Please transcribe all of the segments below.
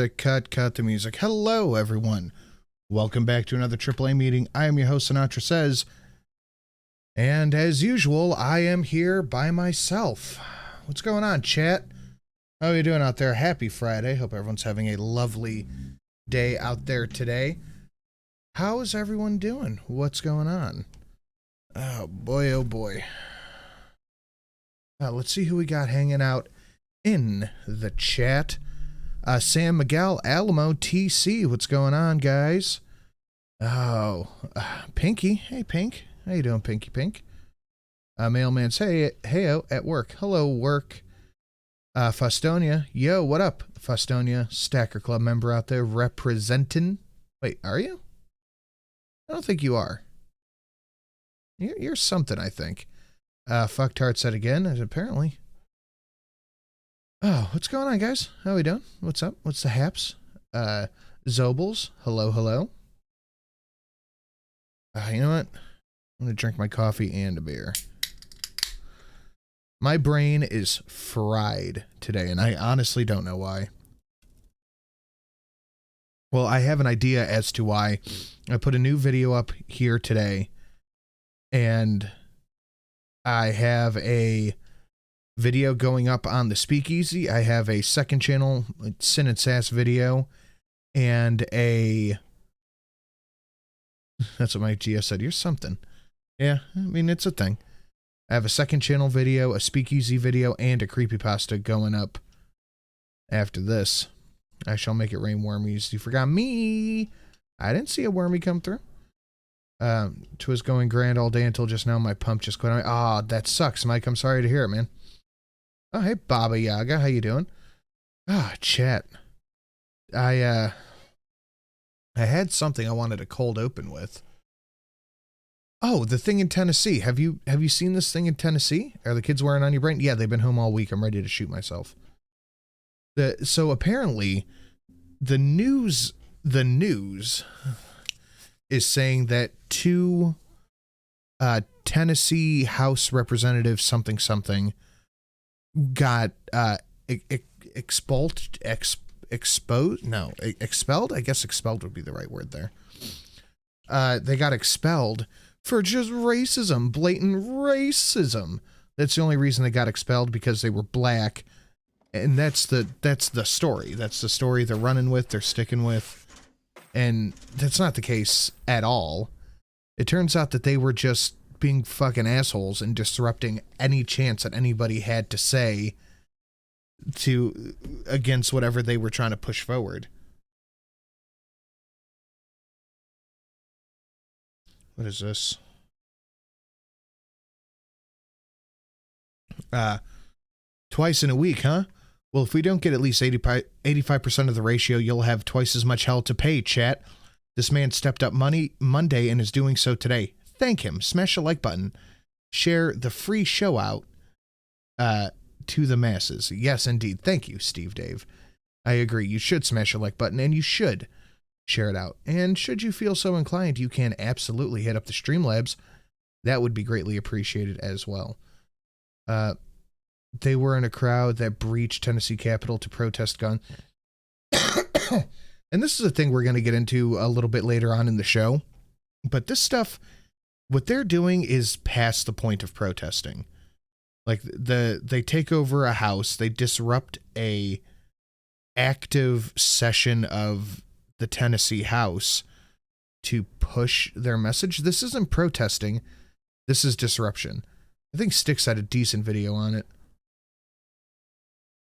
music, cut the music. Hello, everyone. Welcome back to another AAA meeting. I am your host, Sinatra Says. And as usual, I am here by myself. What's going on, chat? How are you doing out there? Happy Friday. Hope everyone's having a lovely day out there today. How is everyone doing? What's going on? Oh, boy, oh, boy. Let's see who we got hanging out in the chat. Sam Miguel, Alamo, TC. What's going on, guys? Oh, Pinky. Hey, Pink. How you doing, Pinky Pink? Mailman, say, heyo, at work. Hello, work. Fustonia. Yo, what up, Fustonia? Stacker Club member out there representing. Wait, are you? I don't think you are. You're something, I think. Fucktard said again, apparently. Oh, what's going on, guys? How we doing? What's up? What's the haps? Zobles, hello, hello. You know what? I'm gonna drink my coffee and a beer. My brain is fried today, and I honestly don't know why. Well, I have an idea as to why. I put a new video up here today, and I have a video going up on the Spicyuusy. I have a second channel, Sin and Sass video, and a... That's what my GS said. You're something. Yeah, I mean, it's a thing. I have a second channel video, a Spicyuusy video, and a creepypasta going up after this. I shall make it rain wormies. You forgot me. I didn't see a wormy come through. 'Twas going grand all day until just now. My pump just quit. Ah, that sucks, Mike. I'm sorry to hear it, man. Oh, hey, Baba Yaga. How you doing? Ah, chat. I had something I wanted to cold open with. Oh, the thing in Tennessee. Have you seen this thing in Tennessee? Are the kids wearing on your brain? Yeah, they've been home all week. I'm ready to shoot myself. So apparently, the news is saying that two Tennessee House Representatives something got expelled. I guess expelled would be the right word there. They got expelled for just racism, blatant racism. That's the only reason they got expelled, because they were black. And that's the story. That's the story they're running with, they're sticking with. And that's not the case at all. It turns out that they were just being fucking assholes and disrupting any chance that anybody had to say against whatever they were trying to push forward. What is this? Twice in a week, huh? Well, if we don't get at least 85% of the ratio, you'll have twice as much hell to pay, chat. This man stepped up Monday and is doing so today. Thank him. Smash the like button. Share the free show out to the masses. Yes, indeed. Thank you, Steve Dave. I agree. You should smash the like button, and you should share it out. And should you feel so inclined, you can absolutely hit up the Streamlabs. That would be greatly appreciated as well. They were in a crowd that breached Tennessee Capitol to protest gun. And this is a thing we're going to get into a little bit later on in the show. But this stuff, what they're doing is past the point of protesting. Like, they take over a house, they disrupt a active session of the Tennessee House to push their message. This isn't protesting. This is disruption. I think Styx had a decent video on it.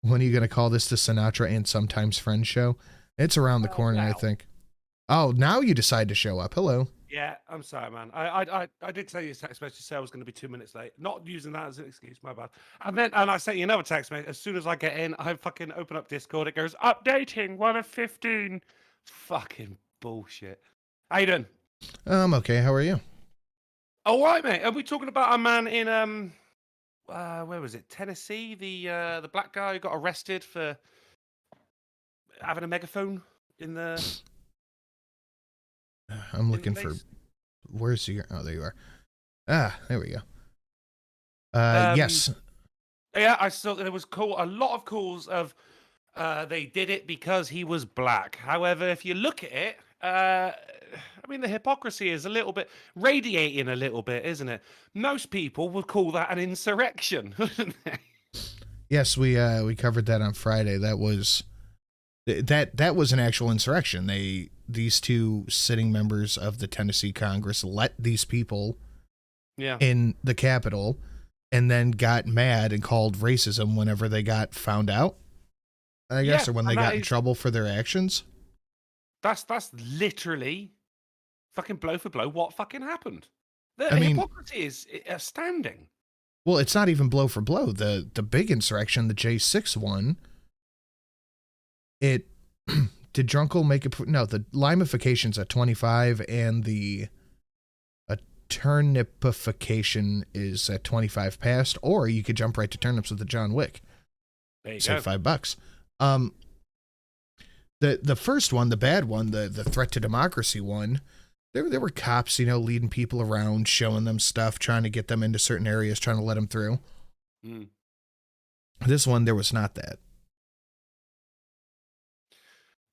When are you going to call this the Sinatra and Sometimes Friends show? It's around the corner, now. I think. Oh, now you decide to show up. Hello. Yeah, I'm sorry, man. I did tell you a text message to say I was going to be 2 minutes late. Not using that as an excuse, my bad. And I sent you another text message. As soon as I get in, I fucking open up Discord. It goes, updating 1 of 15. Fucking bullshit. How you doing? Okay. How are you? All right, mate. Are we talking about a man in where was it? Tennessee? The black guy who got arrested for having a megaphone in the. I'm looking for. Where's your? Oh, there you are. Ah, there we go. Yes. Yeah, I saw there was a lot of calls of They did it because he was black. However, if you look at it, I mean, the hypocrisy is a little bit radiating a little bit, isn't it? Most people would call that an insurrection, wouldn't they? Yes, we covered that on Friday. That was that was an actual insurrection. These two sitting members of the Tennessee Congress let these people in the Capitol, and then got mad and called racism whenever they got found out, I guess, or when they got in trouble for their actions. That's literally fucking blow for blow what fucking happened. The I mean, hypocrisy is astounding. Well, it's not even blow for blow. The big insurrection, the J6 one, it did Drunkle make it? No, the limification's at 25, and the turnipification is at 25 past, or you could jump right to turnips with the John Wick. There you Say go. $5. The first one, the bad one, the threat to democracy one, there were cops, leading people around, showing them stuff, trying to get them into certain areas, trying to let them through. Mm. This one, there was not that.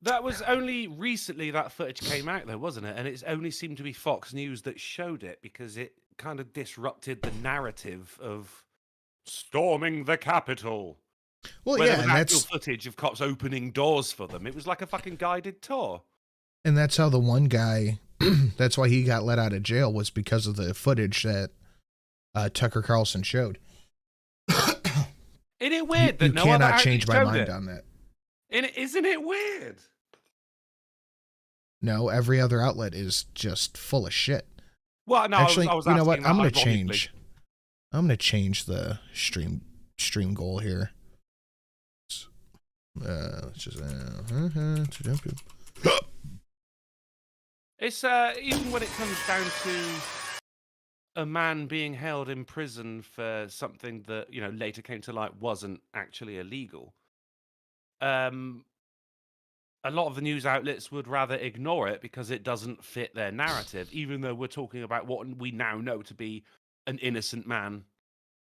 That was only recently that footage came out, though, wasn't it? And it's only seemed to be Fox News that showed it because it kind of disrupted the narrative of storming the Capitol. Well, where yeah, there was and actual footage of cops opening doors for them. It was like a fucking guided tour. And that's how the one guy, that's why he got let out of jail, was because of the footage that Tucker Carlson showed. Isn't it weird that you no cannot other change my showed mind it? on that? Isn't it weird? No, every other outlet is just full of shit. Well, no, actually, I was you know what? asking I'm that gonna ironically. I'm gonna change the stream goal here. Let's just It's even when it comes down to a man being held in prison for something that later came to light wasn't actually illegal. A lot of the news outlets would rather ignore it because it doesn't fit their narrative, even though we're talking about what we now know to be an innocent man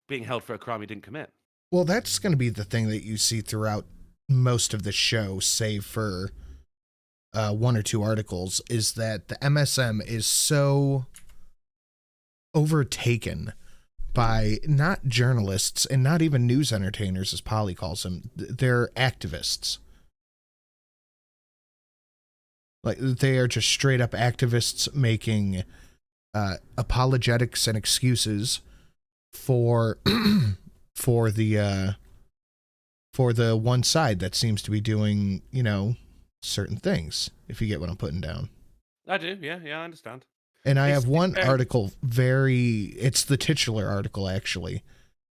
being held for a crime he didn't commit. Well, that's going to be the thing that you see throughout most of the show, save for one or two articles, is that the MSM is so overtaken by not journalists and not even news entertainers, as Polly calls them. They're activists. Like, they are just straight up activists making apologetics and excuses for the one side that seems to be doing, certain things, if you get what I'm putting down. I do, yeah, I understand. And I have one article, it's the titular article, actually,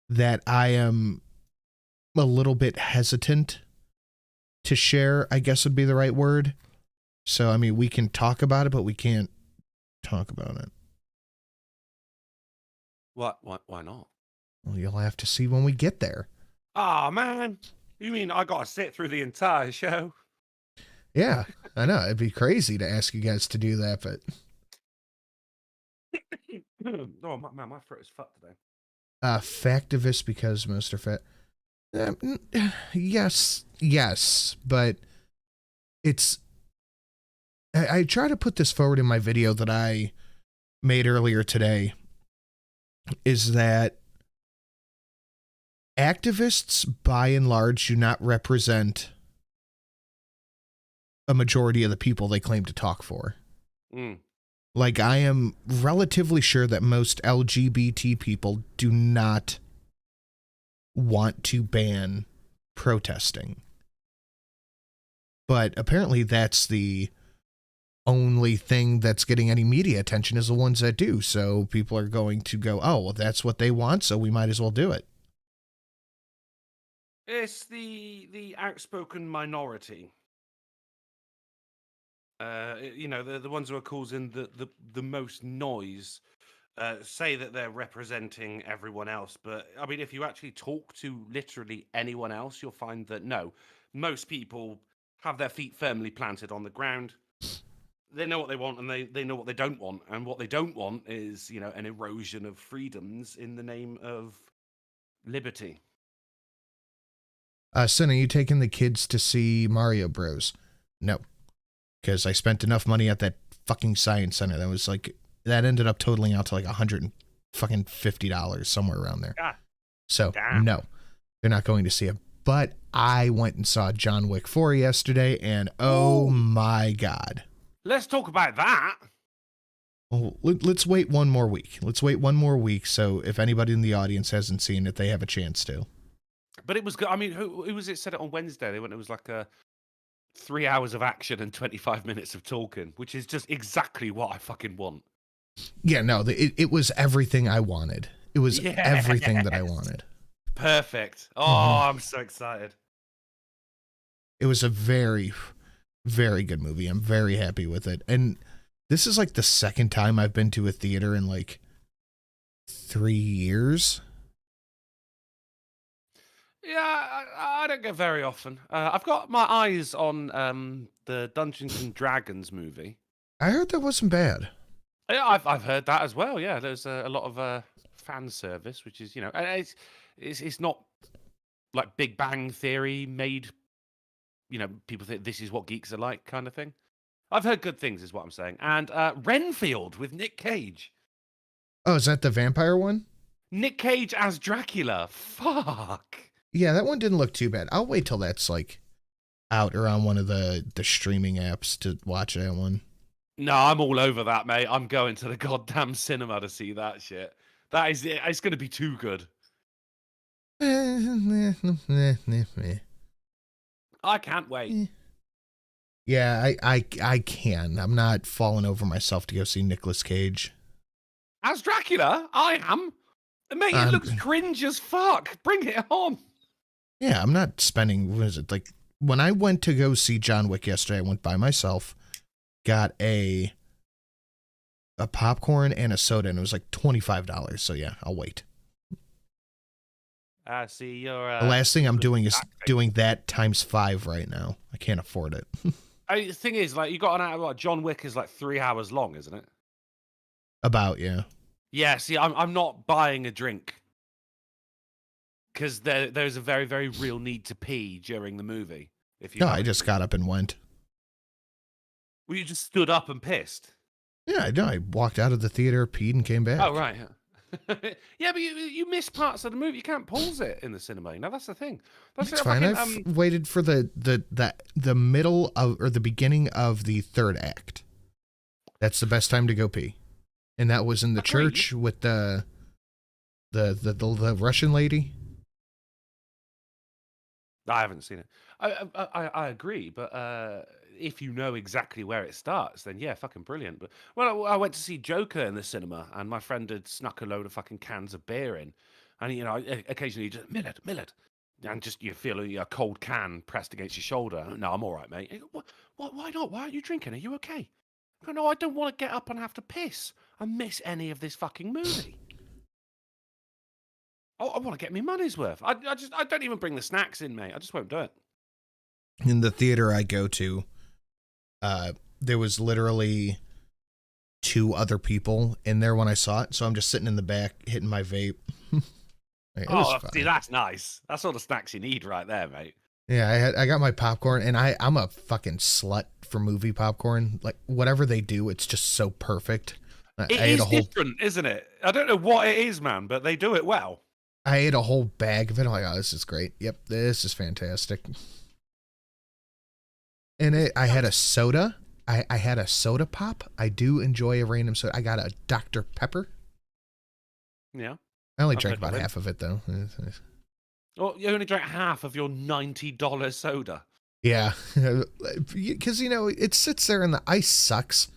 that I am a little bit hesitant to share, I guess would be the right word. So, I mean, we can talk about it, but we can't talk about it. What? Why not? Well, you'll have to see when we get there. Oh, man. You mean I got to sit through the entire show? Yeah, I know. It'd be crazy to ask you guys to do that, but... Oh, man, my throat is fucked today. Factivist because most are fat. Yes, but it's... I try to put this forward in my video that I made earlier today, is that activists, by and large, do not represent a majority of the people they claim to talk for. Mm. Like, I am relatively sure that most LGBT people do not want to ban protesting. But apparently that's the only thing that's getting any media attention, is the ones that do. So people are going to go, oh, well, that's what they want, so we might as well do it. It's the outspoken minority. The ones who are causing the most noise say that they're representing everyone else. But, I mean, if you actually talk to literally anyone else, you'll find that, no, most people have their feet firmly planted on the ground. They know what they want, and they know what they don't want. And what they don't want is, an erosion of freedoms in the name of liberty. Son, are you taking the kids to see Mario Bros? No, because I spent enough money at that fucking science center. That was like, that ended up totaling out to like $150, somewhere around there. God So damn. no, they're not going to see it. But I went and saw John Wick 4 yesterday, and oh my God. Let's talk about that. Well, let's wait one more week. Let's wait one more week, so if anybody in the audience hasn't seen it, they have a chance to. But it was good. I mean, who was it said it on Wednesday? They went, it was like 3 hours of action and 25 minutes of talking, which is just exactly what I fucking want. Yeah, no, it was everything I wanted. It was everything that I wanted. Perfect. Oh, I'm so excited. It was a very, very good movie. I'm very happy with it. And this is like the second time I've been to a theater in like 3 years. Yeah, I don't go very often. I've got my eyes on the Dungeons and Dragons movie. I heard that wasn't bad. Yeah, I've heard that as well. Yeah, there's a lot of fan service, which is, you know, and it's not like Big Bang Theory made, you know, people think this is what geeks are like kind of thing. I've heard good things, is what I'm saying. And Renfield with Nick Cage. Oh, is that the vampire one? Nick Cage as Dracula. Fuck. Yeah, that one didn't look too bad. I'll wait till that's like out or on one of the streaming apps to watch that one. No, I'm all over that, mate. I'm going to the goddamn cinema to see that shit. That is it. It's going to be too good. I can't wait. Yeah, I can. I'm not falling over myself to go see Nicolas Cage. As Dracula, I am. Mate, it looks cringe as fuck. Bring it on. Yeah, I'm not spending, what is it, like, when I went to go see John Wick yesterday, I went by myself, got a popcorn and a soda, and it was like $25. So yeah, I'll wait. I see your... the last thing I'm doing is doing that times 5 right now. I can't afford it. The thing is, like, you got an hour, like, John Wick is like 3 hours long, isn't it? About, yeah. Yeah, see, I'm not buying a drink. Because there's a very, very real need to pee during the movie. No, I just got up and went. Well, you just stood up and pissed? Yeah, I know. I walked out of the theater, peed, and came back. Oh, right. Yeah, but you miss parts of the movie. You can't pause it in the cinema. Now that's the thing. That's fine. I've waited for the middle of, or the beginning of the third act. That's the best time to go pee. And that was in the church with the Russian lady. I haven't seen it. I agree, but if you know exactly where it starts, then yeah, fucking brilliant. But well, I went to see Joker in the cinema, and my friend had snuck a load of fucking cans of beer in, and you know, occasionally just Millard, and just you feel a cold can pressed against your shoulder. No, I'm all right, mate. What? Why not? Why aren't you drinking? Are you okay? I go, no, I don't want to get up and have to piss and miss any of this fucking movie. I want to get me money's worth. I don't even bring the snacks in, mate. I just won't do it. In the theater I go to, there was literally 2 other people in there when I saw it, so I'm just sitting in the back hitting my vape. See, that's nice. That's all the snacks you need right there, mate. Yeah, I got my popcorn, and I'm a fucking slut for movie popcorn. Like, whatever they do, it's just so perfect. It is different, isn't it? I don't know what it is, man, but they do it well. I ate a whole bag of it. I'm like, oh, this is great. Yep, this is fantastic. And I had a soda. I had a soda pop. I do enjoy a random soda. I got a Dr. Pepper. Yeah. I only drank about half of it, though. Well, you only drank half of your $90 soda. Yeah. Because, you know, it sits there and the ice sucks,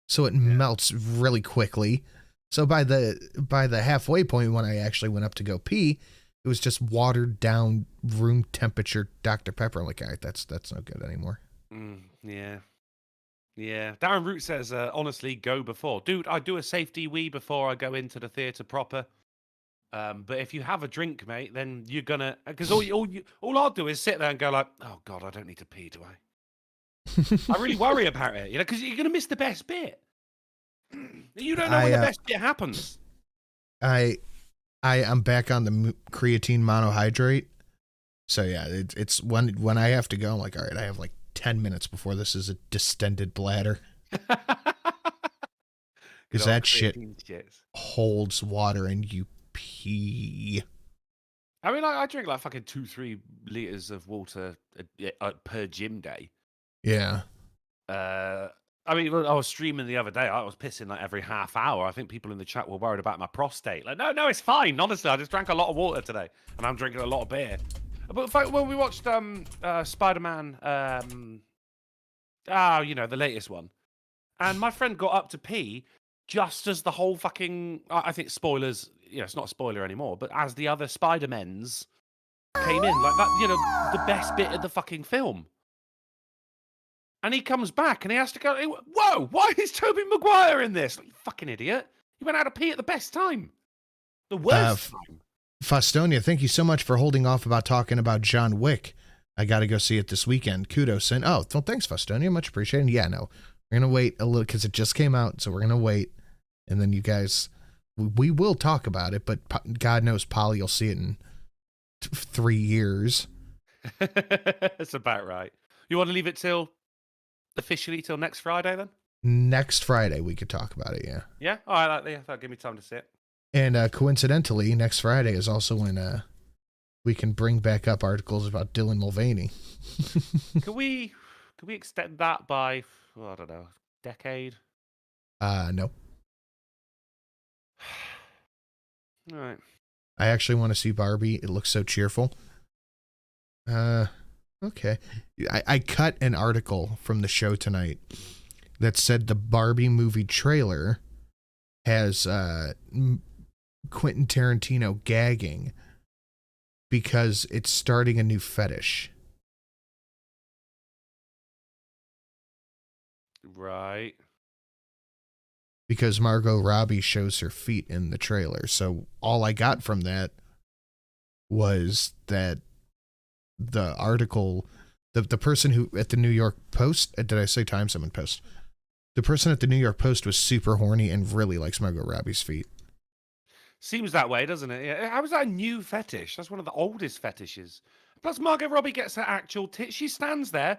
so it melts really quickly. So by the halfway point when I actually went up to go pee, it was just watered down room temperature Dr. Pepper. I'm like, all right, that's no good anymore. Yeah. Darren Root says, honestly, go before. Dude, I do a safety wee before I go into the theatre proper. But if you have a drink, mate, then you're gonna, because all I'll do is sit there and go like, oh God, I don't need to pee, do I? I really worry about it, you know, because you're gonna miss the best bit. You don't know when the best bit happens. I'm back on the creatine monohydrate, So yeah, it's when I have to go, I'm like, all right, I have like 10 minutes before this is a distended bladder. Because that shit holds water and you pee. I mean, I drink like fucking 2-3 liters of water per gym day. Yeah. I mean, I was streaming the other day. I was pissing like every half hour. I think people in the chat were worried about my prostate. Like, no, it's fine. Honestly, I just drank a lot of water today, and I'm drinking a lot of beer. But in fact, when we watched Spider-Man, you know, the latest one, and my friend got up to pee just as the whole fucking, I think spoilers, you know, it's not a spoiler anymore, but as the other Spider-Mens came in, like that, you know, the best bit of the fucking film. And he comes back and he has to go, whoa, why is Tobey Maguire in this? Like, you fucking idiot. He went out to pee at the best time. The worst time. Fostonia, thank you so much for holding off about talking about John Wick. I got to go see it this weekend. Kudos. And well, thanks, Fostonia. Much appreciated. Yeah, no, we're going to wait a little because it just came out. So we're going to wait. And then you guys, we will talk about it. But God knows Polly will see it in 3 years. That's about right. You want to leave it till officially till next Friday then? Next Friday we could talk about it. Yeah. Yeah. All right. That'll give me time to sit. And coincidentally, next Friday is also when we can bring back up articles about Dylan Mulvaney. Can we extend that by, I don't know, decade? No. All right. I actually want to see Barbie. It looks so cheerful. Okay. I cut an article from the show tonight that said the Barbie movie trailer has Quentin Tarantino gagging because it's starting a new fetish. Right. Because Margot Robbie shows her feet in the trailer. So all I got from that was that the article, the person who at the New York Post, did I say Times? I'm in Post. The person at the New York Post was super horny and really likes Margot Robbie's feet. Seems that way, doesn't it? Yeah. How is that a new fetish? That's one of the oldest fetishes. Plus, Margot Robbie gets her actual tits. She stands there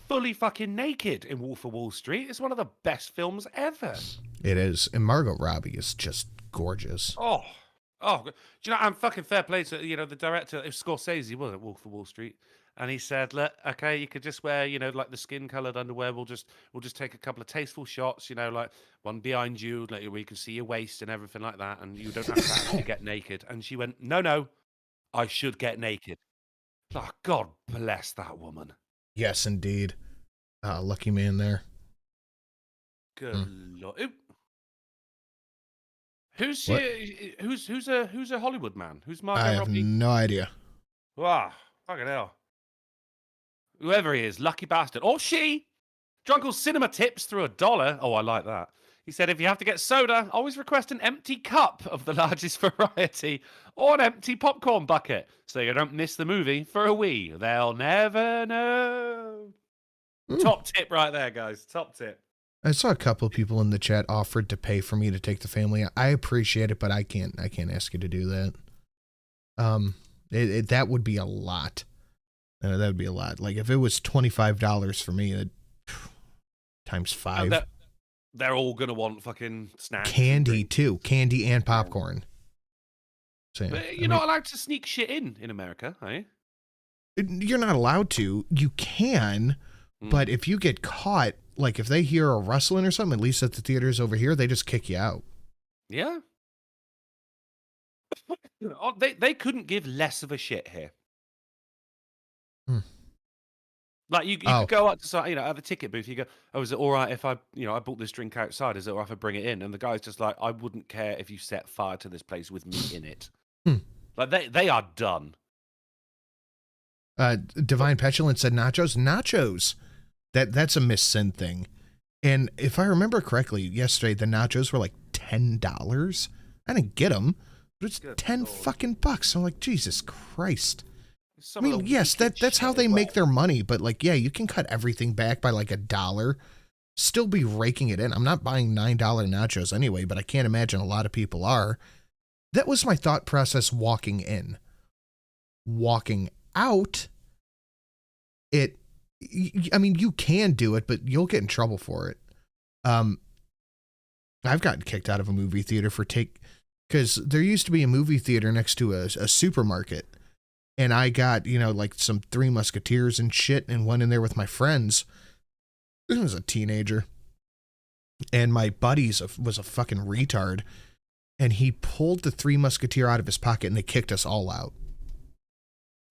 fully fucking naked in Wolf of Wall Street. It's one of the best films ever. It is. And Margot Robbie is just gorgeous. Oh, do you know, I'm fucking fair play to, you know, the director, if Scorsese was at Wolf of Wall Street, and he said, look, okay, you could just wear, you know, like the skin-colored underwear. We'll just take a couple of tasteful shots, you know, like one behind you, like where you can see your waist and everything like that, and you don't have to actually get naked. And she went, no, I should get naked. Oh, God bless that woman. Yes, indeed. Lucky man there. Good Lord. Who's a Hollywood man? Who's Margot Robbie? I have no idea. Wow, fucking hell. Whoever he is, lucky bastard. Or she. Drunkle cinema tips through $1. Oh, I like that. He said, if you have to get soda, always request an empty cup of the largest variety or an empty popcorn bucket so you don't miss the movie for a wee. They'll never know. Top tip right there, guys. Top tip. I saw a couple of people in the chat offered to pay for me to take the family out. I appreciate it, but I can't ask you to do that. That would be a lot. That would be a lot. Like if it was $25 for me, times 5. They're all gonna want fucking snacks. Candy too. Candy and popcorn. So, but you're not allowed to sneak shit in America, are you? You're not allowed to. You can, but if you get caught, like if they hear a rustling or something, at least at the theaters over here, they just kick you out. Yeah. They couldn't give less of a shit here. Like you could go up to, you know, at the ticket booth, you go, oh, is it all right if I bought this drink outside? Is it all right if I bring it in? And the guy's just like, I wouldn't care if you set fire to this place with me in it. Like they are done. Divine Petulance said nachos. Nachos. That's a Miss Sin thing. And if I remember correctly, yesterday the nachos were like $10. I didn't get them, but it's Good 10 Lord. Fucking bucks. So I'm like, Jesus Christ. I mean, yes, that's how they make their money, but like, yeah, you can cut everything back by like $1, still be raking it in. I'm not buying $9 nachos anyway, but I can't imagine a lot of people are. That was my thought process walking out, I mean, you can do it, but you'll get in trouble for it. I've gotten kicked out of a movie theater because there used to be a movie theater next to a supermarket. And I got, like some Three Musketeers and shit and went in there with my friends. I was a teenager. And my buddy's was a fucking retard. And he pulled the Three Musketeer out of his pocket and they kicked us all out.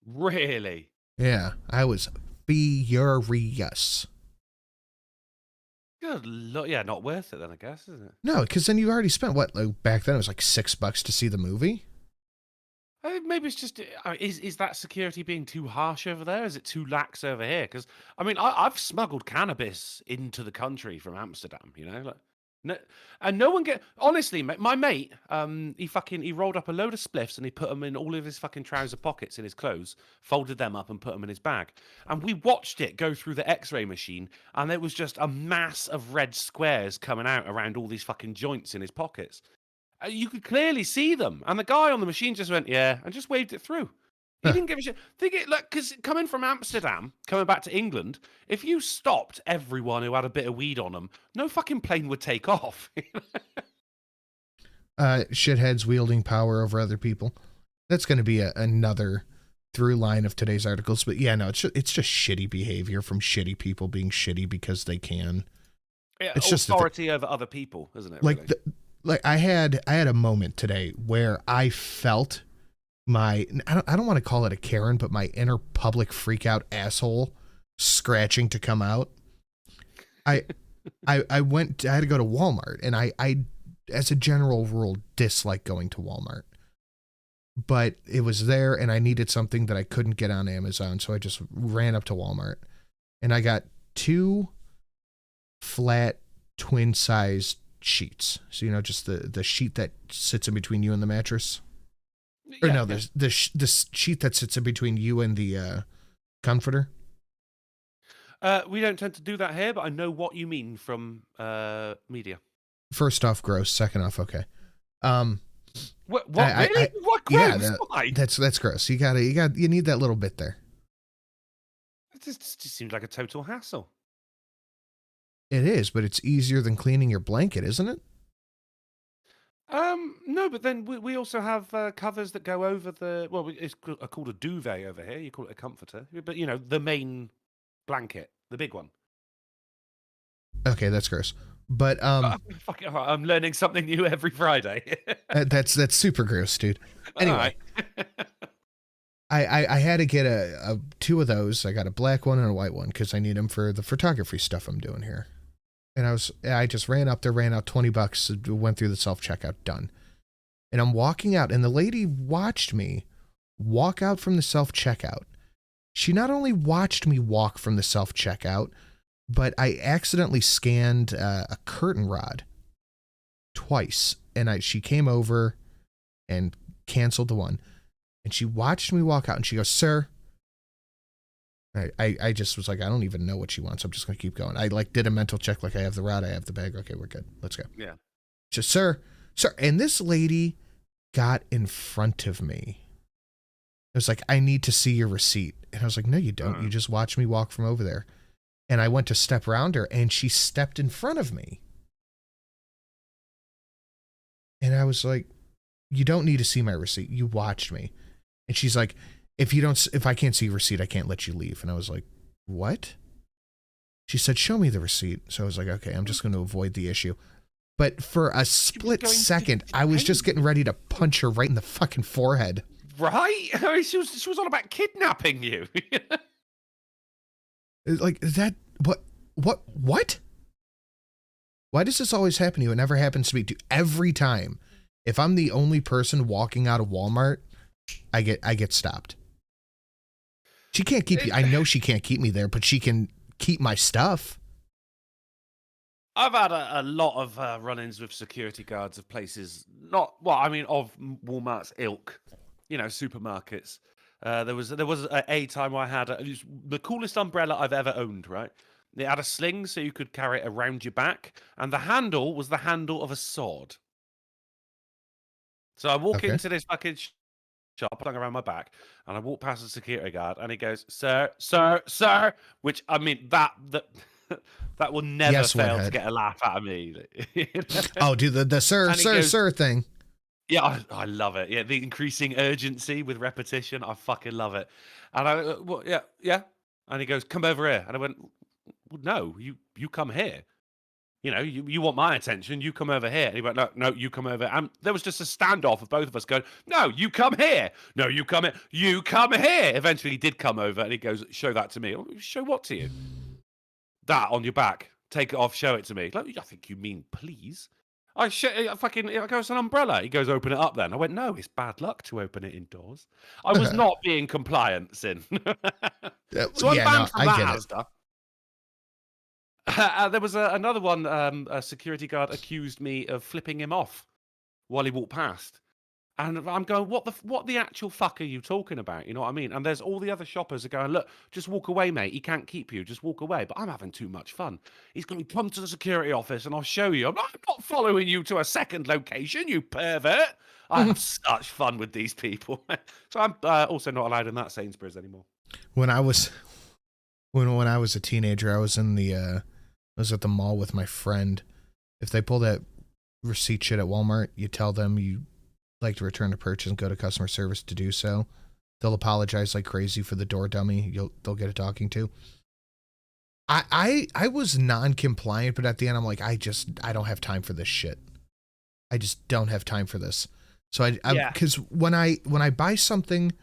Really? Yeah, I was furious. Good Lord. Yeah, not worth it then, I guess, isn't it? No, because then you already spent, back then it was like $6 to see the movie? Maybe it's just, is that security being too harsh over there? Is it too lax over here? Because, I mean, I've smuggled cannabis into the country from Amsterdam, and no one honestly, my mate, he rolled up a load of spliffs and he put them in all of his fucking trouser pockets in his clothes, folded them up and put them in his bag. And we watched it go through the x-ray machine and there was just a mass of red squares coming out around all these fucking joints in his pockets. You could clearly see them. And the guy on the machine just went, yeah, and just waved it through. He didn't give a shit. Because coming from Amsterdam, coming back to England, if you stopped everyone who had a bit of weed on them, no fucking plane would take off. Shitheads wielding power over other people. That's going to be another through line of today's articles. But yeah, no, it's just shitty behavior from shitty people being shitty because they can. Yeah, it's just authority over other people, isn't it? Like, really? I had a moment today where I felt I don't want to call it a Karen, but my inner public freak out asshole scratching to come out. I had to go to Walmart, and I as a general rule dislike going to Walmart, but it was there and I needed something that I couldn't get on Amazon. So I just ran up to Walmart and I got 2 flat twin sized sheets. So, just the sheet that sits in between you and the mattress. Or no, there's the sheet that sits in between you and the comforter. We don't tend to do that here, but I know what you mean from media. First off, gross. Second off, okay. What really? What gross? Yeah, Why? That's gross. You need that little bit there. It just seems like a total hassle. It is, but it's easier than cleaning your blanket, isn't it? No, but then we also have covers that go over the, well, it's called a duvet over here. You call it a comforter, but the main blanket, the big one. Okay, that's gross. But I'm learning something new every Friday. that's super gross, dude. Anyway, I had to get a 2 of those. I got a black one and a white one because I need them for the photography stuff I'm doing here. And I just ran up there, ran out $20, went through the self-checkout, done. And I'm walking out, and the lady watched me walk out from the self-checkout. She not only watched me walk from the self-checkout, but I accidentally scanned a curtain rod twice. And she came over and canceled the one. And she watched me walk out, and she goes, "Sir." I just was like, I don't even know what she wants. I'm just going to keep going. I did a mental check. I have the rod. I have the bag. Okay, we're good. Let's go. Yeah. Just, sir. And this lady got in front of me. It was like, I need to see your receipt. And I was like, no, you don't. You just watch me walk from over there. And I went to step around her and she stepped in front of me. And I was like, you don't need to see my receipt. You watched me. And she's like, if I can't see your receipt, I can't let you leave. And I was like, what? She said, show me the receipt. So I was like, okay, I'm just going to avoid the issue. But for a split second, I was just getting ready to punch her right in the fucking forehead. Right? I mean, she was all about kidnapping you. Like that, what? Why does this always happen to you? It never happens to me. Every time. If I'm the only person walking out of Walmart, I get stopped. She can't keep you. I know she can't keep me there, but she can keep my stuff. I've had a lot of run-ins with security guards of places, of Walmart's ilk, supermarkets. There was a time where I had the coolest umbrella I've ever owned, right? It had a sling so you could carry it around your back, and the handle was the handle of a sword. So I walk into this fucking shop, hung around my back, and I walked past the security guard, and he goes, "Sir, sir, sir," which I mean that that will never Yes, fail to Woodhead. get a laugh out of me. Oh, do the sir, And he sir, goes, sir thing. yeah, I love it. Yeah, the increasing urgency with repetition, I fucking love it. And I, well, yeah, yeah. And he goes, "Come over here," and I went, well, "No, you come here. You know, you want my attention, you come over here." And he went, "No, no, you come over." And there was just a standoff of both of us going, "No, you come here. No, you come here. You come here." Eventually, he did come over, and he goes, "Show that to me." "Show what to you?" "That on your back. Take it off. Show it to me." Like, "I think you mean please." I goes, "An umbrella." He goes, "Open it up then." I went, "No, it's bad luck to open it indoors." I was not being compliant, Sin. So I'm Yeah, no, banned from I that get it. Asda. There was another one. A security guard accused me of flipping him off while he walked past, and I'm going, "What the actual fuck are you talking about?" You know what I mean? And there's all the other shoppers are going, "Look, just walk away, mate. He can't keep you. Just walk away." But I'm having too much fun. He's going, "Come to the security office, and I'll show you." I'm not following you to a second location, you pervert. I have such fun with these people. So I'm also not allowed in that Sainsbury's anymore. When I was a teenager, I was at the mall with my friend. If they pull that receipt shit at Walmart, you tell them you like to return a purchase and go to customer service to do so. They'll apologize like crazy for the door dummy they'll get a talking to. I was non-compliant, but at the end I'm like, I don't have time for this shit. I just don't have time for this. So because when I buy something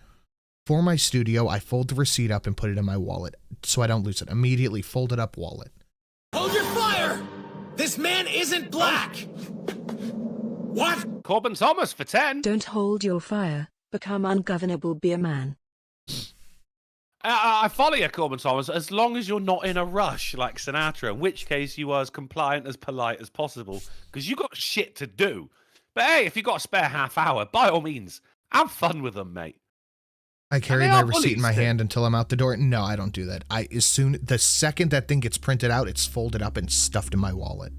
for my studio, I fold the receipt up and put it in my wallet so I don't lose it. Immediately fold it up wallet. Hold your fire! This man isn't black! What? Corbin Thomas for 10. Don't hold your fire. Become ungovernable, be a man. I follow you, Corbin Thomas, as long as you're not in a rush like Sinatra, in which case you are as compliant, as polite as possible, because you got shit to do. But hey, if you got a spare half hour, by all means, have fun with them, mate. I carry my receipt in my hand until I'm out the door. No, I don't do that. The second that thing gets printed out, it's folded up and stuffed in my wallet.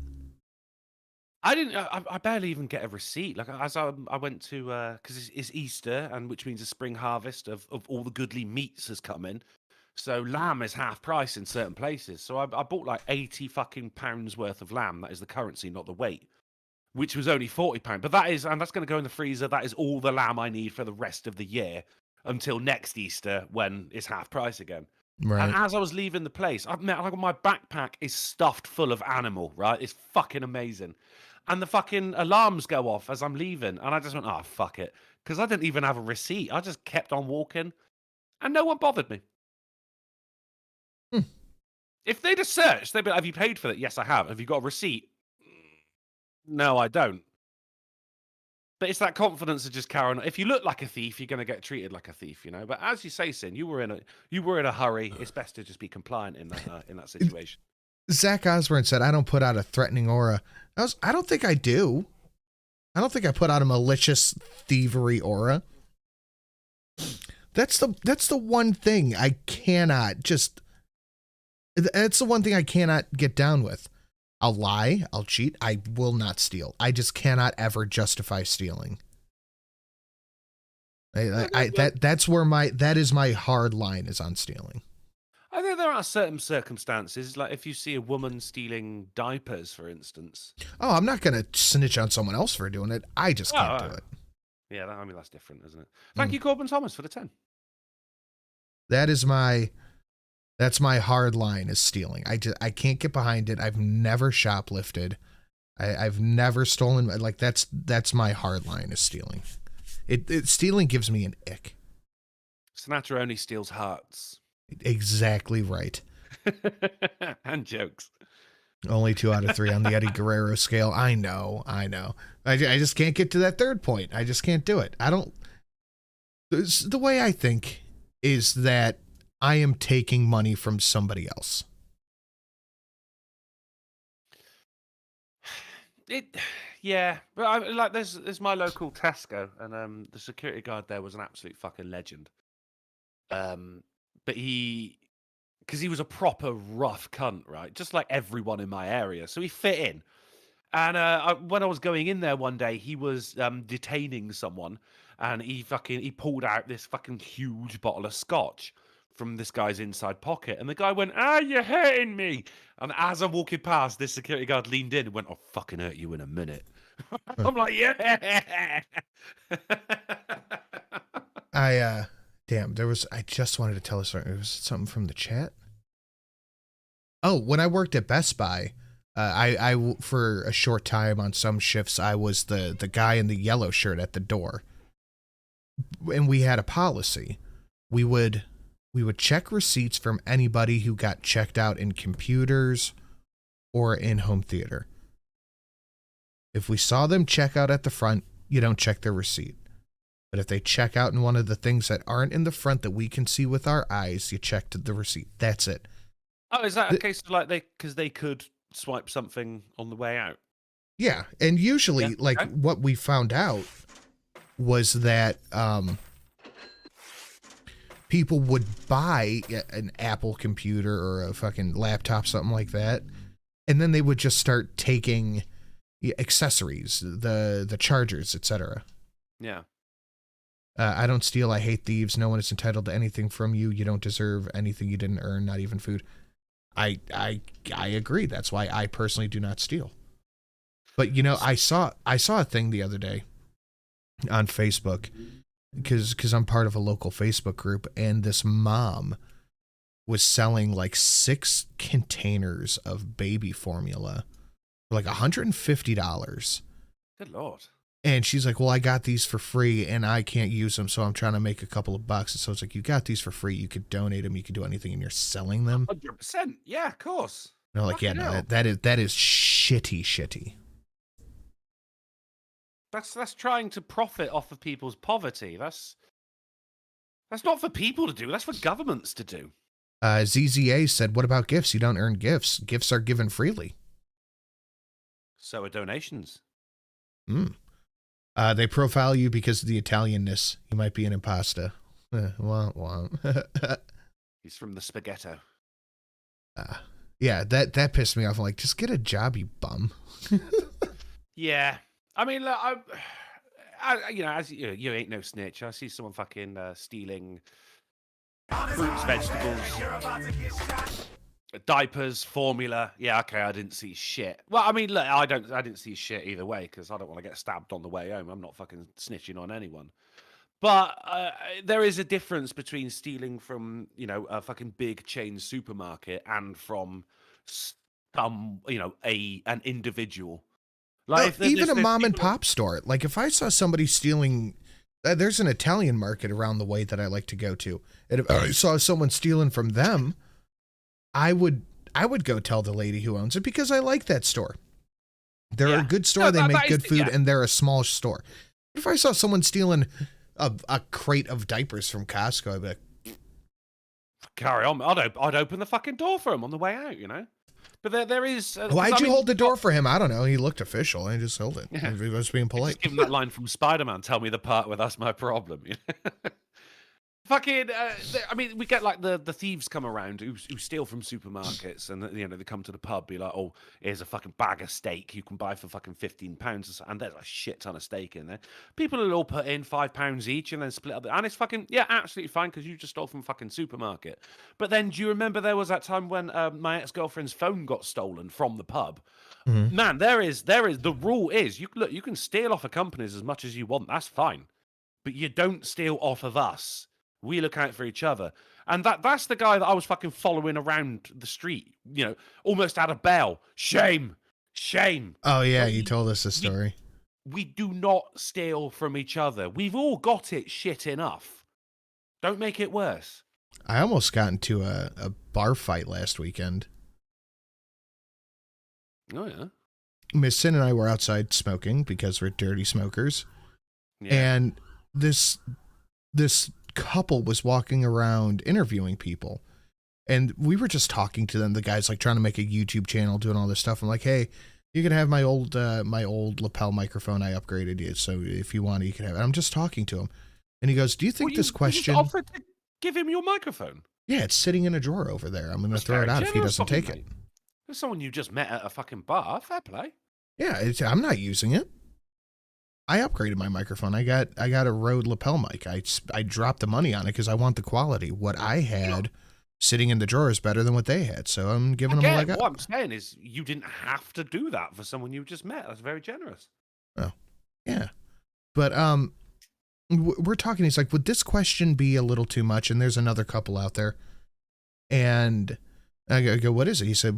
I barely even get a receipt. Like, as I went to, because it's Easter, and which means a spring harvest of all the goodly meats has come in. So lamb is half price in certain places. So I bought like 80 fucking pounds worth of lamb. That is the currency, not the weight, which was only £40. But that's going to go in the freezer. That is all the lamb I need for the rest of the year until next Easter, when it's half price again. Right. And as I was leaving the place, my backpack is stuffed full of animal, right? It's fucking amazing. And the fucking alarms go off as I'm leaving. And I just went, "Oh, fuck it." Because I didn't even have a receipt. I just kept on walking. And no one bothered me. If they'd have searched, they'd be like, "Have you paid for that?" "Yes, I have." "Have you got a receipt?" "No, I don't." But it's that confidence of just carrying on. If you look like a thief, you're going to get treated like a thief, you know. But as you say, Sin, you were in a hurry. It's best to just be compliant in that situation. Zach Osborne said, "I don't put out a threatening aura." I don't think I do. I don't think I put out a malicious thievery aura. That's the one thing I cannot just. That's the one thing I cannot get down with. I'll lie. I'll cheat. I will not steal. I just cannot ever justify stealing. That is my hard line, is on stealing. I think there are certain circumstances, like if you see a woman stealing diapers, for instance. Oh, I'm not going to snitch on someone else for doing it. I just can't do it. Yeah, that's different, isn't it? Thank you, Corbin Thomas, for the 10. That's my hard line, is stealing. I can't get behind it. I've never shoplifted. I've never stolen. Like, that's my hard line, is stealing. Stealing gives me an ick. Sinatra only steals hearts. Exactly right. And jokes. Only 2 out of 3 on the Eddie Guerrero scale. I know. I just can't get to that third point. I just can't do it. The way I think is that I am taking money from somebody else. Yeah, but there's my local Tesco, and the security guard there was an absolute fucking legend. But because he was a proper rough cunt, right? Just like everyone in my area. So he fit in. And when I was going in there one day, he was detaining someone, and he pulled out this fucking huge bottle of scotch from this guy's inside pocket, and the guy went, "Ah, you're hurting me!" And as I'm walking past, this security guard leaned in and went, "I'll fucking hurt you in a minute." I'm like, yeah. Damn, I just wanted to tell a story. It was something from the chat. Oh, when I worked at Best Buy, I for a short time on some shifts, I was the guy in the yellow shirt at the door. And we had a policy. We would check receipts from anybody who got checked out in computers or in home theater. If we saw them check out at the front, you don't check their receipt. But if they check out in one of the things that aren't in the front that we can see with our eyes, you check the receipt. That's it. Oh, is that a case of like because they could swipe something on the way out? Yeah, and usually, what we found out was that people would buy an Apple computer or a fucking laptop, something like that, and then they would just start taking accessories, the chargers, etc. Yeah. I don't steal. I hate thieves. No one is entitled to anything from you. You don't deserve anything you didn't earn, not even food. I agree. That's why I personally do not steal. But you know, I saw a thing the other day on Facebook because I'm part of a local Facebook group, and this mom was selling like 6 containers of baby formula for like $150. Good Lord. And she's like, well, I got these for free and I can't use them, so I'm trying to make a couple of bucks. And so it's like, you got these for free. You could donate them. You could do anything, and you're selling them. 100%. Yeah, of course. No, like, yeah, no, that is shitty. That's trying to profit off of people's poverty. That's not for people to do. That's for governments to do. ZZA said, what about gifts? You don't earn gifts. Gifts are given freely. So are donations. They profile you because of the Italianness. You might be an imposter. He's from the spaghetto. Yeah, that pissed me off. I'm like, just get a job, you bum. Yeah. I mean, look, I you know, as you ain't no snitch. I see someone fucking stealing fruits, vegetables, diapers, formula. Yeah, okay, I didn't see shit. Well, I mean, look, I didn't see shit either way because I don't want to get stabbed on the way home. I'm not fucking snitching on anyone. But there is a difference between stealing from, you know, a fucking big chain supermarket and from some, you know, an individual. Like even a mom and pop store. Like if I saw somebody stealing, there's an Italian market around the way that I like to go to. And if I saw someone stealing from them, I would go tell the lady who owns it because I like that store. They're a good store. They make good food, and they're a small store. If I saw someone stealing a crate of diapers from Costco, I'd be like, carry on. I'd open the fucking door for him on the way out, you know. But there is. Why'd you hold the door for him? I don't know. He looked official. I just held it. Yeah. He was being polite. Just give him that line from Spider-Man. Tell me the part where that's my problem. Fucking, I mean, we get like the thieves come around who steal from supermarkets, and you know they come to the pub, be like, oh, here's a fucking bag of steak you can buy for fucking £15, and there's a shit ton of steak in there. People will all put in £5 each and then split up, and it's fucking absolutely fine because you just stole from fucking supermarket. But then, do you remember there was that time when my ex-girlfriend's phone got stolen from the pub? Mm-hmm. Man, there is the rule is you can steal off of companies as much as you want, that's fine, but you don't steal off of us. We look out for each other. And that's the guy that I was fucking following around the street, you know, almost out of bail. Shame. Oh, yeah, you told us the story. We do not steal from each other. We've all got it shit enough. Don't make it worse. I almost got into a bar fight last weekend. Oh, yeah? Miss Sin and I were outside smoking because we're dirty smokers. Yeah. And this couple was walking around interviewing people, and we were just talking to them. The guy's like trying to make a YouTube channel, doing all this stuff. I'm like, hey, you can have my old lapel microphone. I upgraded it, so if you want it, you can have it. I'm just talking to him, and he goes, do you think this question? You just offered to give him your microphone? Yeah, it's sitting in a drawer over there. I'm going to throw it out if he doesn't take it. There's someone you just met at a fucking bar. Fair play. Yeah, I'm not using it. I upgraded my microphone. I got a Rode lapel mic. I dropped the money on it because I want the quality. What I had sitting in the drawer is better than what they had, so I'm giving them a leg up. What I'm saying is, you didn't have to do that for someone you just met. That's very generous. Oh, yeah. But we're talking. He's like, would this question be a little too much? And there's another couple out there, and I go, what is it? He said,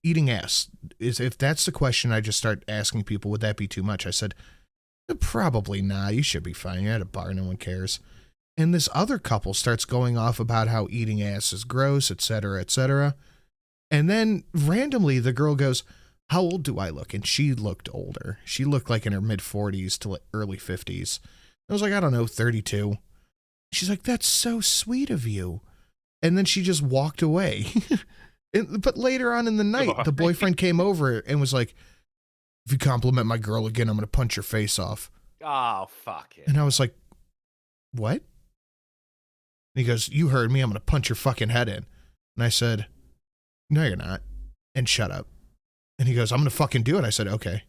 eating ass is. If that's the question, I just start asking people, would that be too much? I said, probably not. You should be fine. You're at a bar. No one cares. And this other couple starts going off about how eating ass is gross, etc., etc. And then randomly the girl goes, how old do I look? And she looked older. She looked like in her mid-40s to early 50s. I was like, I don't know, 32. She's like, that's so sweet of you. And then she just walked away. But later on in the night, the boyfriend came over and was like, if you compliment my girl again, I'm going to punch your face off. Oh, fuck it. And I was like, what? And he goes, you heard me. I'm going to punch your fucking head in. And I said, no, you're not. And shut up. And he goes, I'm going to fucking do it. I said, okay.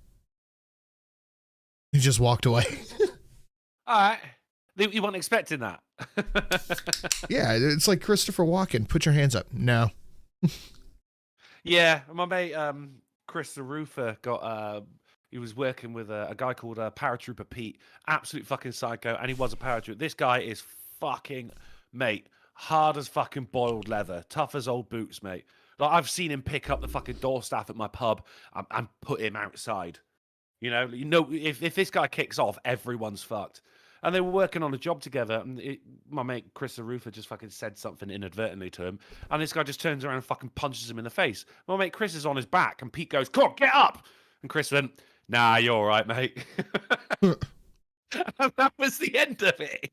He just walked away. All right. You weren't expecting that. Yeah, it's like Christopher Walken. Put your hands up. No. Yeah, my mate, Chris the Roofer, he was working with a guy called Paratrooper Pete. Absolute fucking psycho. And he was a paratrooper. This guy is fucking, mate, hard as fucking boiled leather. Tough as old boots, mate. Like, I've seen him pick up the fucking door staff at my pub and put him outside. You know, if this guy kicks off, everyone's fucked. And they were working on a job together, and my mate Chris the Roofer just fucking said something inadvertently to him, and this guy just turns around and fucking punches him in the face. My mate Chris is on his back, and Pete goes, "Come on, get up!" And Chris went, "Nah, you're all right, mate." And that was the end of it.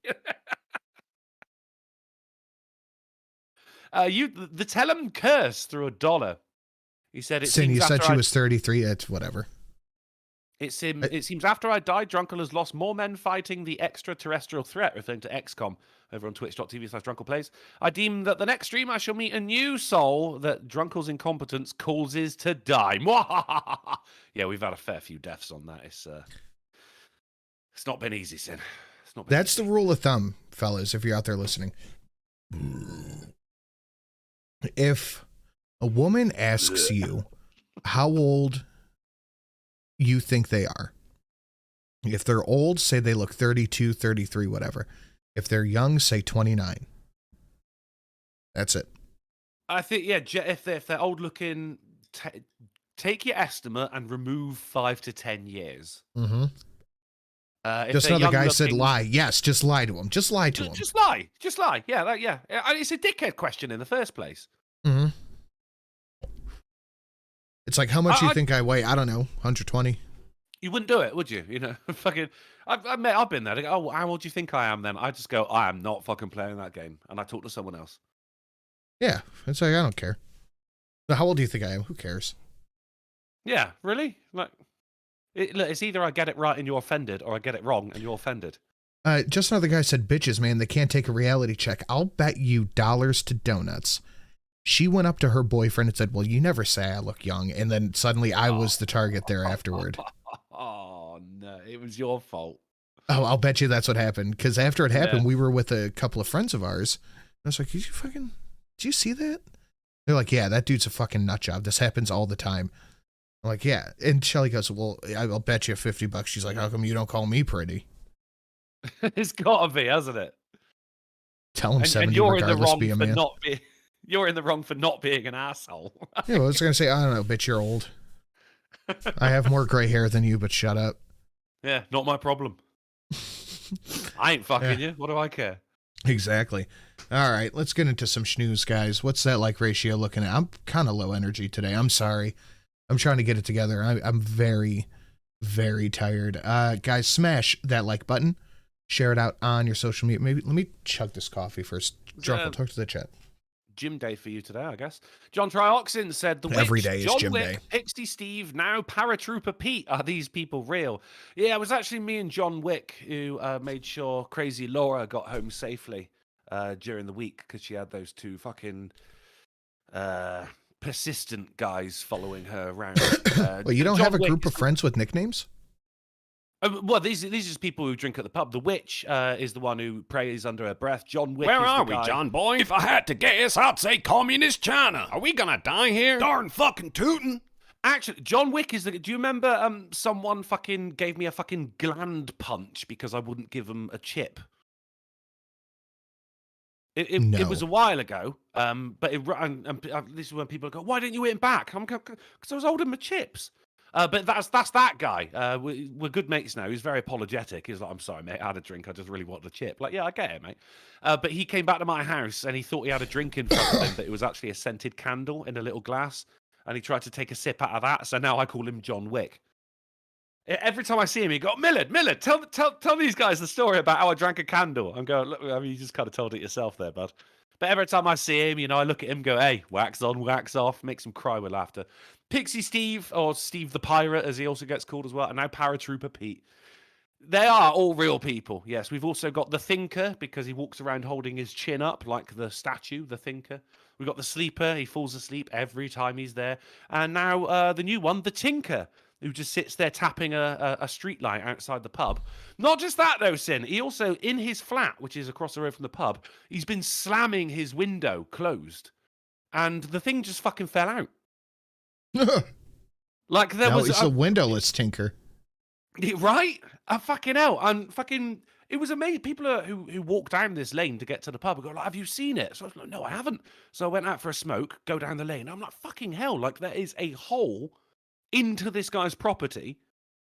The tell him curse through $1. He said, Sin, you said she was 33. It's whatever. It seems after I died, Drunkle has lost more men fighting the extraterrestrial threat, referring to XCOM over on twitch.tv/DrunklePlays. I deem that the next stream I shall meet a new soul that Drunkle's incompetence causes to die. Yeah, we've had a fair few deaths on that. It's not been easy, Sin. It's not been That's easy. the rule of thumb, fellas, if you're out there listening. If a woman asks you how old you think they are, if they're old, say they look 32, 33, whatever. If they're young, say 29. That's it. I think, yeah, if they're old looking, take your estimate and remove 5 to 10 years. Mm-hmm. Just another guy said lie. Yes, just lie to him. Just lie to him. Just lie. Just lie. Yeah, yeah. It's a dickhead question in the first place. Mm-hmm. It's like, how much do you think I weigh? I don't know, 120. You wouldn't do it, would you? You know, fucking. I've been there. They go, oh, how old do you think I am? Then I just go, I am not fucking playing that game, and I talk to someone else. Yeah, it's like, I don't care. But how old do you think I am? Who cares? Yeah, really? Like, it's either I get it right and you're offended, or I get it wrong and you're offended. Just another guy said, bitches, man, they can't take a reality check. I'll bet you dollars to donuts. She went up to her boyfriend and said, well, you never say I look young. And then suddenly I was the target there afterward. Oh, no, it was your fault. Oh, I'll bet you that's what happened. Because after it happened, we were with a couple of friends of ours. I was like, did you see that? They're like, yeah, that dude's a fucking nut job. This happens all the time. I'm like, yeah. And Shelly goes, well, I'll bet you $50. She's like, how come you don't call me pretty? It's got to be, hasn't it? Tell him 70 and you're regardless, in the wrong be a man. You're in the wrong for not being an asshole. Yeah, well, I was going to say, I don't know, bitch, you're old. I have more gray hair than you, but shut up. Yeah, not my problem. I ain't fucking you. What do I care? Exactly. All right, let's get into some snooze, guys. What's that like ratio looking at? I'm kind of low energy today. I'm sorry. I'm trying to get it together. I'm very, very tired. Guys, smash that like button. Share it out on your social media. Maybe let me chug this coffee first. Drunkle, talk to the chat. Gym day for you today, I guess. John Trioxin said the every Witch, day is John gym Wick, day. Pixie Steve, now Paratrooper Pete. Are these people real? Yeah, it was actually me and John Wick who made sure Crazy Laura got home safely during the week because she had those two fucking persistent guys following her around. Well, you don't John have a Wick group is of friends with nicknames? well, these are just people who drink at the pub. The witch is the one who prays under her breath. John Wick Where is are the we, guy. John boy? If I had to guess, I'd say communist China. Are we gonna die here? Darn fucking tootin'. Actually, John Wick is the. Do you remember someone fucking gave me a fucking gland punch because I wouldn't give them a chip? It was a while ago, but this is when people go, "Why didn't you hit him back?" I'm because I was holding my chips. But that's that guy. We're good mates now. He's very apologetic. He's like, "I'm sorry, mate. I had a drink. I just really wanted a chip." Like, yeah, I get it, mate. But he came back to my house and he thought he had a drink in front of him, but it was actually a scented candle in a little glass. And he tried to take a sip out of that. So now I call him John Wick. Every time I see him, he go, Millard, tell these guys the story about how I drank a candle. I'm going, look, I mean, you just kind of told it yourself there, bud. But every time I see him, I look at him, go, hey, wax on, wax off, makes him cry with laughter. Pixie Steve, or Steve the Pirate, as he also gets called as well, and now Paratrooper Pete. They are all real people. Yes, we've also got the Thinker, because he walks around holding his chin up like the statue, the Thinker. We've got the Sleeper. He falls asleep every time he's there. And now the new one, the Tinker, who just sits there tapping a street light outside the pub. Not just that, though, Sin. He also, in his flat, which is across the road from the pub, he's been slamming his window closed. And the thing just fucking fell out. Like, there was... It's a windowless Tinker. Right? Fucking hell. And fucking... It was amazing. People who walk down this lane to get to the pub and go, like, have you seen it? So I was like, no, I haven't. So I went out for a smoke, go down the lane. I'm like, fucking hell. Like, there is a hole into this guy's property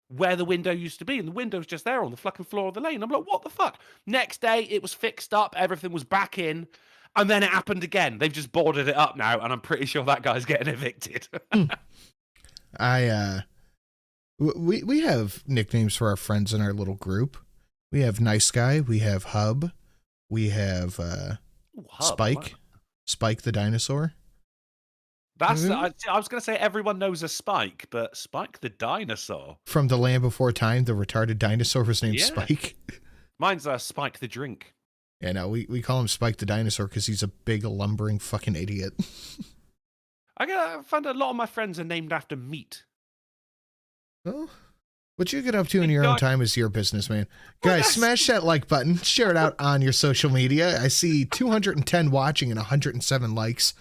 where the window used to be, and the window's just there on the fucking floor of the lane. I'm like, what the fuck? Next day, it was fixed up, everything was back in, and then it happened again. They've just boarded it up now, and I'm pretty sure that guy's getting evicted. We have nicknames for our friends in our little group. We have Nice Guy, we have Hub, we have Spike, Spike the dinosaur. That's I was going to say everyone knows a Spike, but Spike the dinosaur. From The Land Before Time, the retarded dinosaur was named Spike. Mine's Spike the drink. Yeah, no, we call him Spike the dinosaur because he's a big lumbering fucking idiot. I found a lot of my friends are named after meat. Well, what you get up to in your own time is your business, man. Guys, smash that like button. Share it out on your social media. I see 210 watching and 107 likes.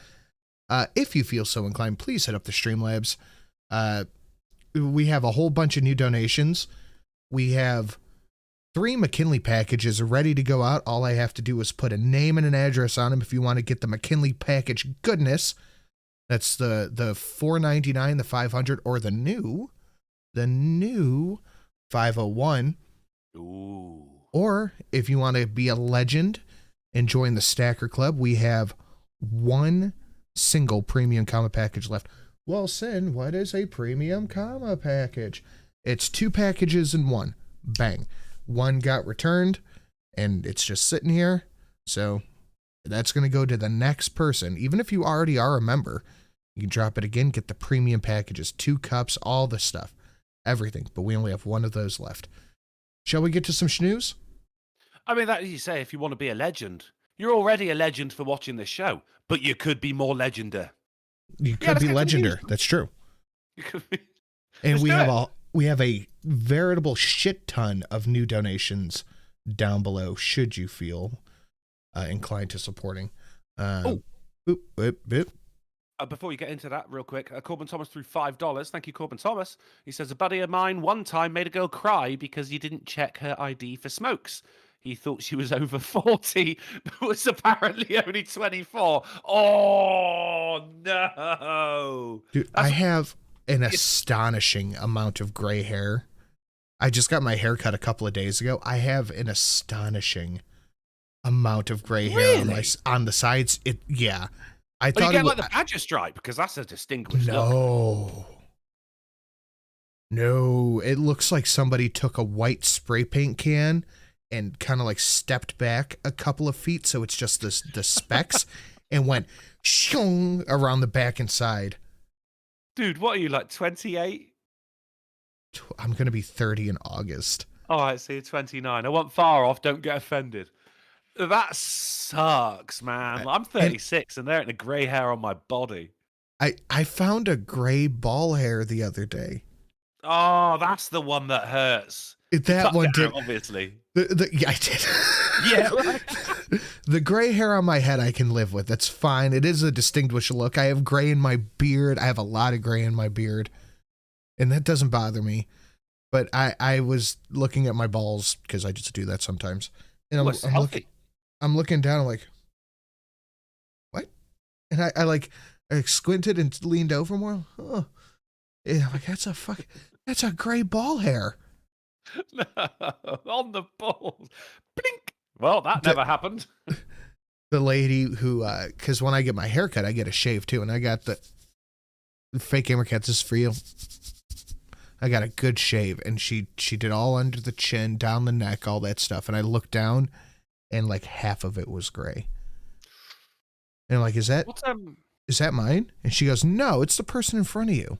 If you feel so inclined, please hit up the Streamlabs. We have a whole bunch of new donations. We have 3 McKinley packages ready to go out. All I have to do is put a name and an address on them if you want to get the McKinley package goodness. That's the $4.99, the 500, or the new 501. Ooh. Or if you want to be a legend and join the Stacker Club, we have 1 single premium comma package left. Well, Sin, what is a premium comma package? It's 2 packages in one. Bang. 1 got returned, and it's just sitting here. So that's going to go to the next person. Even if you already are a member, you can drop it again, get the premium packages, 2 cups, all the stuff. Everything, but we only have 1 of those left. Shall we get to some schnews? I mean, that you say, if you want to be a legend, you're already a legend for watching this show, but you could be more legender. You could be legender. That's true. You could be. And we have a veritable shit ton of new donations down below. Should you feel inclined to supporting? Before you get into that, real quick, Corbin Thomas threw $5. Thank you, Corbin Thomas. He says, a buddy of mine one time made a girl cry because he didn't check her ID for smokes. He thought she was over 40, but was apparently only 24. Oh, no. Dude, I have an astonishing amount of gray hair. I just got my hair cut a couple of days ago. I have an astonishing amount of gray hair on the sides. Yeah. I thought you get like the badger stripe because that's a distinguished look. No, it looks like somebody took a white spray paint can and kind of like stepped back a couple of feet, so it's just the specks, and went shung around the back and side. Dude, what are you, like 28? I'm gonna be 30 in August. All right, so you're 29. I wasn't far off. Don't get offended. That sucks, man. I'm 36 and they're in the grey hair on my body. I found a gray ball hair the other day. Oh, that's the one that hurts. That one did, obviously. Yeah, I did. Yeah. The gray hair on my head I can live with. That's fine. It is a distinguished look. I have gray in my beard. I have a lot of gray in my beard, and that doesn't bother me. But I was looking at my balls because I just do that sometimes, and I'm looking down. I'm like, what? And I squinted and leaned over more. Oh, yeah, I'm like that's a gray ball hair. No, on the balls. Blink. Well, that never happened. The lady who, because when I get my hair cut, I get a shave too, and I got the fake gamer cat. This is for you. I got a good shave, and she did all under the chin, down the neck, all that stuff. And I looked down, and like half of it was gray. And I'm like, is that mine? And she goes, no, it's the person in front of you.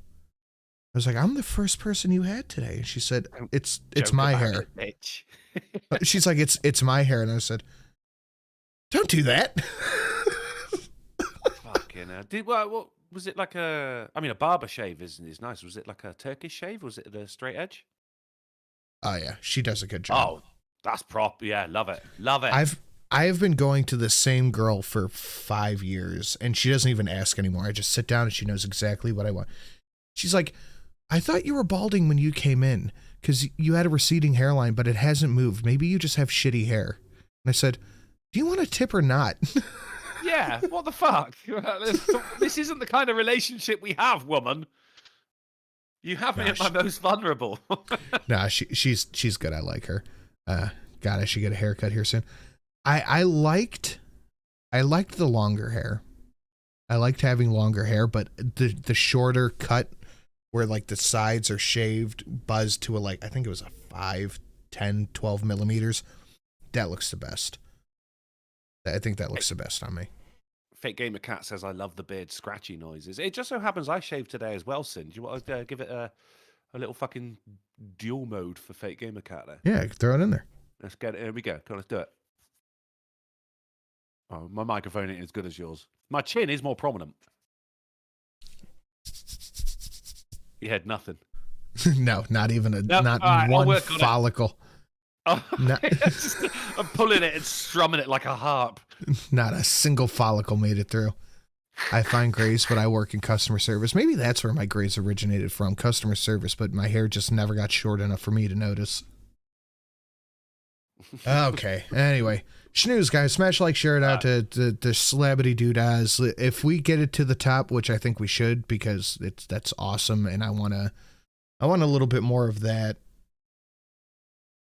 I was like, I'm the first person you had today. And she said, it's my hair. Bitch. She's like, it's my hair. And I said, don't do that. Fucking hell. What was it like a barber shave is nice. Was it like a Turkish shave? Was it the straight edge? Oh yeah, she does a good job. Oh, that's prop. Yeah, love it. Love it. I've been going to the same girl for 5 years, and she doesn't even ask anymore. I just sit down and she knows exactly what I want. She's like, I thought you were balding when you came in because you had a receding hairline, but it hasn't moved. Maybe you just have shitty hair. And I said, do you want a tip or not? Yeah, what the fuck? This isn't the kind of relationship we have, woman. You have me at my most vulnerable. Nah, she's good. I like her. God, I should get a haircut here soon. I liked the longer hair. I liked having longer hair, but the shorter cut where like the sides are shaved, buzzed to I think it was a 5, 10, 12 millimeters. That looks the best. I think that looks the best on me. Fake Gamer Cat says, I love the beard scratchy noises. It just so happens I shaved today as well, Sin. Do you want to give it a little fucking dual mode for Fake Gamer Cat there? Yeah, throw it in there. Let's get it. Here we go. Come on, let's do it. Oh, my microphone ain't as good as yours. My chin is more prominent. You had nothing. No, not even right, one follicle. Oh, I'm pulling it and strumming it like a harp. Not a single follicle made it through. I find grays, but I work in customer service. Maybe that's where my grays originated from, customer service, but my hair just never got short enough for me to notice. Okay, anyway. Schnooze, guys, smash like, share it out to the celebrity doodads. If we get it to the top, which I think we should, because that's awesome, and I want a little bit more of that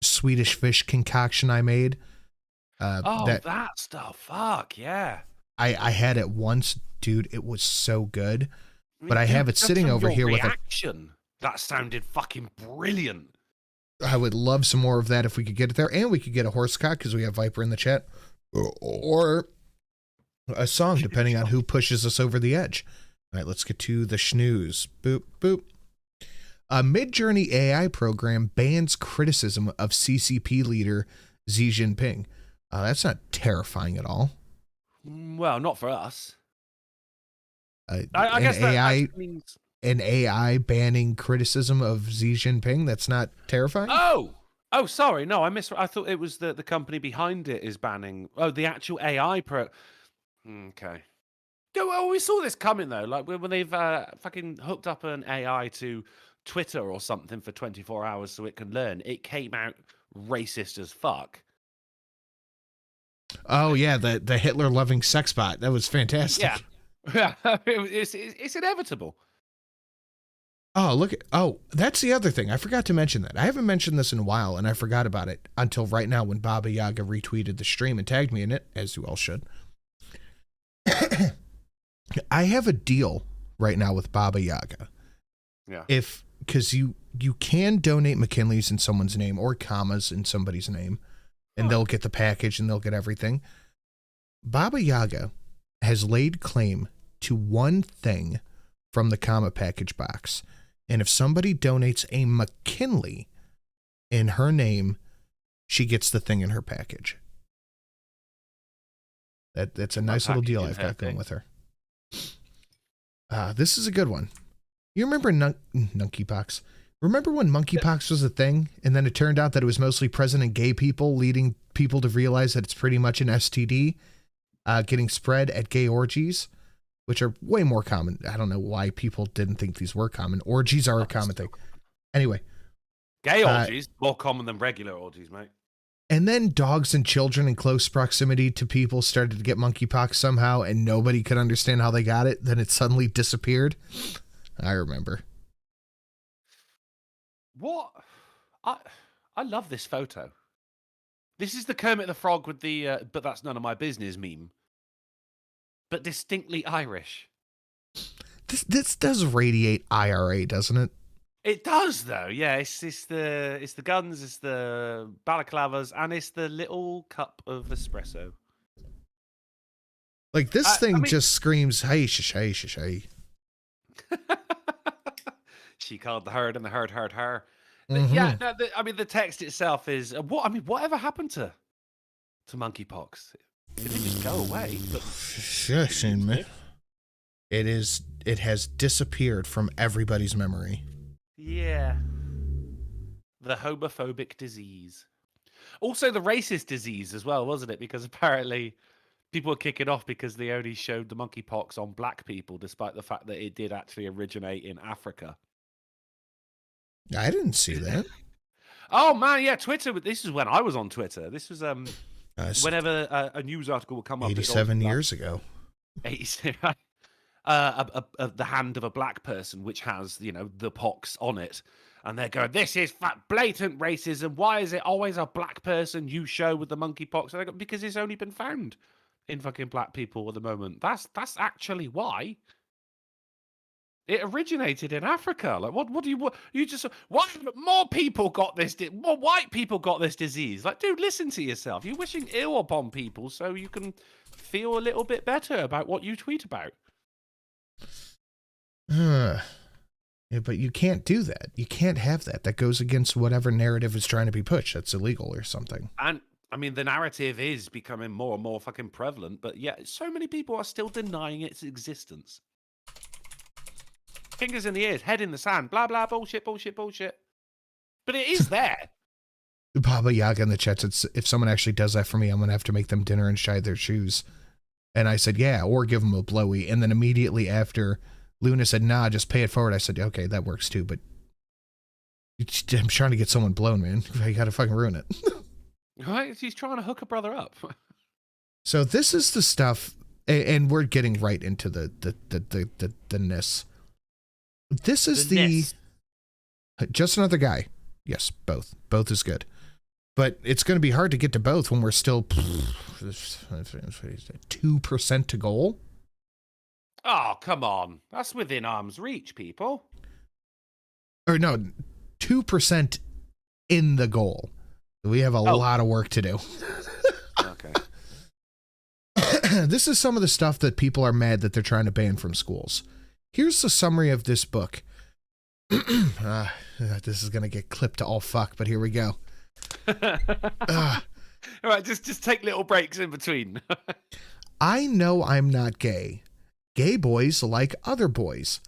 Swedish fish concoction I made. That stuff. Fuck, yeah. I had it once, dude. It was so good. But I have it sitting over here with reaction. That sounded fucking brilliant. I would love some more of that if we could get it there. And we could get a horse cock because we have Viper in the chat. Or a song, depending on who pushes us over the edge. All right, let's get to the schnooze. Boop, boop. A Mid-Journey AI program bans criticism of CCP leader Xi Jinping. That's not terrifying at all. Well, not for us. I guess that means... An AI banning criticism of Xi Jinping? That's not terrifying? Oh, sorry. No, I thought it was the company behind it is banning. Oh, the actual AI Okay. Well, we saw this coming, though. Like, when they've fucking hooked up an AI to Twitter or something for 24 hours so it can learn, it came out racist as fuck. Oh, yeah, the Hitler-loving sex bot. That was fantastic. Yeah. It's inevitable. Oh, look at, that's the other thing. I forgot to mention that. I haven't mentioned this in a while, and I forgot about it until right now when Baba Yaga retweeted the stream and tagged me in it, as you all should. I have a deal right now with Baba Yaga. Yeah. Because you can donate McKinley's in someone's name or commas in somebody's name, and they'll get the package and they'll get everything. Baba Yaga has laid claim to one thing from the comma package box. And if somebody donates a McKinley in her name, she gets the thing in her package. That's a nice little deal I've got going with her. This is a good one. You remember monkeypox? Remember when monkeypox was a thing, and then it turned out that it was mostly present in gay people, leading people to realize that it's pretty much an STD, getting spread at gay orgies, which are way more common. I don't know why people didn't think these were common. Orgies are a common thing. Anyway. Gay orgies, more common than regular orgies, mate. And then dogs and children in close proximity to people started to get monkeypox somehow, and nobody could understand how they got it. Then it suddenly disappeared. I remember. What? I love this photo. This is the Kermit the Frog with the "but that's none of my business" meme, but distinctly Irish. This does radiate IRA, doesn't it? It does, though. Yeah, it's the guns, it's the balaclavas, and it's the little cup of espresso. Like this thing I mean, just screams, "Hey, shay, shay." She called the herd, and the herd heard her. But Mm-hmm. yeah, no, I mean, the text itself is what? I mean, whatever happened to monkeypox? It didn't just go away. But It has disappeared from everybody's memory. yeah, the homophobic disease. Also, the racist disease as well, wasn't it? Because apparently, people were kicking off because they only showed the monkeypox on black people, despite the fact that it did actually originate in Africa. I didn't see that. Oh man, yeah, Twitter. This is when I was on Twitter. This was whenever a news article would come up. 87 years ago. 87. The hand of a black person, which has the pox on it, and they're going, "This is blatant racism. Why is it always a black person you show with the monkeypox?" And I go, "Because it's only been found in fucking black people at the moment. That's actually why." It originated in Africa. Like, what do you just? Why more people got this? More white people got this disease. Like, dude, listen to yourself. You're wishing ill upon people so you can feel a little bit better about what you tweet about. Yeah, but you can't do that. You can't have that. That goes against whatever narrative is trying to be pushed. That's illegal or something. And I mean, the narrative is becoming more and more fucking prevalent. But yeah, so many people are still denying its existence. Fingers in the ears, head in the sand, blah, blah, bullshit, bullshit, bullshit. But it is there. Baba Yaga in the chat said, if someone actually does that for me, I'm going to have to make them dinner and shine their shoes. And I said, yeah, or give them a blowy. And then immediately after, Luna said, nah, just pay it forward. I said, okay, that works too. But I'm trying to get someone blown, man. I got to fucking ruin it. Right? He's trying to hook a brother up. So this is the stuff, and we're getting right into the ness. This is just another guy. Yes, both. Both is good. But it's going to be hard to get to both when we're still 2% to goal. Oh, come on. That's within arm's reach, people. Or no, 2% in the goal. We have a lot of work to do. Okay. This is some of the stuff that people are mad that they're trying to ban from schools. Here's the summary of this book. This is going to get clipped to all fuck, but here we go. All right, just take little breaks in between. I know I'm not gay. Gay boys like other boys.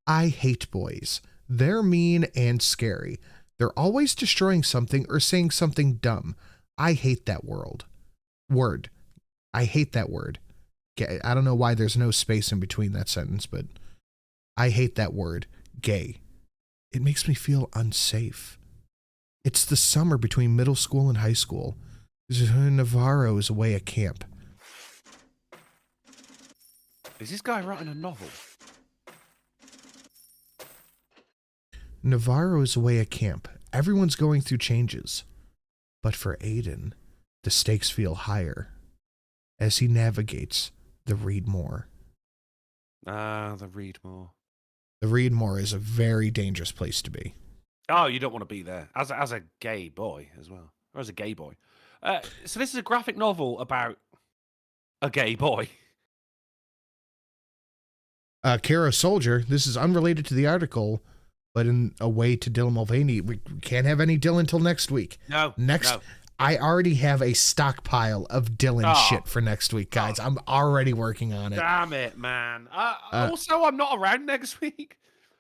I hate boys. They're mean and scary. They're always destroying something or saying something dumb. I hate that word. I hate that word. I don't know why there's no space in between that sentence, but I hate that word, gay. It makes me feel unsafe. It's the summer between middle school and high school. Navarro is away at camp. Is this guy writing a novel? Navarro is away at camp. Everyone's going through changes. But for Aiden, the stakes feel higher as he navigates the Read More. The Read More. The Read More is a very dangerous place to be. Oh, you don't want to be there. As a gay boy as well. Or as a gay boy. So this is a graphic novel about a gay boy. Kara Soldier, this is unrelated to the article, but in a way to Dylan Mulvaney. We can't have any Dylan until next week. No. I already have a stockpile of Dylan shit for next week, guys. I'm already working on it. Damn it, man. Also, I'm not around next week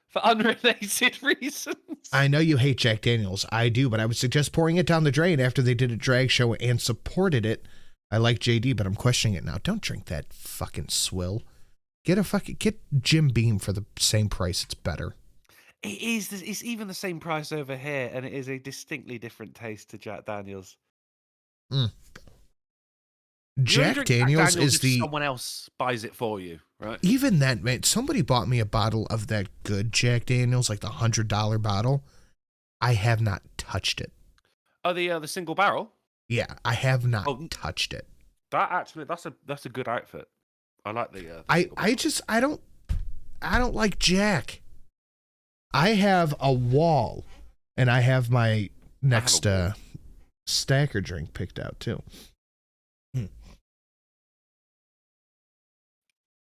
for unrelated reasons. I know you hate Jack Daniels. I do, but I would suggest pouring it down the drain after they did a drag show and supported it. I like JD, but I'm questioning it now. Don't drink that fucking swill. Get Jim Beam for the same price. It's better. It is. It's even the same price over here, and it is a distinctly different taste to Jack Daniels. Jack Daniels is the... someone else buys it for you, right? Even that, man, somebody bought me a bottle of that good Jack Daniels, like the $100 bottle. I have not touched it. Oh, the single barrel? Yeah, I have not touched it. That's a good outfit. I like the I don't like Jack. I have a wall, and I have my next stacker drink picked out too.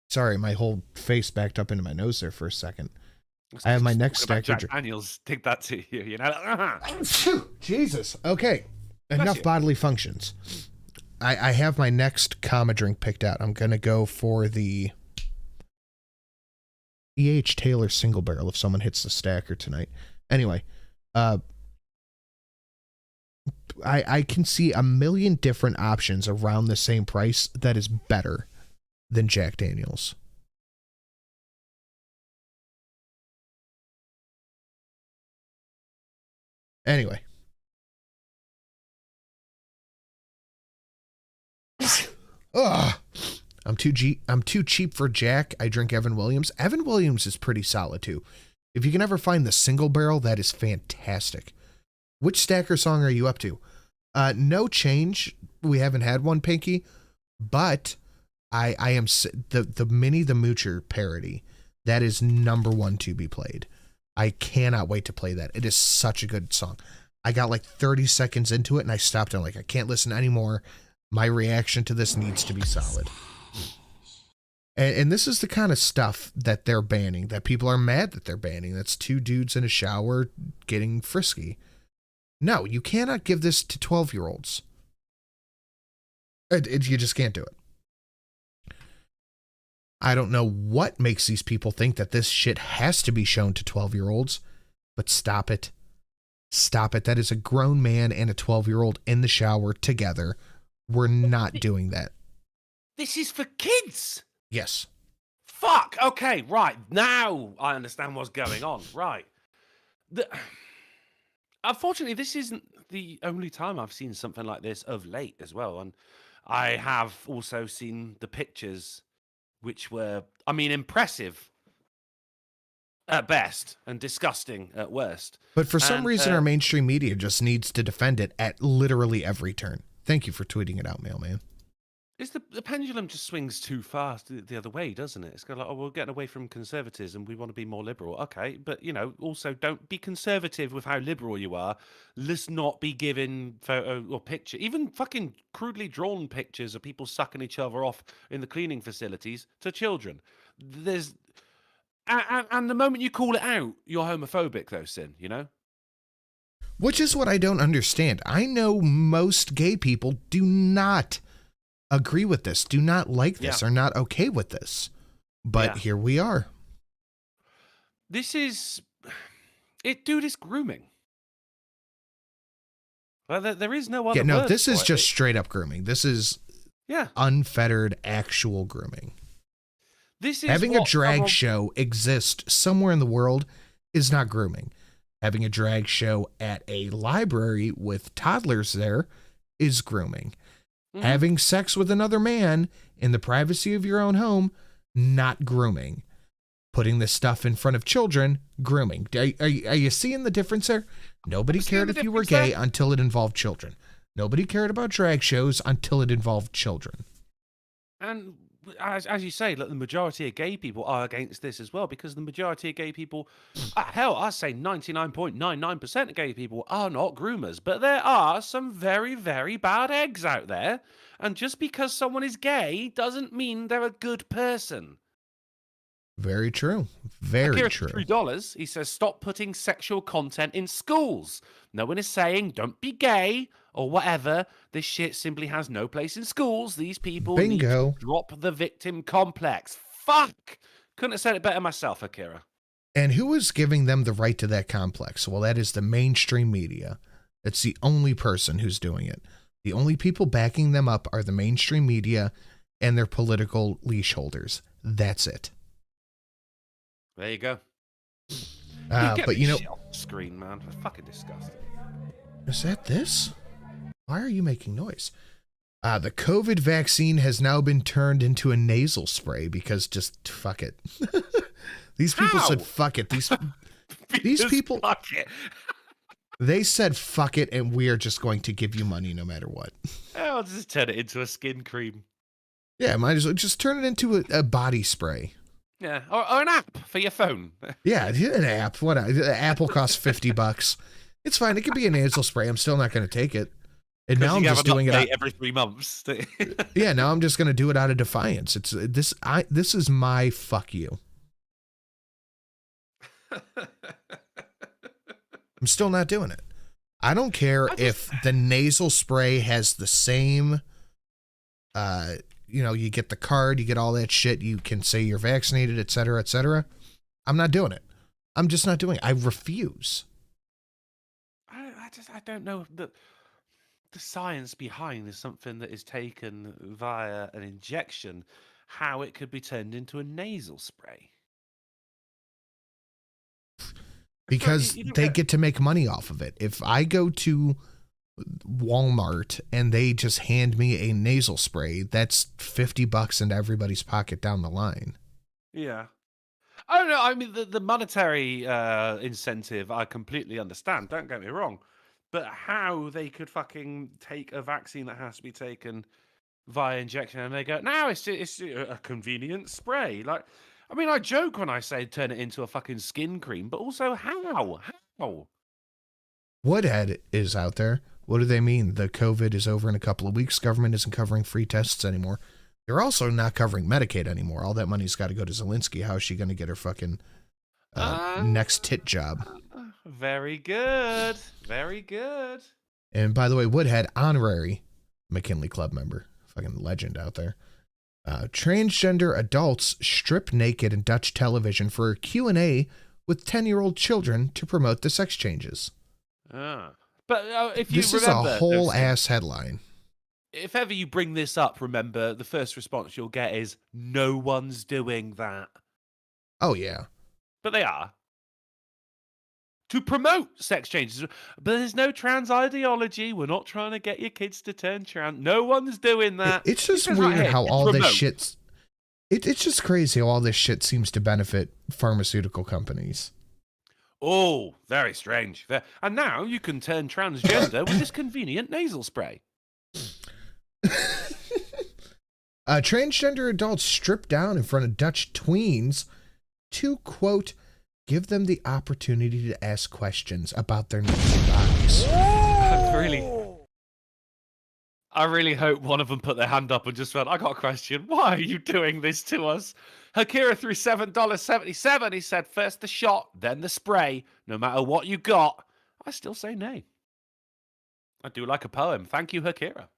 Sorry, my whole face backed up into my nose there for a second. I have my next stacker drink. Daniels, take that to you, you know. Jesus. Okay, enough bodily functions. I have my next comma drink picked out. I'm gonna go for the E.H. Taylor single barrel if someone hits the stacker tonight. Anyway, I can see a million different options around the same price that is better than Jack Daniels. Anyway. Ugh. I'm too cheap for Jack. I drink Evan Williams. Evan Williams is pretty solid too. If you can ever find the single barrel, that is fantastic. Which stacker song are you up to? No change. We haven't had one, Pinky, but I am the Minnie the Moocher parody. That is #1 to be played. I cannot wait to play that. It is such a good song. I got like 30 seconds into it and I stopped. I'm like, I can't listen anymore. My reaction to this needs to be solid. And this is the kind of stuff that they're banning, that people are mad that they're banning. That's two dudes in a shower getting frisky. No, you cannot give this to 12-year-olds. You just can't do it. I don't know what makes these people think that this shit has to be shown to 12-year-olds, but stop it. Stop it. That is a grown man and a 12-year-old in the shower together. We're not doing that. This is for kids. Yes. Fuck. Okay, right. Now I understand what's going on. Right. Unfortunately, this isn't the only time I've seen something like this of late as well. And I have also seen the pictures, which were, I mean, impressive at best and disgusting at worst. But for some reason, our mainstream media just needs to defend it at literally every turn. Thank you for tweeting it out, Mailman. It's the pendulum just swings too fast the other way, doesn't it? It's kind of like, oh, we're getting away from conservatism. We want to be more liberal. Okay, but, you know, also don't be conservative with how liberal you are. Let's not be giving photo or picture, even fucking crudely drawn pictures of people sucking each other off in the cleaning facilities to children. There's... And the moment you call it out, you're homophobic, though, Sin, you know? Which is what I don't understand. I know most gay people do not agree with this, do not like this, are not okay with this. But here we are. This is... Dude, it's grooming. Well, there is no other Yeah, no, word this for is it. just straight up grooming. This is unfettered, actual grooming. This is having a drag show exist somewhere in the world is not grooming. Having a drag show at a library with toddlers there is grooming. Mm-hmm. Having sex with another man in the privacy of your own home, not grooming. Putting this stuff in front of children, grooming. Are you seeing the difference there? Nobody cared if you were gay until it involved children. Nobody cared about drag shows until it involved children. And as you say, look, the majority of gay people are against this as well, because the majority of gay people, hell, I say 99.99% of gay people are not groomers, but there are some very, very bad eggs out there. And just because someone is gay doesn't mean they're a good person. Very true. Very Akira, true. $3. He says, stop putting sexual content in schools. No one is saying don't be gay or whatever. This shit simply has no place in schools. These people need Bingo. to drop the victim complex. Fuck. Couldn't have said it better myself, Akira. And who is giving them the right to that complex? Well, that is the mainstream media. It's the only person who's doing it. The only people backing them up are the mainstream media and their political leash holders. That's it. There you go. But you know, shit off the screen, man. It's fucking disgusting. Is that this? Why are you making noise? The COVID vaccine has now been turned into a nasal spray because just fuck it. These people said fuck it. These people, fuck it. They said fuck it, and we are just going to give you money no matter what. I'll just turn it into a skin cream. Yeah, might as well just turn it into a body spray. Yeah, or an app for your phone. Yeah, an app. What? Apple costs $50. It's fine. It could be a nasal spray. I'm still not going to take it. And now I'm just doing it every 3 months. Yeah, now I'm just going to do it out of defiance. It's this. This is my fuck you. I'm still not doing it. I don't care if the nasal spray has the same. You get the card, you get all that shit. You can say you're vaccinated, et cetera, et cetera. I'm not doing it. I'm just not doing it. I refuse. I don't know the science behind something that is taken via an injection, how it could be turned into a nasal spray. Because they get to make money off of it. If I go to Walmart and they just hand me a nasal spray, that's $50 into everybody's pocket down the line. Yeah. Oh no, I mean the monetary incentive I completely understand, don't get me wrong. But how they could fucking take a vaccine that has to be taken via injection and they go, no, it's a convenient spray. Like, I mean, I joke when I say turn it into a fucking skin cream, but also how? Woodhead is out there. What do they mean? The COVID is over in a couple of weeks. Government isn't covering free tests anymore. They're also not covering Medicaid anymore. All that money's got to go to Zelensky. How is she going to get her fucking next tit job? Very good. Very good. And by the way, Woodhead, honorary McKinley Club member. Fucking legend out there. Transgender adults strip naked in Dutch television for a Q&A with 10-year-old children to promote the sex changes. But if you this remember, is a whole ass headline. If ever you bring this up, remember the first response you'll get is no one's doing that. Oh yeah, but they are to promote sex changes. But there's no trans ideology. We're not trying to get your kids to turn trans. No one's doing that. It's just weird how all this shit's. It's just crazy how all this shit seems to benefit pharmaceutical companies. Oh, very strange. And now you can turn transgender with this convenient nasal spray. Transgender adults stripped down in front of Dutch tweens to, quote, give them the opportunity to ask questions about their naked bodies. I really hope one of them put their hand up and just went, I got a question. Why are you doing this to us? Hakira threw $7.77. He said, first the shot, then the spray. No matter what you got, I still say nay. I do like a poem. Thank you, Hakira.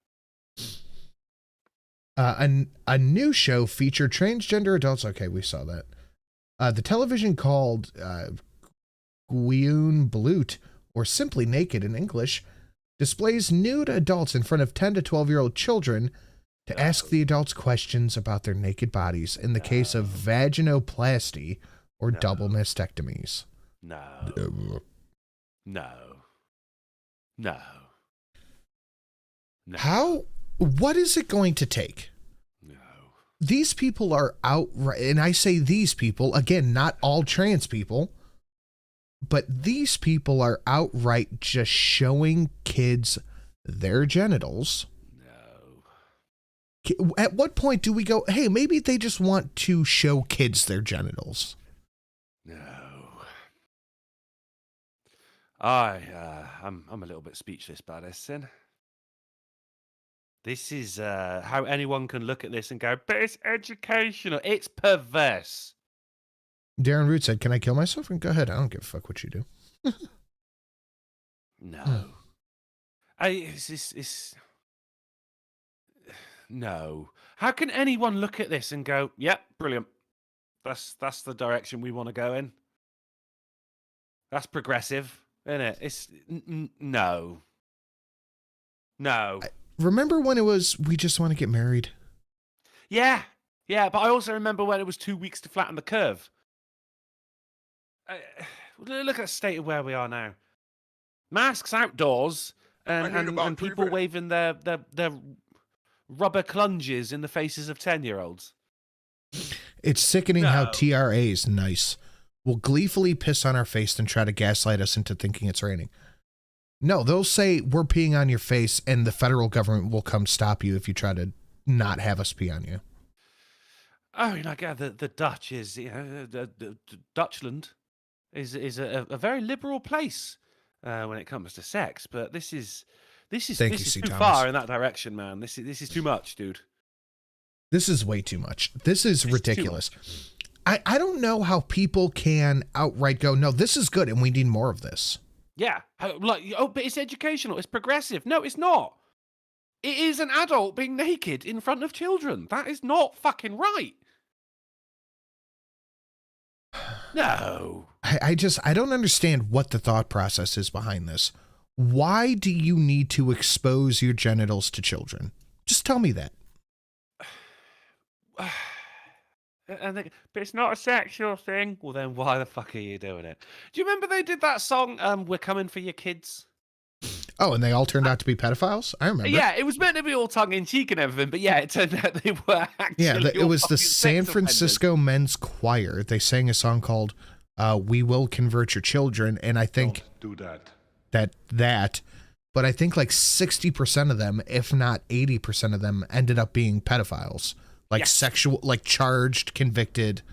A new show featured transgender adults. Okay, we saw that. The television called Deus Vult, or Simply Naked in English, displays nude adults in front of 10 to 12-year-old children to ask the adults questions about their naked bodies in the case of vaginoplasty or double mastectomies. No. How? What is it going to take? No. These people are outright, and I say these people, again, not all trans people, but these people are outright just showing kids their genitals. No. At what point do we go, hey, maybe they just want to show kids their genitals? No. I'm a little bit speechless by this, Sin. This is how anyone can look at this and go, but it's educational. It's perverse. Darren Root said, "Can I kill myself?" And go ahead. I don't give a fuck what you do. No. It's no. How can anyone look at this and go, "Yep, brilliant. That's the direction we want to go in. That's progressive, isn't it?" It's no. No. Remember when it was, we just want to get married? Yeah. Yeah, but I also remember when it was 2 weeks to flatten the curve. Look at the state of where we are now. Masks outdoors and people waving their rubber clunges in the faces of 10-year-olds. It's sickening how TRA is nice. Will gleefully piss on our face and try to gaslight us into thinking it's raining. No, they'll say we're peeing on your face and the federal government will come stop you if you try to not have us pee on you. Oh, you know, the Dutch is, you know, the Dutchland is a very liberal place when it comes to sex, but this is too far in that direction, man. This is too much, dude. This is way too much. This is ridiculous. I don't know how people can outright go, no, this is good and we need more of this. Yeah, like, oh, but it's educational, it's progressive. No, it's not. It is an adult being naked in front of children. That is not fucking right. No. I don't understand what the thought process is behind this. Why do you need to expose your genitals to children? Just tell me that. But it's not a sexual thing. Well, then why the fuck are you doing it? Do you remember they did that song, We're Coming for Your Kids? Oh, and they all turned out to be pedophiles? I remember. Yeah, it was meant to be all tongue-in-cheek and everything, but yeah, it turned out they were actually it was the San Francisco Men's Choir. They sang a song called We Will Convert Your Children, and I think... Don't do that. But I think like 60% of them, if not 80% of them, ended up being pedophiles. Like sexual, like charged, convicted,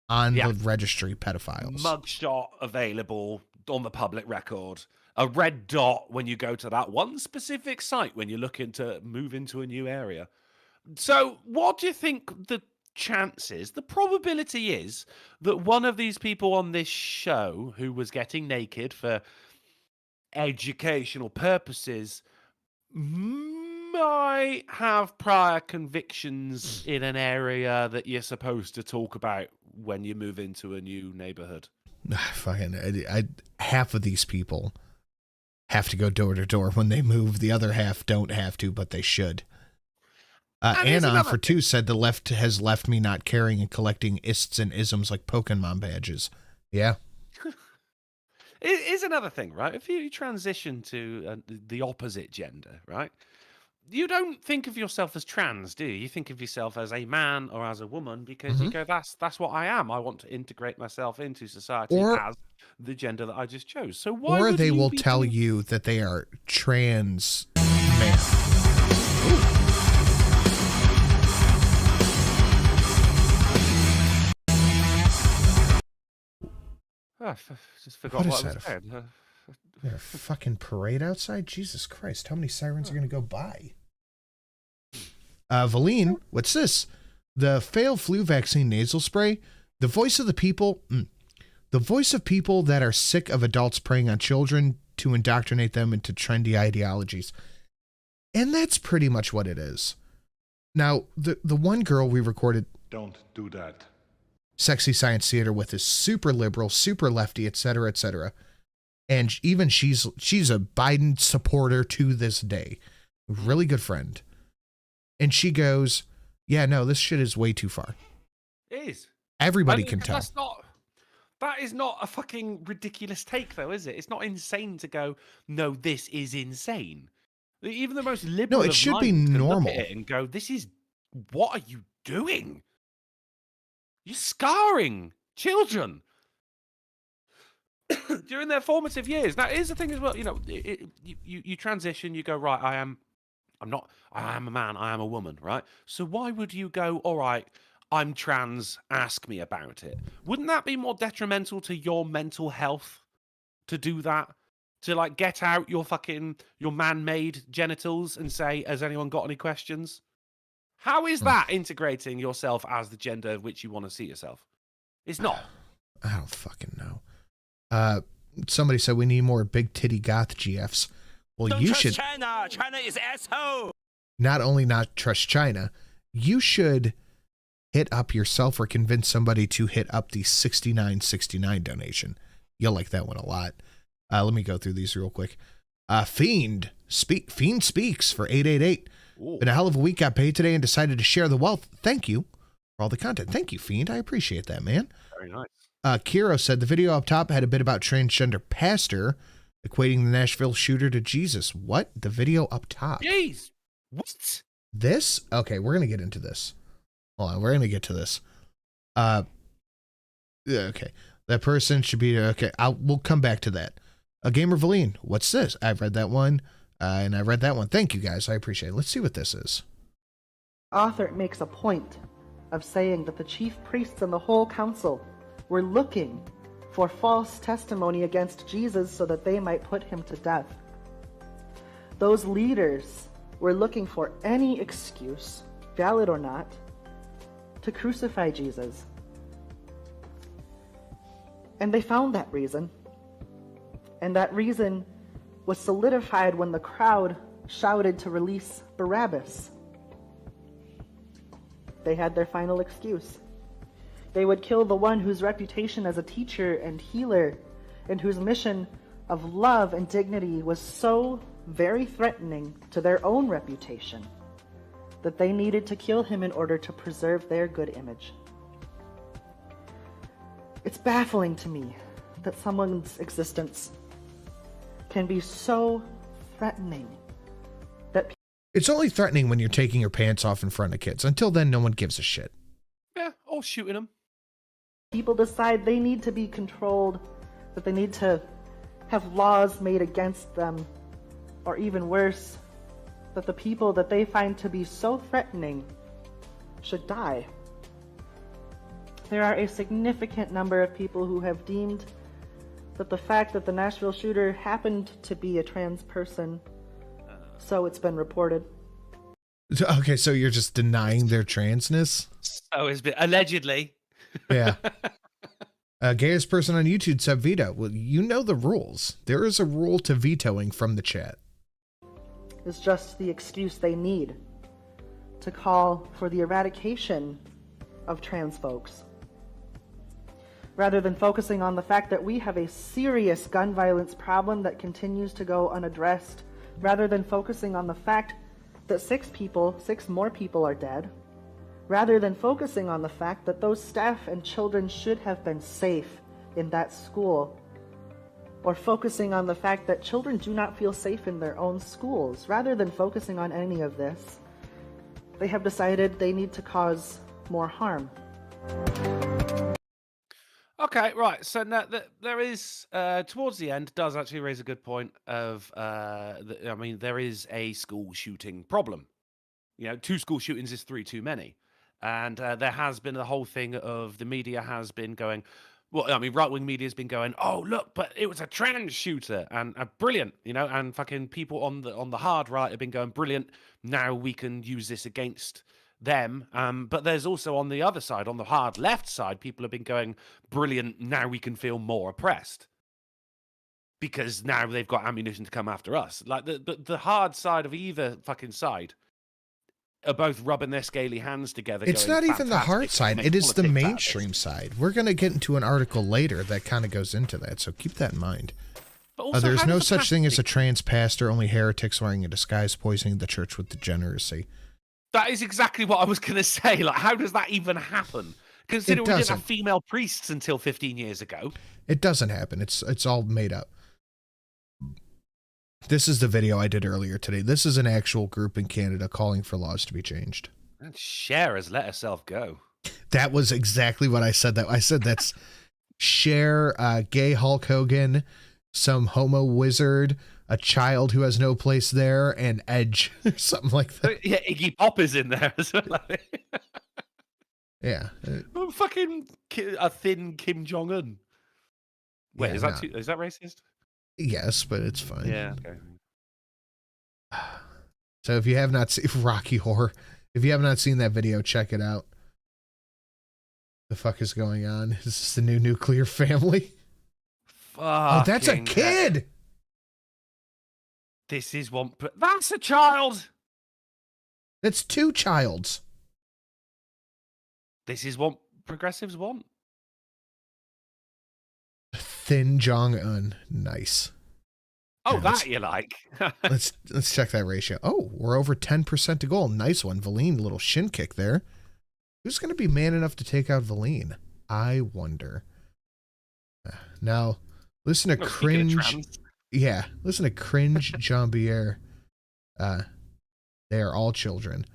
on the registry pedophiles. Mugshot available on the public record. A red dot when you go to that one specific site when you're looking to move into a new area. So what do you think the chances, the probability is that one of these people on this show who was getting naked for educational purposes might have prior convictions in an area that you're supposed to talk about when you move into a new neighborhood? Half of these people have to go door to door when they move. The other half don't have to, but they should. Anon for 2 said the left has left me not caring and collecting ists and isms like Pokemon badges. Yeah. It is another thing, right? If you transition to the opposite gender, right? You don't think of yourself as trans, do you? You think of yourself as a man or as a woman because you go, that's what I am. I want to integrate myself into society as the gender that I just chose. So why? Or they will tell you that they are trans male. Oh, I just forgot what I was saying. Is there a fucking parade outside? Jesus Christ, how many sirens are going to go by? Valine, what's this? The failed flu vaccine nasal spray. The voice of the people. The voice of people that are sick of adults preying on children to indoctrinate them into trendy ideologies. And that's pretty much what it is. Now, the one girl we recorded... Don't do that. Sexy Science Theater with is super liberal, super lefty, etc., etc. And even she's a Biden supporter to this day. Really good friend. And she goes, yeah, no, this shit is way too far. It is. Everybody can tell. That is not a fucking ridiculous take, though, is it? It's not insane to go, no, this is insane. Even the most liberal it should be normal. Look at it and go, what are you doing? You're scarring children during their formative years. That is the thing as well. You know, you transition, you go, right, I am a man, I am a woman, right? So why would you go, all right, I'm trans, ask me about it? Wouldn't that be more detrimental to your mental health to do that? To like get out your man-made genitals and say, has anyone got any questions? How is that integrating yourself as the gender of which you want to see yourself? It's not. I don't fucking know. Somebody said we need more big titty goth GFs. Well, Don't you trust should China. China is asshole. not only not trust China, you should hit up yourself or convince somebody to hit up the $69.69 donation. You'll like that one a lot. Let me go through these real quick. Fiend Speaks for 888. Ooh. Been a hell of a week. Got paid today and decided to share the wealth. Thank you for all the content. Thank you, Fiend. I appreciate that, man. Very nice. Kiro said the video up top had a bit about transgender pastor equating the Nashville shooter to Jesus. What? The video up top? Jeez. What? This? Okay, we're going to get into this. Hold on, we're going to get to this. Okay. That person should be, okay, we'll come back to that. Gamer Valine, what's this? I've read that one, and I read that one. Thank you, guys. I appreciate it. Let's see what this is. Author makes a point of saying that the chief priests and the whole council were looking for false testimony against Jesus so that they might put him to death. Those leaders were looking for any excuse, valid or not, to crucify Jesus. And they found that reason. And that reason was solidified when the crowd shouted to release Barabbas. They had their final excuse. They would kill the one whose reputation as a teacher and healer and whose mission of love and dignity was so very threatening to their own reputation that they needed to kill him in order to preserve their good image. It's baffling to me that someone's existence can be so threatening that It's only threatening when you're taking your pants off in front of kids. Until then, no one gives a shit. Yeah, or shooting them. people decide they need to be controlled, that they need to have laws made against them, or even worse, that the people that they find to be so threatening should die. There are a significant number of people who have deemed that the fact that the Nashville shooter happened to be a trans person, so it's been reported. Okay, so you're just denying their transness? So it's been allegedly. Yeah. Gayest person on YouTube said veto. Well, you know the rules. There is a rule to vetoing from the chat. Is just the excuse they need to call for the eradication of trans folks. Rather than focusing on the fact that we have a serious gun violence problem that continues to go unaddressed, rather than focusing on the fact that six more people are dead, rather than focusing on the fact that those staff and children should have been safe in that school, or focusing on the fact that children do not feel safe in their own schools, rather than focusing on any of this, they have decided they need to cause more harm. Okay, right. So now there is, towards the end, does actually raise a good point of, I mean, there is a school shooting problem. You know, 2 school shootings is 3 too many. And there has been the whole thing of the media has been going, well, I mean, right-wing media has been going, oh, look, but it was a trans shooter, and brilliant, you know, and fucking people on the hard right have been going, brilliant, now we can use this against them. But there's also on the other side, on the hard left side, people have been going, brilliant, now we can feel more oppressed. Because now they've got ammunition to come after us. Like, the hard side of either fucking side are both rubbing their scaly hands together. It's going, not even the hard "Fantastic, side. make It is the politics out of mainstream this." side. We're going to get into an article later that kind of goes into that, so keep that in mind. But also, There's how no does the such thing as a plastic- trans pastor, only heretics wearing a disguise poisoning the church with degeneracy. That is exactly what I was going to say. Like, how does that even happen? Considering we didn't doesn't. have female priests until 15 years ago. It doesn't happen. It's all made up. This is the video I did earlier today. This is an actual group in Canada calling for laws to be changed. And Cher has let herself go. That was exactly what I said. I said that's Cher, gay Hulk Hogan, some homo wizard, a child who has no place there, and Edge, or something like that. Yeah, Iggy Pop is in there as well. Yeah. Fucking a thin Kim Jong-un. Wait, Yeah, is that racist? Yes, but it's fine. Yeah, okay. So if you have not seen Rocky Horror, if you have not seen that video, check it out. The fuck is going on? Is this the new nuclear family? Oh, that's a kid! This is one... That's a child! That's two childs. This is what progressives want. Thin Jong-un. Nice. Oh, Yeah, that you like. let's check that ratio. Oh, we're over 10% to goal. Nice one. Valine, little shin kick there. Who's going to be man enough to take out Valine? I wonder. Now, listen to cringe. Yeah, listen to cringe Jean-Pierre. They are all children.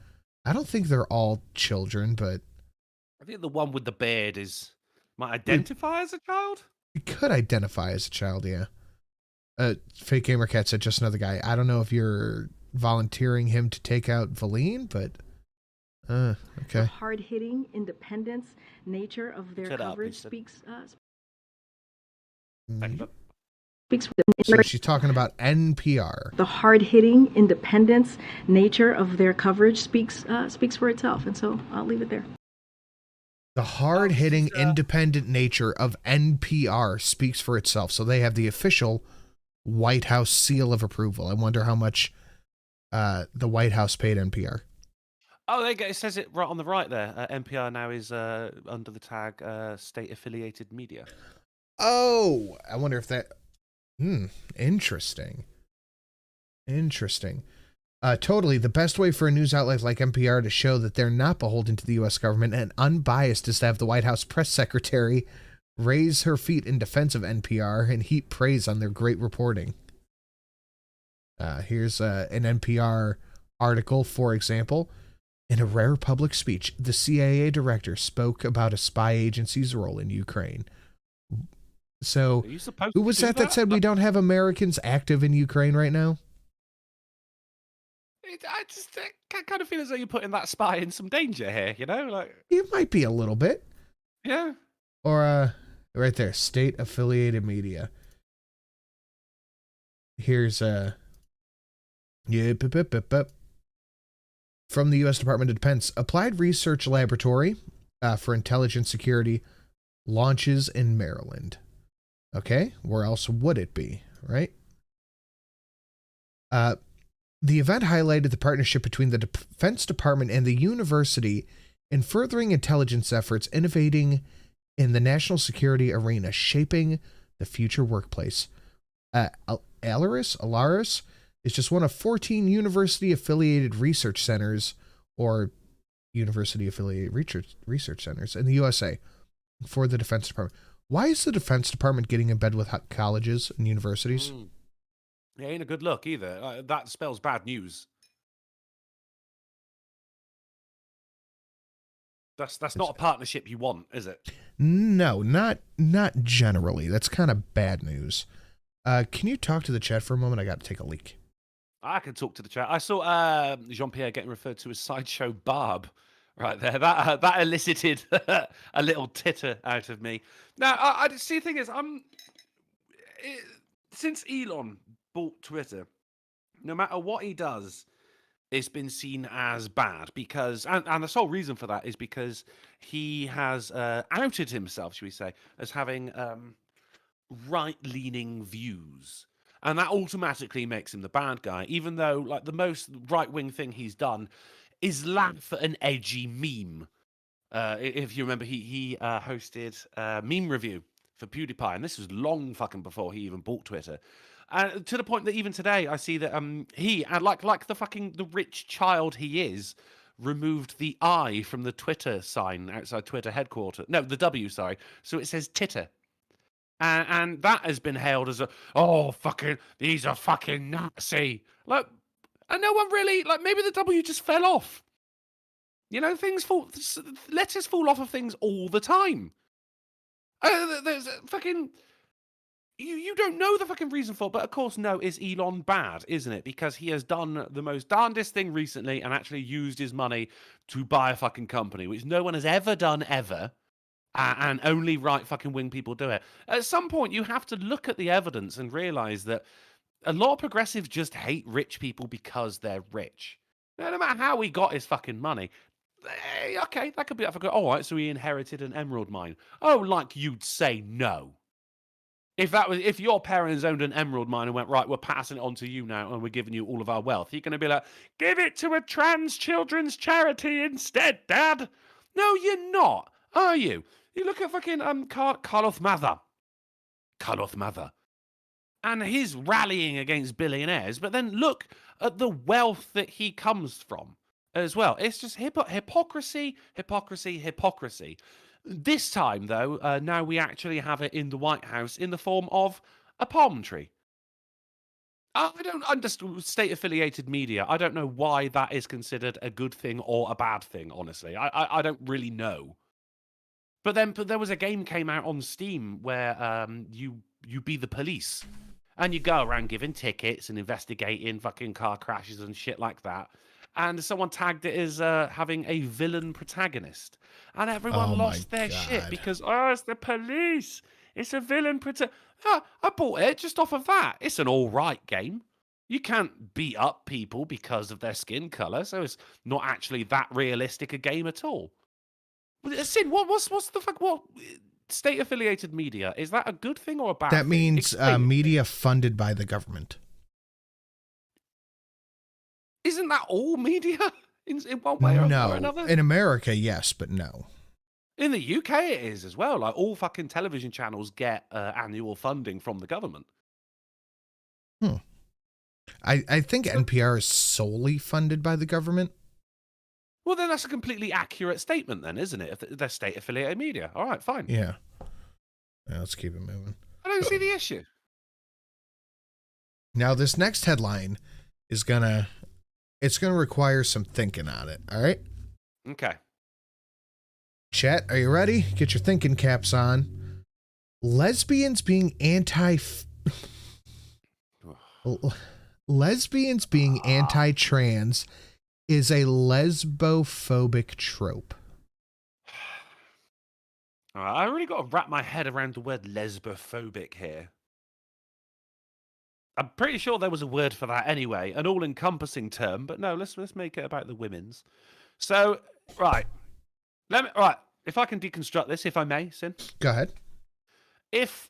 I don't think they're all children, but I think the one with the beard might identify as a child. it could identify as a child, yeah. Fake Gamer Cat said just another guy. I don't know if you're volunteering him to take out Valine, but okay. The hard-hitting independence nature of their coverage speaks So she's talking about NPR. the hard-hitting independence nature of their coverage speaks for itself, and so I'll leave it there. The hard-hitting independent nature of NPR speaks for itself. So they have the official White House seal of approval. I wonder how much the White House paid NPR. Oh, there you go. It says it right on the right there. NPR now is under the tag state-affiliated media. Oh, I wonder if that... interesting. Interesting. Totally. The best way for a news outlet like NPR to show that they're not beholden to the U.S. government and unbiased is to have the White House press secretary raise her feet in defense of NPR and heap praise on their great reporting. Here's an NPR article, for example. In a rare public speech, the CIA director spoke about a spy agency's role in Ukraine. So, who was that said we don't have Americans active in Ukraine right now? I just kind of feel as though you're putting that spy in some danger here, you know? Like, It might be a little bit. yeah. Or, right there, state-affiliated media. Here's, from the U.S. Department of Defense, Applied Research Laboratory for Intelligence Security launches in Maryland. Okay, where else would it be, right? The event highlighted the partnership between the Defense Department and the university in furthering intelligence efforts, innovating in the national security arena, shaping the future workplace. Alaris is just one of 14 university-affiliated research centers or university-affiliated research centers in the USA for the Defense Department. Why is the Defense Department getting in bed with colleges and universities? It ain't a good look either. That spells bad news. That's not a partnership you want, is it? No, not generally. That's kind of bad news. Can you talk to the chat for a moment? I got to take a leak. I can talk to the chat. I saw Jean-Pierre getting referred to as Sideshow Barb right there. That elicited a little titter out of me. Now, I see. The thing is, since Elon bought Twitter, no matter what he does, it's been seen as bad because, and the sole reason for that is because he has outed himself, should we say, as having right-leaning views. And that automatically makes him the bad guy, even though, like, the most right-wing thing he's done is laugh at an edgy meme. If you remember, he hosted a meme review for PewDiePie, and this was long fucking before he even bought Twitter. To the point that even today, I see that he, like the rich child he is, removed the I from the Twitter sign outside Twitter headquarters. No, the W, sorry. So it says Titter. And that has been hailed as he's a fucking Nazi. Like, and no one really, like, maybe the W just fell off. You know, letters fall off of things all the time. There's fucking, you don't know the fucking reason for it, but of course, no, is Elon bad, isn't it? Because he has done the most darndest thing recently and actually used his money to buy a fucking company, which no one has ever done ever. And only right fucking wing people do it. At some point, you have to look at the evidence and realize that a lot of progressives just hate rich people because they're rich. No matter how he got his fucking money. Okay, that could be up for good. All right, so he inherited an emerald mine. Oh, like you'd say no. If your parents owned an emerald mine and went, right, we're passing it on to you now and we're giving you all of our wealth, you're going to be like, give it to a trans children's charity instead, Dad. No, you're not, are you? You look at fucking Carlos Mather. Carlos Mather. And he's rallying against billionaires, but then look at the wealth that he comes from as well. It's just hypocrisy, hypocrisy, hypocrisy. This time, though, now we actually have it in the White House in the form of a palm tree. I don't understand state-affiliated media. I don't know why that is considered a good thing or a bad thing, honestly. I don't really know. But there was a game came out on Steam where you be the police. And you go around giving tickets and investigating fucking car crashes and shit like that. And someone tagged it as having a villain protagonist. And everyone lost their shit because, it's the police. It's a villain protagonist. I bought it just off of that. It's an all right game. You can't beat up people because of their skin color. So it's not actually that realistic a game at all. Sin, what's the fuck? What state-affiliated media, is that a good thing or a bad thing? That means media funded by the government. Isn't that all media in one way or another? In America, yes, but no. In the UK, it is as well. Like all fucking television channels get annual funding from the government. I think NPR is solely funded by the government. Well, then that's a completely accurate statement, then, isn't it? If they're state-affiliated media. All right, fine. Yeah. Let's keep it moving. I don't see the issue. Now, this next headline is gonna require some thinking on it. All right. Okay. Chat, are you ready? Get your thinking caps on. Lesbians being anti-trans is a lesbophobic trope. All right, I really got to wrap my head around the word lesbophobic here. I'm pretty sure there was a word for that anyway, an all-encompassing term, but no, let's make it about the women's. So, right. If I can deconstruct this, if I may, Sin. Go ahead. If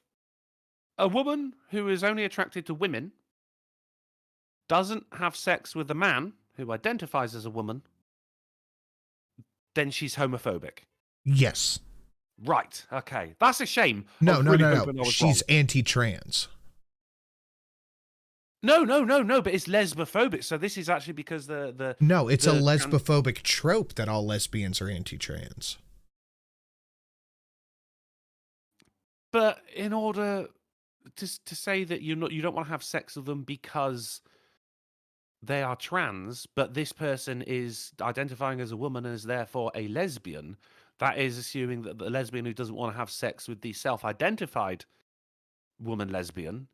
a woman who is only attracted to women doesn't have sex with a man who identifies as a woman, then she's homophobic. Yes. Right. Okay. That's a shame. No. She's anti-trans. No. But it's lesbophobic. So this is actually because the No, it's a lesbophobic trope that all lesbians are anti-trans. But in order to say that you don't want to have sex with them because they are trans, but this person is identifying as a woman and is therefore a lesbian, that is assuming that the lesbian who doesn't want to have sex with the self-identified woman lesbian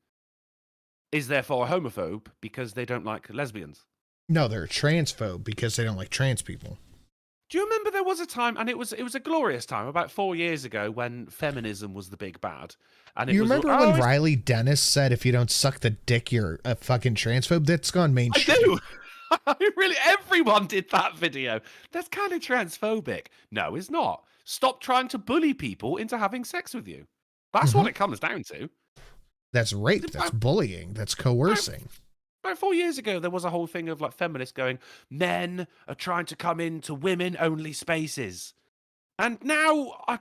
is therefore a homophobe because they don't like lesbians. No, they're a transphobe because they don't like trans people. Do you remember there was a time, and it was a glorious time, about 4 years ago, when feminism was the big bad? And you remember when Riley Dennis said, if you don't suck the dick, you're a fucking transphobe? That's gone mainstream. I do. Really, everyone did that video. That's kind of transphobic. No, it's not. Stop trying to bully people into having sex with you. That's what it comes down to. That's rape. That's bullying. That's coercing. About 4 years ago, there was a whole thing of like feminists going, men are trying to come into women-only spaces. And now I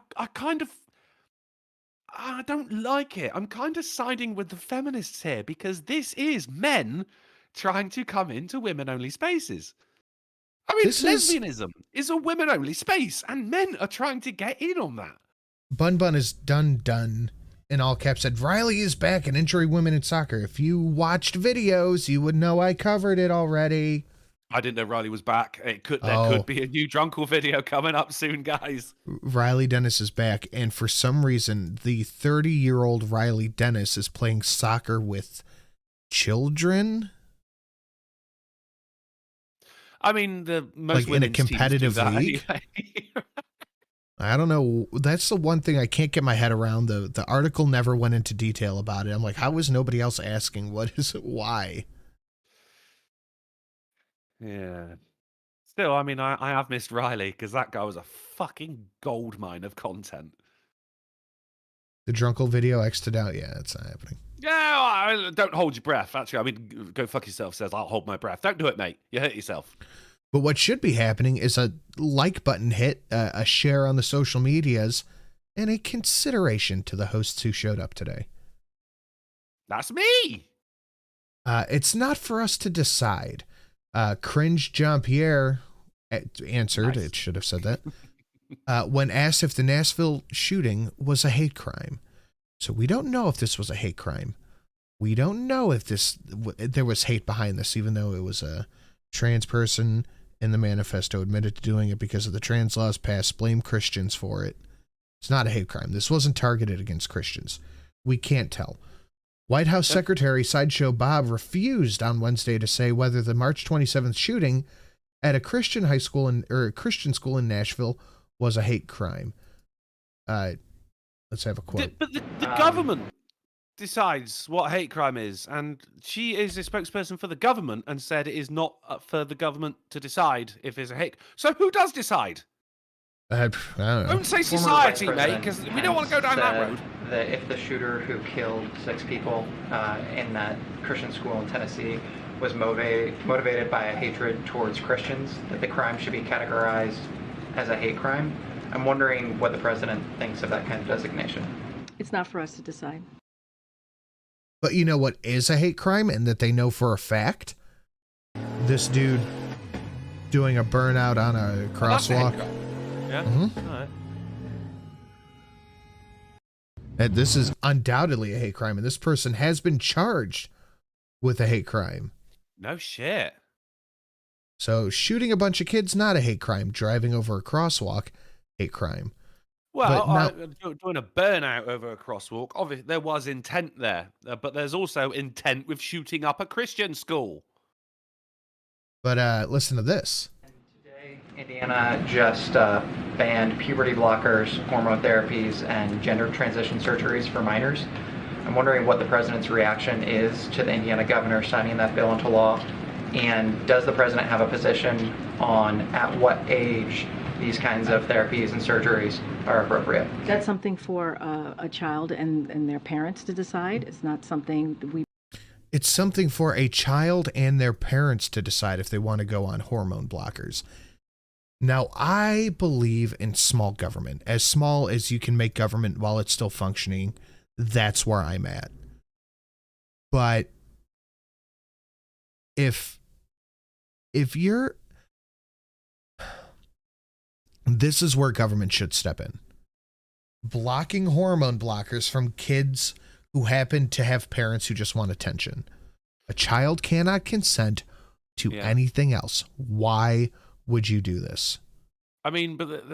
don't like it. I'm kind of siding with the feminists here because this is men trying to come into women-only spaces. I mean, lesbianism is a women-only space, and men are trying to get in on that. Bun is done. In all caps said, Riley is back and injuring women in soccer. If you watched videos, you would know I covered it already. I didn't know Riley was back. There could be a new Drunkle video coming up soon, guys. Riley Dennis is back, and for some reason, the 30-year-old Riley Dennis is playing soccer with children. I mean, the most like in a competitive league. Anyway. I don't know. That's the one thing I can't get my head around. The article never went into detail about it. I'm like, how is nobody else asking? What is it? Why? Yeah. Still, I mean, I have missed Riley because that guy was a fucking goldmine of content. The Drunkle video X'd out. Yeah, it's not happening. Yeah, don't hold your breath. Actually, I mean, go fuck yourself. Says I'll hold my breath. Don't do it, mate. You hurt yourself. But what should be happening is a like button hit, a share on the social medias, and a consideration to the hosts who showed up today. That's me. It's not for us to decide. Cringe Jean-Pierre answered, Nice. it should have said that, when asked if the Nashville shooting was a hate crime. So we don't know if this was a hate crime. We don't know if there was hate behind this, even though it was a trans person in the manifesto admitted to doing it because of the trans laws passed, blame Christians for it. It's not a hate crime. This wasn't targeted against Christians. We can't tell. White House Secretary Sideshow Bob refused on Wednesday to say whether the March 27th shooting at a Christian high school or a Christian school in Nashville was a hate crime. Let's have a quote. But the government decides what hate crime is, and she is a spokesperson for the government and said it is not for the government to decide if it's a hate. So who does decide? I don't know. Don't say Former society, Vice mate, because we don't want to go down that said road. That if the shooter who killed 6 people in that Christian school in Tennessee was motivated by a hatred towards Christians, that the crime should be categorized as a hate crime. I'm wondering what the president thinks of that kind of designation. It's not for us to decide. But you know what is a hate crime and that they know for a fact? This dude doing a burnout on a crosswalk. Yeah. Mhm. All right. And this is undoubtedly a hate crime, and this person has been charged with a hate crime. No shit. So shooting a bunch of kids, not a hate crime. Driving over a crosswalk, hate crime. Well, But doing a burnout over a crosswalk, obviously there was intent there, but there's also intent with shooting up a Christian school. But listen to this. Today, Indiana just banned puberty blockers, hormone therapies, and gender transition surgeries for minors. I'm wondering what the president's reaction is to the Indiana governor signing that bill into law, and does the president have a position on at what age these kinds of therapies and surgeries are appropriate? That's something for a child and their parents to decide. It's not something that we. It's something for a child and their parents to decide if they want to go on hormone blockers. Now, I believe in small government. As small as you can make government while it's still functioning, that's where I'm at. But if you're... This is where government should step in. Blocking hormone blockers from kids who happen to have parents who just want attention. A child cannot consent to anything else. Why would you do this? I mean, but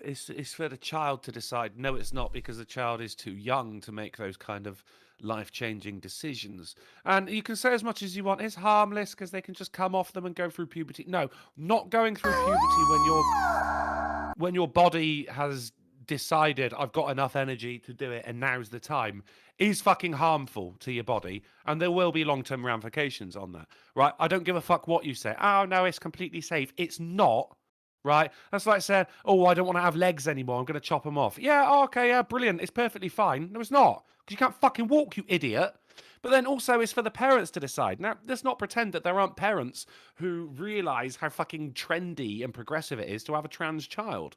it's for the child to decide. No, it's not, because the child is too young to make those kind of life-changing decisions. And you can say as much as you want, it's harmless because they can just come off them and go through puberty. No, not going through puberty when your body has decided I've got enough energy to do it and now's the time is fucking harmful to your body, and there will be long-term ramifications on that, right? I don't give a fuck what you say. Oh no, it's completely safe. It's not, right? That's like saying, oh, I don't want to have legs anymore, I'm going to chop them off. Yeah, oh, okay, yeah, brilliant, it's perfectly fine. No, it's not, because you can't fucking walk, you idiot. But then also it's for the parents to decide. Now, let's not pretend that there aren't parents who realize how fucking trendy and progressive it is to have a trans child.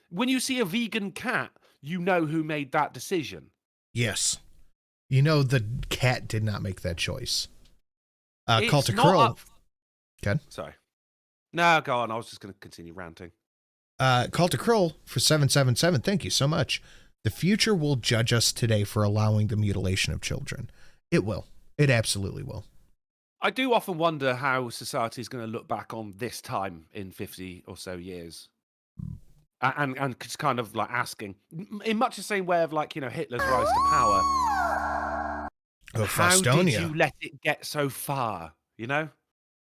When you see a vegan cat, you know who made that decision. Yes. You know the cat did not make that choice. It's Call to not Krill. up- Okay. Sorry. No, go on. I was just going to continue ranting. Call to Krill for 777. Thank you so much. The future will judge us today for allowing the mutilation of children. It will. It absolutely will. I do often wonder how society is going to look back on this time in 50 or so years. And just kind of like asking, in much the same way of like, you know, Hitler's rise to power. Oh, How Fostonia. did you let it get so far, you know?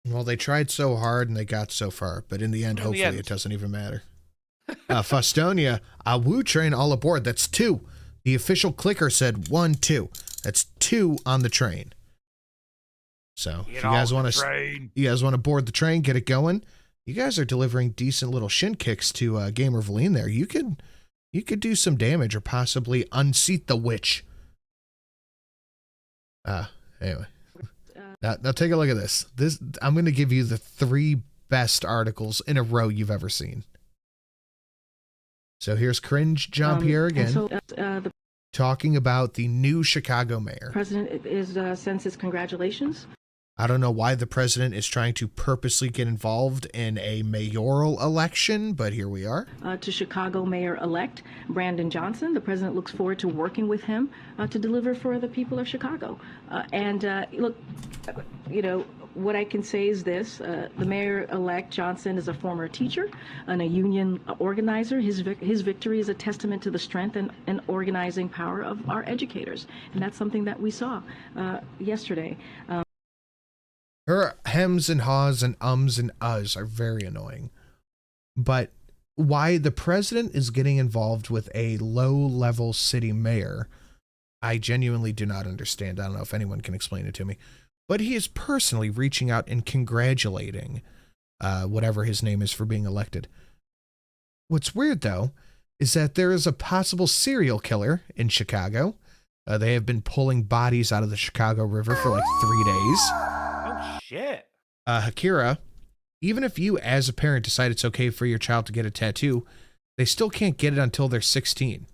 Well, they tried so hard and they got so far, but in the end, hopefully it doesn't even matter. Fostonia, Awoo train all aboard. That's 2. The official clicker said 1, 2. That's 2 on the train. So if you guys want to board the train, get it going. You guys are delivering decent little shin kicks to Gamer Valine there. You could do some damage or possibly unseat the witch. Anyway. Now take a look at this. I'm going to give you the 3 best articles in a row you've ever seen. So here's Cringe Jean-Pierre again, the talking about the new Chicago mayor. president sends his congratulations. I don't know why the president is trying to purposely get involved in a mayoral election, but here we are. To Chicago Mayor-elect Brandon Johnson. The president looks forward to working with him to deliver for the people of Chicago. Look, you know, what I can say is this. The Mayor-elect Johnson is a former teacher and a union organizer. His victory is a testament to the strength and organizing power of our educators. And that's something that we saw yesterday. Her hems and haws and ums and uhs are very annoying. But why the president is getting involved with a low-level city mayor, I genuinely do not understand. I don't know if anyone can explain it to me. But he is personally reaching out and congratulating whatever his name is for being elected. What's weird, though, is that there is a possible serial killer in Chicago. They have been pulling bodies out of the Chicago River for like 3 days. Oh, shit. Hakira, even if you as a parent decide it's okay for your child to get a tattoo, they still can't get it until they're 16.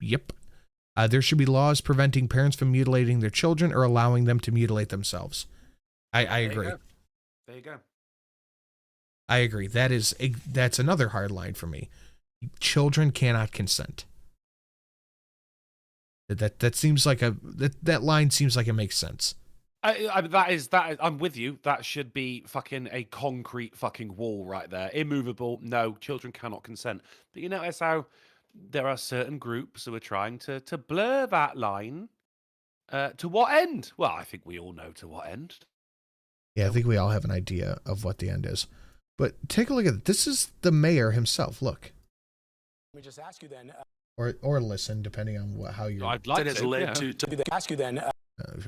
Yep. There should be laws preventing parents from mutilating their children or allowing them to mutilate themselves. I agree. There you go. I agree. That's another hard line for me. Children cannot consent. That seems like that line seems like it makes sense. That is, I'm with you. That should be fucking a concrete fucking wall right there. Immovable. No, children cannot consent. But you notice how there are certain groups who are trying to blur that line. To what end? Well, I think we all know to what end. Yeah, I think we all have an idea of what the end is. But take a look at it. This is the mayor himself. Look. Let me just ask you then. Or listen, depending on how you're. I'd like to ask you then.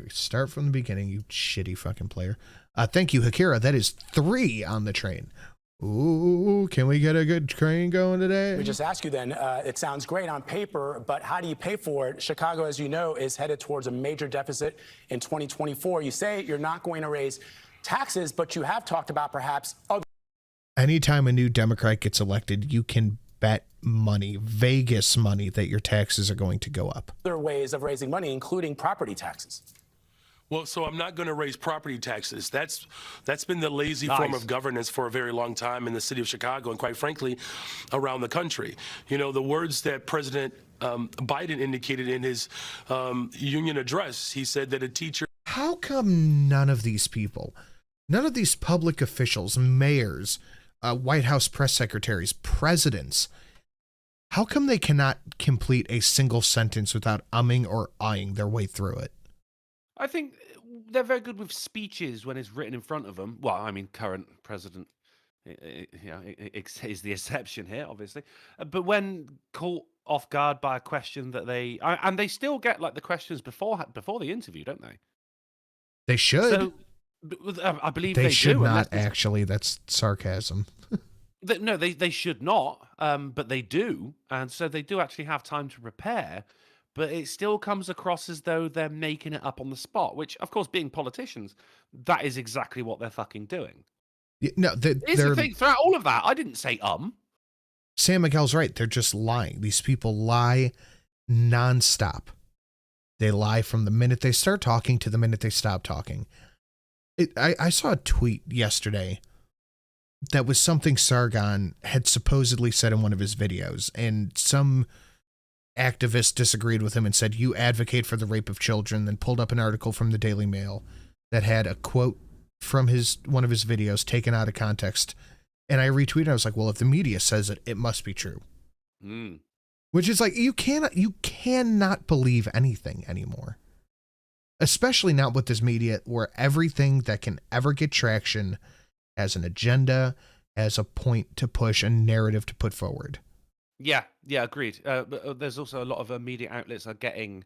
Start from the beginning, you shitty fucking player. Thank you, Hakira. That is 3 on the train. Ooh, can we get a good train going today? Let me just ask you then. It sounds great on paper, but how do you pay for it? Chicago, as you know, is headed towards a major deficit in 2024. You say you're not going to raise taxes, but you have talked about perhaps other. Anytime a new Democrat gets elected, you can bet money, Vegas money, that your taxes are going to go up. Other ways of raising money, including property taxes. Well, so I'm not going to raise property taxes. That's been the lazy form of governance for a very long time in the city of Chicago and, quite frankly, around the country. You know, the words that President Biden indicated in his union address, he said that a teacher. How come none of these people, none of these public officials, mayors, White House press secretaries, presidents, how come they cannot complete a single sentence without umming or eyeing their way through it? I think they're very good with speeches when it's written in front of them. Well, I mean, current president is the exception here, obviously. But when caught off guard by a question that and they still get like the questions before the interview, don't they? They should. So, I believe they should do, not. Actually, that's sarcasm. No, they should not. But they do, and so they do actually have time to prepare. But it still comes across as though they're making it up on the spot, which, of course, being politicians, that is exactly what they're fucking doing. No, Here's the thing, throughout all of that, I didn't say Sam Miguel's right. They're just lying. These people lie nonstop. They lie from the minute they start talking to the minute they stop talking. I saw a tweet yesterday that was something Sargon had supposedly said in one of his videos, and some activist disagreed with him and said, "You advocate for the rape of children," then pulled up an article from the Daily Mail that had a quote from one of his videos taken out of context. And I retweeted. I was like, well, if the media says it, it must be true. Which is like, you cannot believe anything anymore. Especially not with this media, where everything that can ever get traction has an agenda, has a point to push, a narrative to put forward. Yeah, agreed. But there's also a lot of media outlets are getting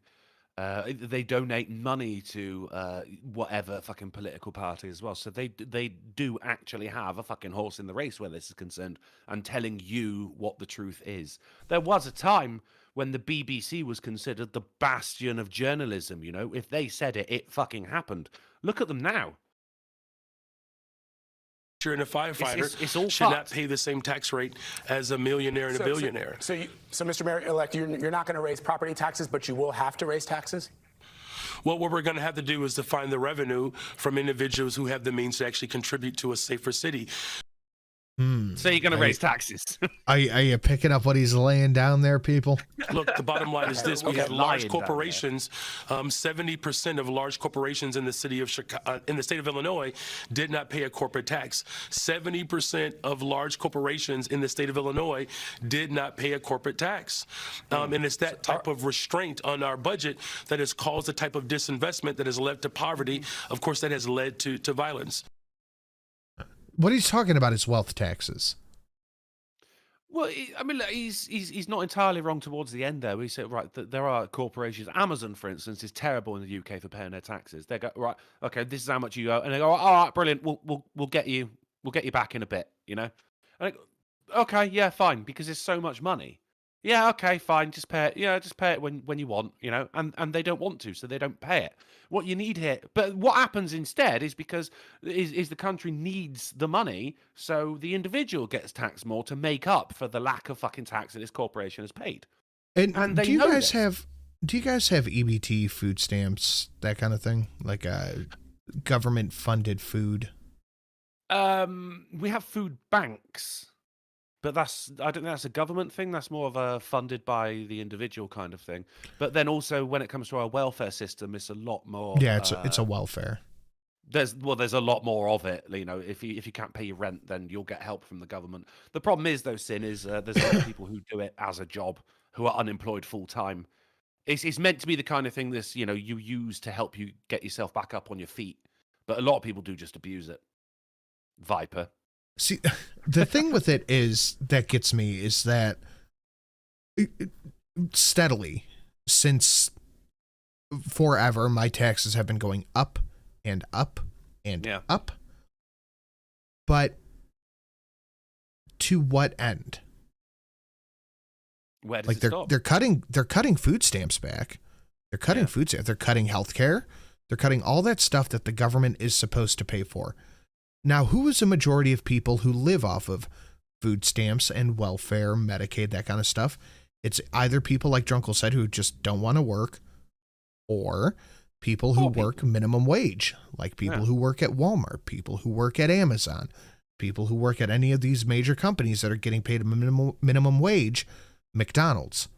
They donate money to whatever fucking political party as well. So they do actually have a fucking horse in the race where this is concerned and telling you what the truth is. There was a time when the BBC was considered the bastion of journalism, you know? If they said it, it fucking happened. Look at them now. And a firefighter it's all should not fucked. pay the same tax rate as a millionaire and a billionaire. So, Mr. Mayor-elect, you're not going to raise property taxes, but you will have to raise taxes? Well, what we're going to have to do is to find the revenue from individuals who have the means to actually contribute to a safer city. So you're going to raise taxes. Are you picking up what he's laying down there, people? Look, the bottom line is this: we have lying large down corporations. 70% of large corporations in the city of Chicago, in the state of Illinois, did not pay a corporate tax. 70% of large corporations in the state of Illinois did not pay a corporate tax, and it's that type of restraint on our budget that has caused the type of disinvestment that has led to poverty. Of course, that has led to violence. What he's talking about is wealth taxes. Well, I mean, look, he's not entirely wrong towards the end there. He said, right, that there are corporations. Amazon, for instance, is terrible in the UK for paying their taxes. They go, right, okay, this is how much you owe, and they go, all right, brilliant, we'll get you back in a bit, you know. And I go, okay, yeah, fine, because there's so much money. Yeah, okay, fine, just pay it. Yeah, just pay it when you want, you know. And they don't want to, so they don't pay it. What you need here, but what happens instead is because the country needs the money, so the individual gets taxed more to make up for the lack of fucking tax that this corporation has paid. And they do you know guys this. have EBT, food stamps, that kind of thing, like government funded food? We have food banks. But I don't think that's a government thing. That's more of a funded by the individual kind of thing. But then also when it comes to our welfare system, it's a lot more. Yeah, it's a welfare. There's a lot more of it. You know, if you can't pay your rent, then you'll get help from the government. The problem is, though, Sin, is there's a lot of people who do it as a job, who are unemployed full time. It's meant to be the kind of thing you use to help you get yourself back up on your feet. But a lot of people do just abuse it. Viper. See, the thing with it is that gets me is that steadily since forever, my taxes have been going up and up and up. But to what end? Where does like it stop? they're cutting food stamps back. They're cutting food stamps. They're cutting healthcare. They're cutting all that stuff that the government is supposed to pay for. Now, who is a majority of people who live off of food stamps and welfare, Medicaid, that kind of stuff? It's either people like Drunkle said who just don't want to work, or people who work minimum wage, like people who work at Walmart, people who work at Amazon, people who work at any of these major companies that are getting paid a minimum wage, McDonald's.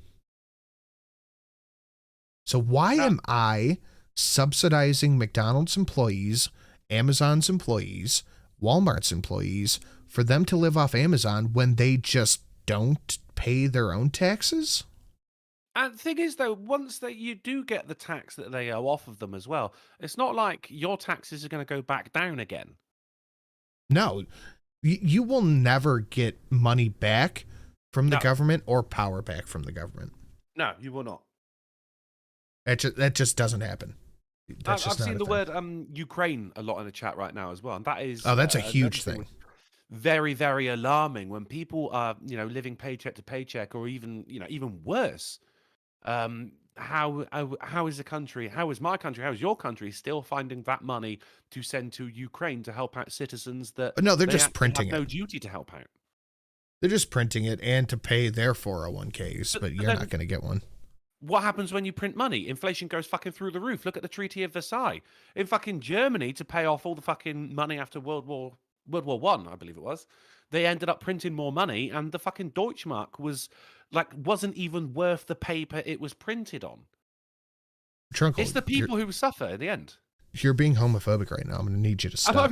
So why am I subsidizing McDonald's employees, Amazon's employees, Walmart's employees, for them to live off Amazon when they just don't pay their own taxes? And the thing is, though, once that you do get the tax that they owe off of them as well, it's not like your taxes are going to go back down again. No, you will never get money back from the government or power back from the government. No, you will not. That just doesn't happen. I've seen the word Ukraine a lot in the chat right now as well, and that is that's a huge thing. Very, very alarming when people are living paycheck to paycheck, or even worse. How is the country? How is my country? How is your country still finding that money to send to Ukraine to help out citizens that no, they're just printing have it. No duty to help out. They're just printing it and to pay their 401ks, but you're not going to get one. What happens when you print money? Inflation goes fucking through the roof. Look at the Treaty of Versailles. In fucking Germany, to pay off all the fucking money after World War I, I believe it was, they ended up printing more money, and the fucking Deutschmark wasn't even worth the paper it was printed on. Trunkle, it's the people who suffer in the end. You're being homophobic right now. I'm going to need you to stop.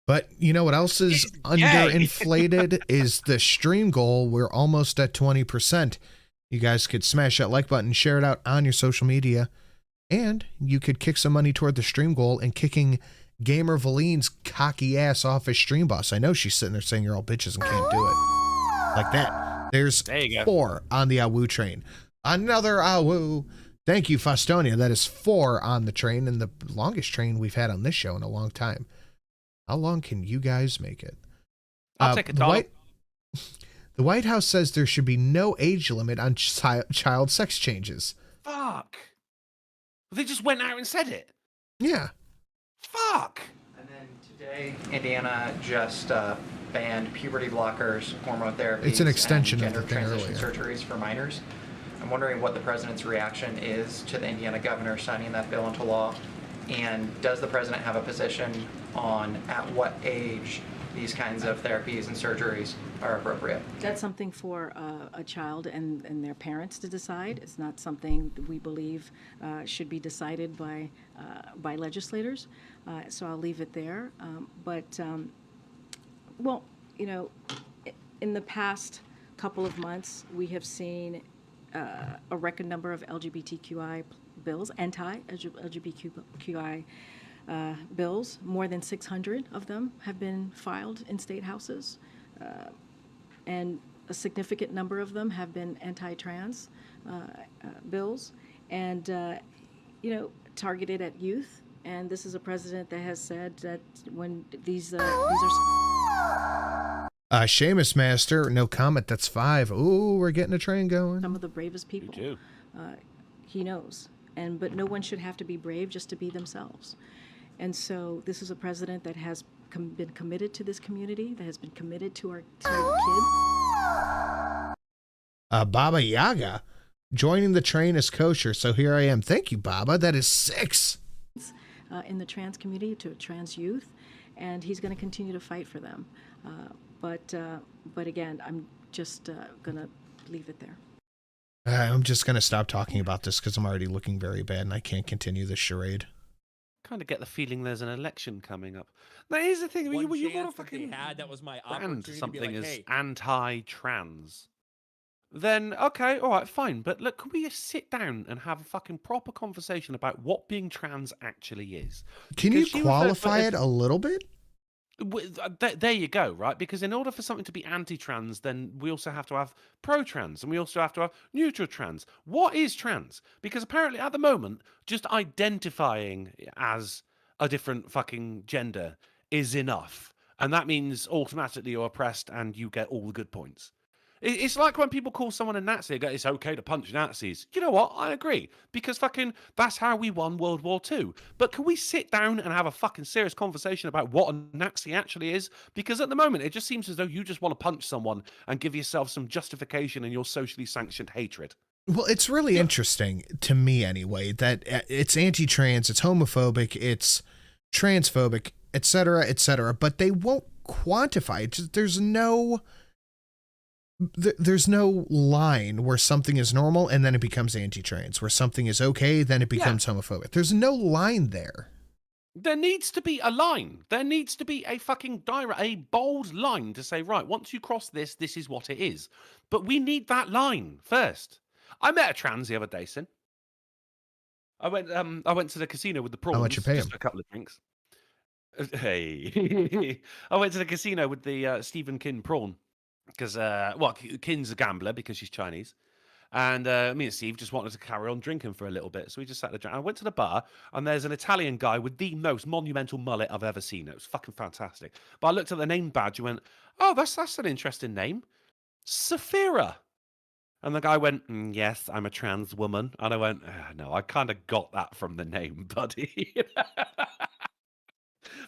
But you know what else is underinflated is the stream goal. We're almost at 20%. You guys could smash that like button, share it out on your social media, and you could kick some money toward the stream goal and kicking Gamer Valine's cocky ass off his stream boss. I know she's sitting there saying you're all bitches and can't do it. Like that. There you go. 4 on the Awoo train. Another Awoo. Thank you, Fostonia. That is 4 on the train, and the longest train we've had on this show in a long time. How long can you guys make it? I'll take a dollar. The White House says there should be no age limit on child sex changes. Fuck. They just went out and said it. Yeah. Fuck. And then today, Indiana just banned puberty blockers, hormone therapies, It's an extension and of gender the thing transition surgeries for minors. I'm wondering what the president's reaction is to the Indiana governor signing that bill into law, and does the president have a position on at what age these kinds of therapies and surgeries are appropriate? That's something for a child and their parents to decide. It's not something that we believe should be decided by legislators. So I'll leave it there. Well, you know, in the past couple of months, we have seen a record number of LGBTQI bills, anti-LGBTQI bills. More than 600 of them have been filed in state houses, and a significant number of them have been anti-trans bills, and you know, targeted at youth. And this is a president that has said that when these are. Seamus Master, no comment. That's 5. Ooh, we're getting a train going. Some of the bravest people. You do. He knows, but no one should have to be brave just to be themselves. And so this is a president that has been committed to this community, that has been committed to our kids. Baba Yaga, joining the train is kosher. So here I am. Thank you, Baba. That is 6. In the trans community, to trans youth, and he's going to continue to fight for them. But again, I'm just going to leave it there. I'm just going to stop talking about this because I'm already looking very bad and I can't continue this charade. Kind of get the feeling there's an election coming up. Now, here's the thing: you want to fucking that was my brand opportunity something to be like, as hey. anti-trans. Then okay, all right, fine. But look, can we just sit down and have a fucking proper conversation about what being trans actually is? Can you qualify it a little bit? There you go, right? Because in order for something to be anti-trans, then we also have to have pro-trans, and we also have to have neutral trans. What is trans? Because apparently at the moment, just identifying as a different fucking gender is enough. And that means automatically you're oppressed and you get all the good points. It's like when people call someone a Nazi, they go, it's okay to punch Nazis. You know what? I agree. Because fucking that's how we won World War II. But can we sit down and have a fucking serious conversation about what a Nazi actually is? Because at the moment, it just seems as though you just want to punch someone and give yourself some justification in your socially sanctioned hatred. Well, it's really interesting, to me anyway, that it's anti-trans, it's homophobic, it's transphobic, etc., but they won't quantify it. There's no line where something is normal and then it becomes anti-trans, where something is okay, then it becomes homophobic. There's no line there. There needs to be a line. There needs to be a fucking a bold line to say, right, once you cross this, this is what it is. But we need that line first. I met a trans the other day, Sin. I went to the casino with the prawns. How much you pay just him? a couple of drinks. Hey. I went to the casino with the Stephen Kin prawn. Because, Kin's a gambler because she's Chinese. And me and Steve just wanted to carry on drinking for a little bit. So we just sat there. I went to the bar, and there's an Italian guy with the most monumental mullet I've ever seen. It was fucking fantastic. But I looked at the name badge and went, oh, that's an interesting name. Saphira. And the guy went, yes, I'm a trans woman. And I went, no, I kind of got that from the name, buddy.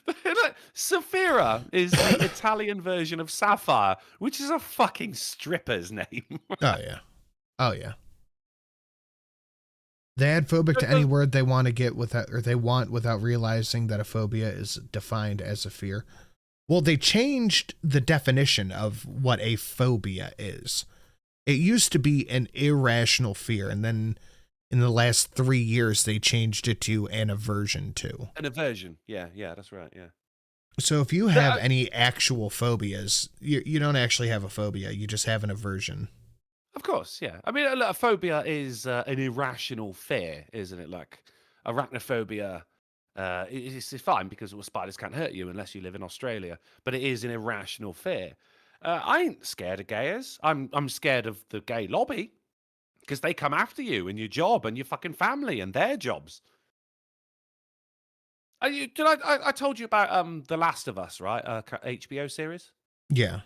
But look, Saphira is the Italian version of Sapphire, which is a fucking stripper's name. Oh yeah. They add phobic to any word they want to get without realizing that a phobia is defined as a fear. Well, they changed the definition of what a phobia is. It used to be an irrational fear, and then in the last 3 years, they changed it to an aversion to. An aversion. Yeah, that's right, yeah. So if you have any actual phobias, you don't actually have a phobia. You just have an aversion. Of course, yeah. I mean, a phobia is an irrational fear, isn't it? Like arachnophobia is fine because spiders can't hurt you unless you live in Australia, but it is an irrational fear. I ain't scared of gayers. I'm scared of the gay lobby. because they come after you and your job and your fucking family and their jobs. I told you about The Last of Us, right? HBO series. Yeah.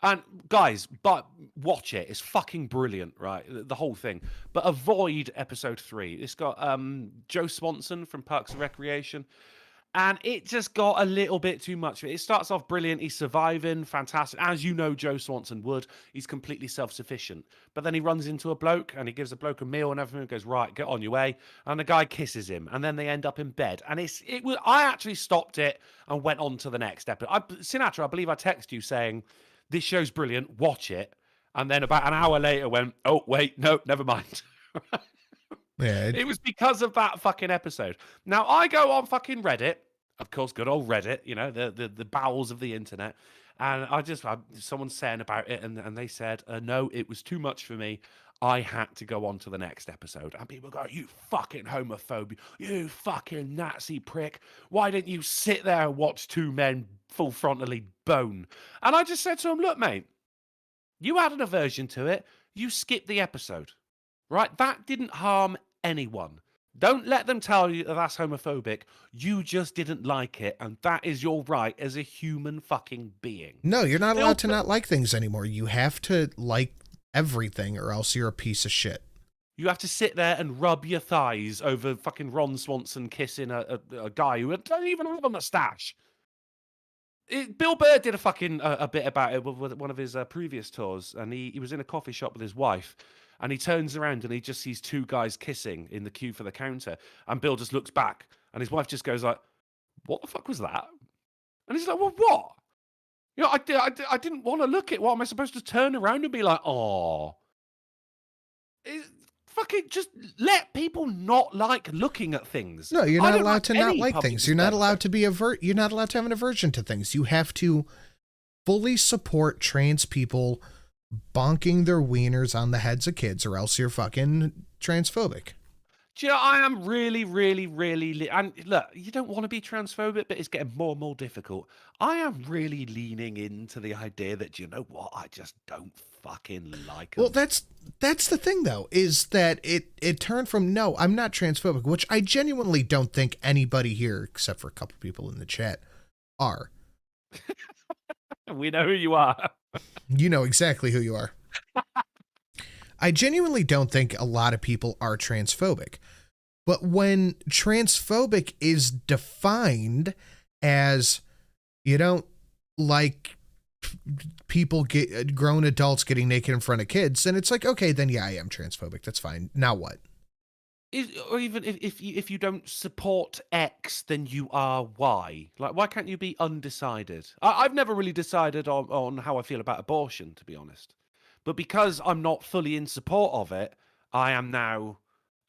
And guys, but watch it. It's fucking brilliant, right? The whole thing. But avoid episode 3. It's got Joe Swanson from Parks and Recreation. And it just got a little bit too much. It starts off brilliant. He's surviving. Fantastic. As you know, Joe Swanson would. He's completely self-sufficient. But then he runs into a bloke and he gives a bloke a meal and everything, goes, right, get on your way. And the guy kisses him. And then they end up in bed. And I actually stopped it and went on to the next episode. Sinatra, I believe I texted you saying, this show's brilliant. Watch it. And then about an hour later went, oh, wait, no, never mind. Yeah, it was because of that fucking episode. Now, I go on fucking Reddit, of course, good old Reddit, you know, the bowels of the internet, and someone's saying about it, and they said, no, it was too much for me. I had to go on to the next episode. And people go, you fucking homophobe, you fucking Nazi prick. Why didn't you sit there and watch two men full frontally bone? And I just said to him, look, mate, you had an aversion to it. You skipped the episode, right? That didn't harm anyone. Don't let them tell you that that's homophobic. You just didn't like it, and that is your right as a human fucking being. No, you're not allowed to not like things anymore. You have to like everything, or else you're a piece of shit. You have to sit there and rub your thighs over fucking Ron Swanson kissing a guy who doesn't even have a mustache. Bill Burr did a bit about it with one of his previous tours, and he was in a coffee shop with his wife. And he turns around and he just sees two guys kissing in the queue for the counter. And Bill just looks back and his wife just goes like, what the fuck was that? And he's like, well, what? You know, I didn't want to look at. What am I supposed to turn around and be like, oh. Fucking just let people not like looking at things. No, you're not allowed to not like things. You're not allowed to be you're not allowed to have an aversion to things. You have to fully support trans people bonking their wieners on the heads of kids, or else you're fucking transphobic. Do you know, I am really, really, really, and look, you don't want to be transphobic, but it's getting more and more difficult. I am really leaning into the idea that, you know what, I just don't fucking like them. Well, that's the thing, though, is that it turned from, no, I'm not transphobic, which I genuinely don't think anybody here, except for a couple people in the chat, are. We know who you are. You know exactly who you are. I genuinely don't think a lot of people are transphobic. But when transphobic is defined as you don't like people grown adults getting naked in front of kids, then it's like, okay, then yeah, I am transphobic. That's fine. Now what? Or even if you don't support X, then you are Y. Like, why can't you be undecided? I've never really decided on how I feel about abortion, to be honest. But because I'm not fully in support of it, I am now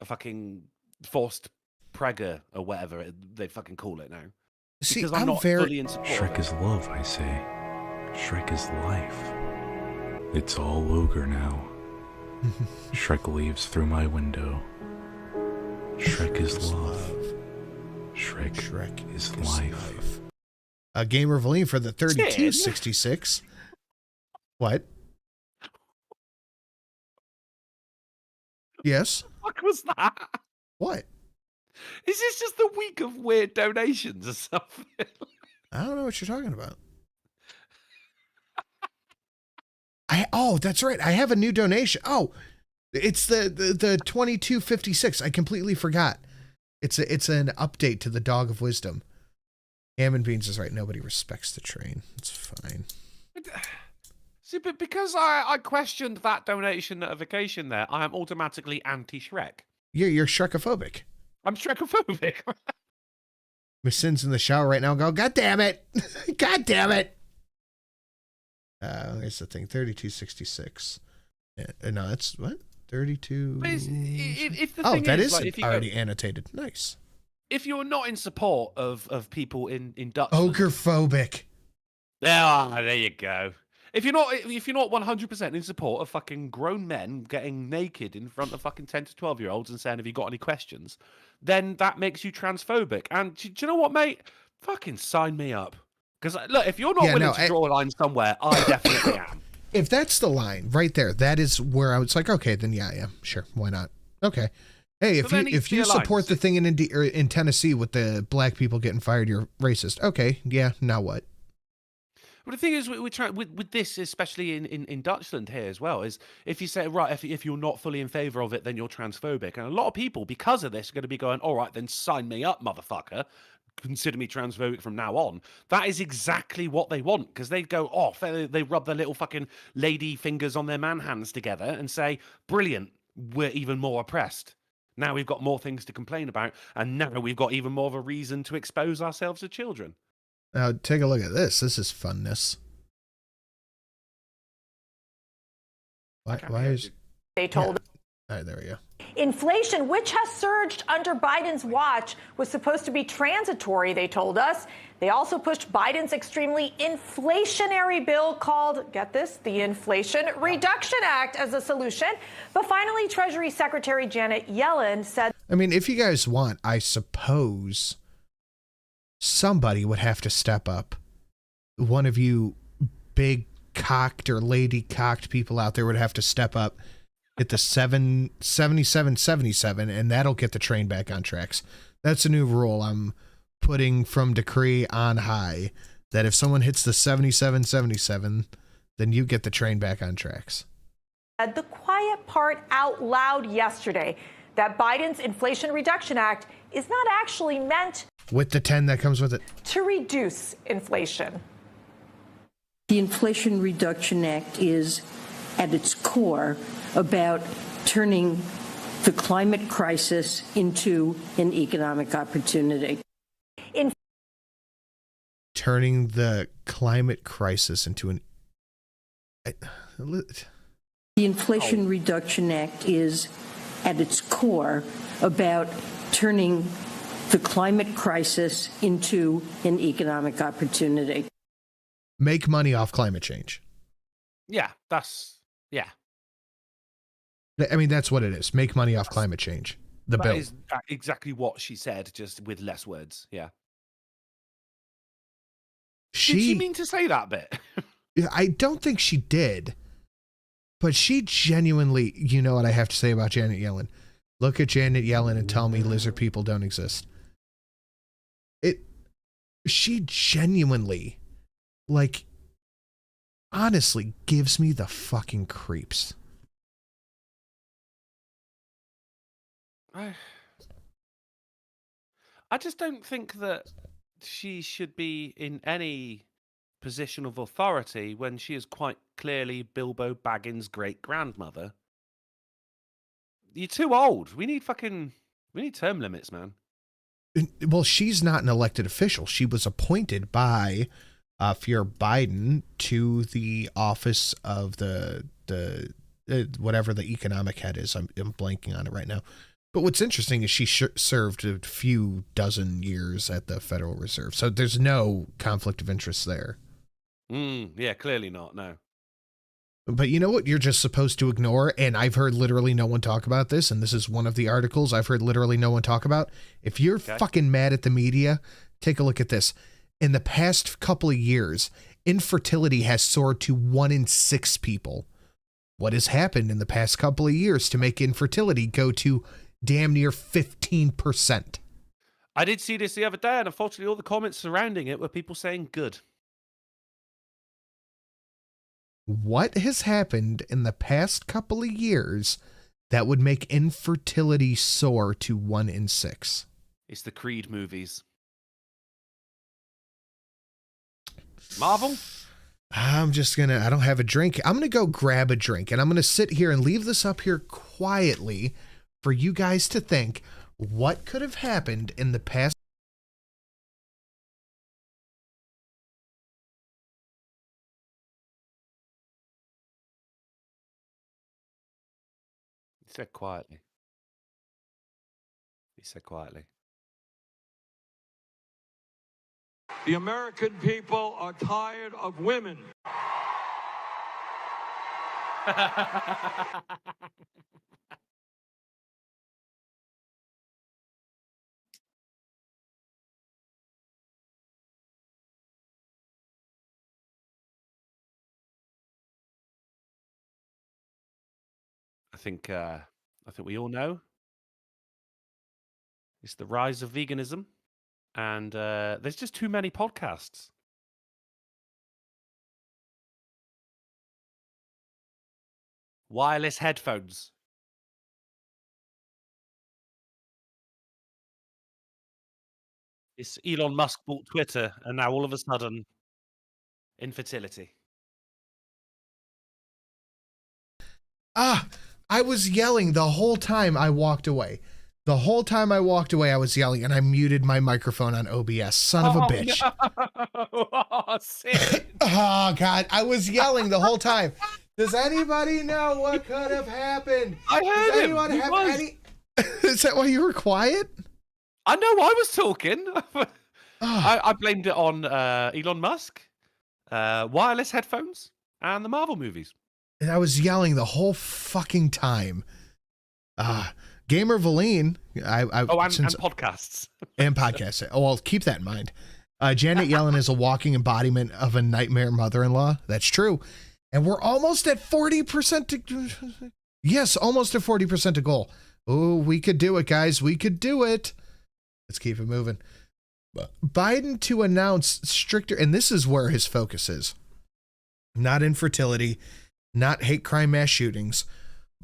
a fucking forced pregger or whatever they fucking call it now. See, because I'm not fully in support. Shrek is love, I say. Shrek is life. It's all ogre now. Shrek leaves through my window. Shrek is love. Shrek is life. Gamer Valine for the 3266. What? Yes? What the fuck was that? What? Is this just the week of weird donations or something? I don't know what you're talking about. Oh, that's right. I have a new donation. Oh, it's the 2256. I completely forgot. It's an update to the Dog of Wisdom. Ham and Beans is right. Nobody respects the train. It's fine. See, but because I questioned that donation notification there, I am automatically anti-Shrek. You're Shrekophobic. I'm Shrekophobic. Miss Sin's in the shower right now and go, God damn it. God damn it. Here's the thing. 3266. No, that's what? 32. If the oh, thing that is, is like, already annotated. Nice. If you're not in support of people in Dutch, Ogre-phobic. There you go. If you're not 100% in support of fucking grown men getting naked in front of fucking 10 to 12-year-olds and saying, have you got any questions, then that makes you transphobic. And do you know what, mate? Fucking sign me up. Because look, if you're not willing to draw a line somewhere, I definitely am. If that's the line right there, that is where I was like, okay, then yeah, sure, why not? Okay. Hey, if you support the thing in Tennessee with the black people getting fired, you're racist. Okay, yeah, now what? Well, the thing is, we're trying with this, especially in Dutchland here as well, is if you say, right, if you're not fully in favour of it, then you're transphobic. And a lot of people, because of this, are going to be going, all right, then sign me up, motherfucker. Consider me transphobic from now on. That is exactly what they want, because they go off, they rub their little fucking lady fingers on their man hands together and say, brilliant, we're even more oppressed. Now we've got more things to complain about, and now we've got even more of a reason to expose ourselves to children. Now, take a look at this. This is funness. Why is... They told... All right, there we go. Inflation, which has surged under Biden's watch, was supposed to be transitory, they told us. They also pushed Biden's extremely inflationary bill called, get this, the Inflation Reduction Act as a solution. But finally, Treasury Secretary Janet Yellen said... I mean, if you guys want, I suppose... somebody would have to step up. One of you big cocked or lady cocked people out there would have to step up, hit the 7777, and that'll get the train back on tracks. That's a new rule I'm putting from decree on high, that if someone hits the 7777, then you get the train back on tracks. The quiet part out loud yesterday, that Biden's Inflation Reduction Act is not actually meant with the 10 that comes with it to reduce inflation. The Inflation Reduction Act is, at its core, about turning the climate crisis into an economic opportunity. Turning the climate crisis into an... The Inflation Reduction Act is, at its core, about turning the climate crisis into an economic opportunity. Make money off climate change. Yeah, yeah. I mean, that's what it is. Make money off climate change. The bill. That is exactly what she said, just with less words. Yeah. Did she mean to say that bit? I don't think she did. But she genuinely, you know what I have to say about Janet Yellen? Look at Janet Yellen and tell me lizard people don't exist. She genuinely, like, honestly gives me the fucking creeps. I just don't think that she should be in any position of authority when she is quite clearly Bilbo Baggins' great-grandmother. You're too old. We need term limits, man. Well, she's not an elected official. She was appointed by Fear Biden to the office of the whatever the economic head is. I'm blanking on it right now. But what's interesting is she served a few dozen years at the Federal Reserve. So there's no conflict of interest there. Yeah, clearly not, no. But you know what you're just supposed to ignore? And I've heard literally no one talk about this, and this is one of the articles I've heard literally no one talk about. If you're fucking mad at the media, take a look at this. In the past couple of years, infertility has soared to 1 in 6 people. What has happened in the past couple of years to make infertility go to damn near 15%? I did see this the other day, and unfortunately all the comments surrounding it were people saying good. What has happened in the past couple of years that would make infertility soar to 1 in 6? It's the Creed movies. Marvel? I don't have a drink. I'm going to go grab a drink, and I'm going to sit here and leave this up here quietly for you guys to think what could have happened in the past. He said quietly. He said quietly. The American people are tired of women. I think we all know it's the rise of veganism, and there's just too many podcasts. Wireless headphones. It's Elon Musk bought Twitter, and now all of a sudden, infertility. I was yelling the whole time I walked away. The whole time I walked away, I was yelling, and I muted my microphone on OBS. Son of a bitch. No. Oh, sick. Oh, God. I was yelling the whole time. Does anybody know what could have happened? I heard Does him. anyone He have was. any... Is that why you were quiet? I know I was talking. I blamed it on Elon Musk, wireless headphones, and the Marvel movies. And I was yelling the whole fucking time. Gamer Valine. And podcasts. And podcasts. Oh, well, keep that in mind. Janet Yellen is a walking embodiment of a nightmare mother-in-law. That's true. And we're almost at 40% yes, almost at 40% to goal. Oh, we could do it, guys. We could do it. Let's keep it moving. Biden to announce stricter, and this is where his focus is. Not infertility, not hate crime mass shootings.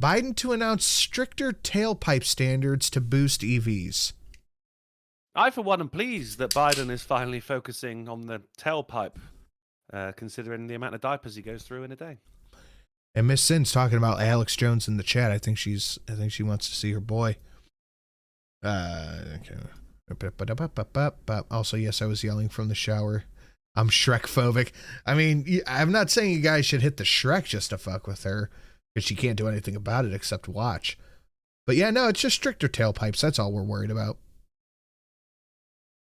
Biden to announce stricter tailpipe standards to boost EVs. I, for one, am pleased that Biden is finally focusing on the tailpipe, considering the amount of diapers he goes through in a day. And Miss Sin's talking about Alex Jones in the chat. I think she wants to see her boy. Okay. Also, yes, I was yelling from the shower. I'm Shrek phobic. I mean, I'm not saying you guys should hit the Shrek just to fuck with her, because she can't do anything about it except watch. But yeah, no, it's just stricter tailpipes. That's all we're worried about.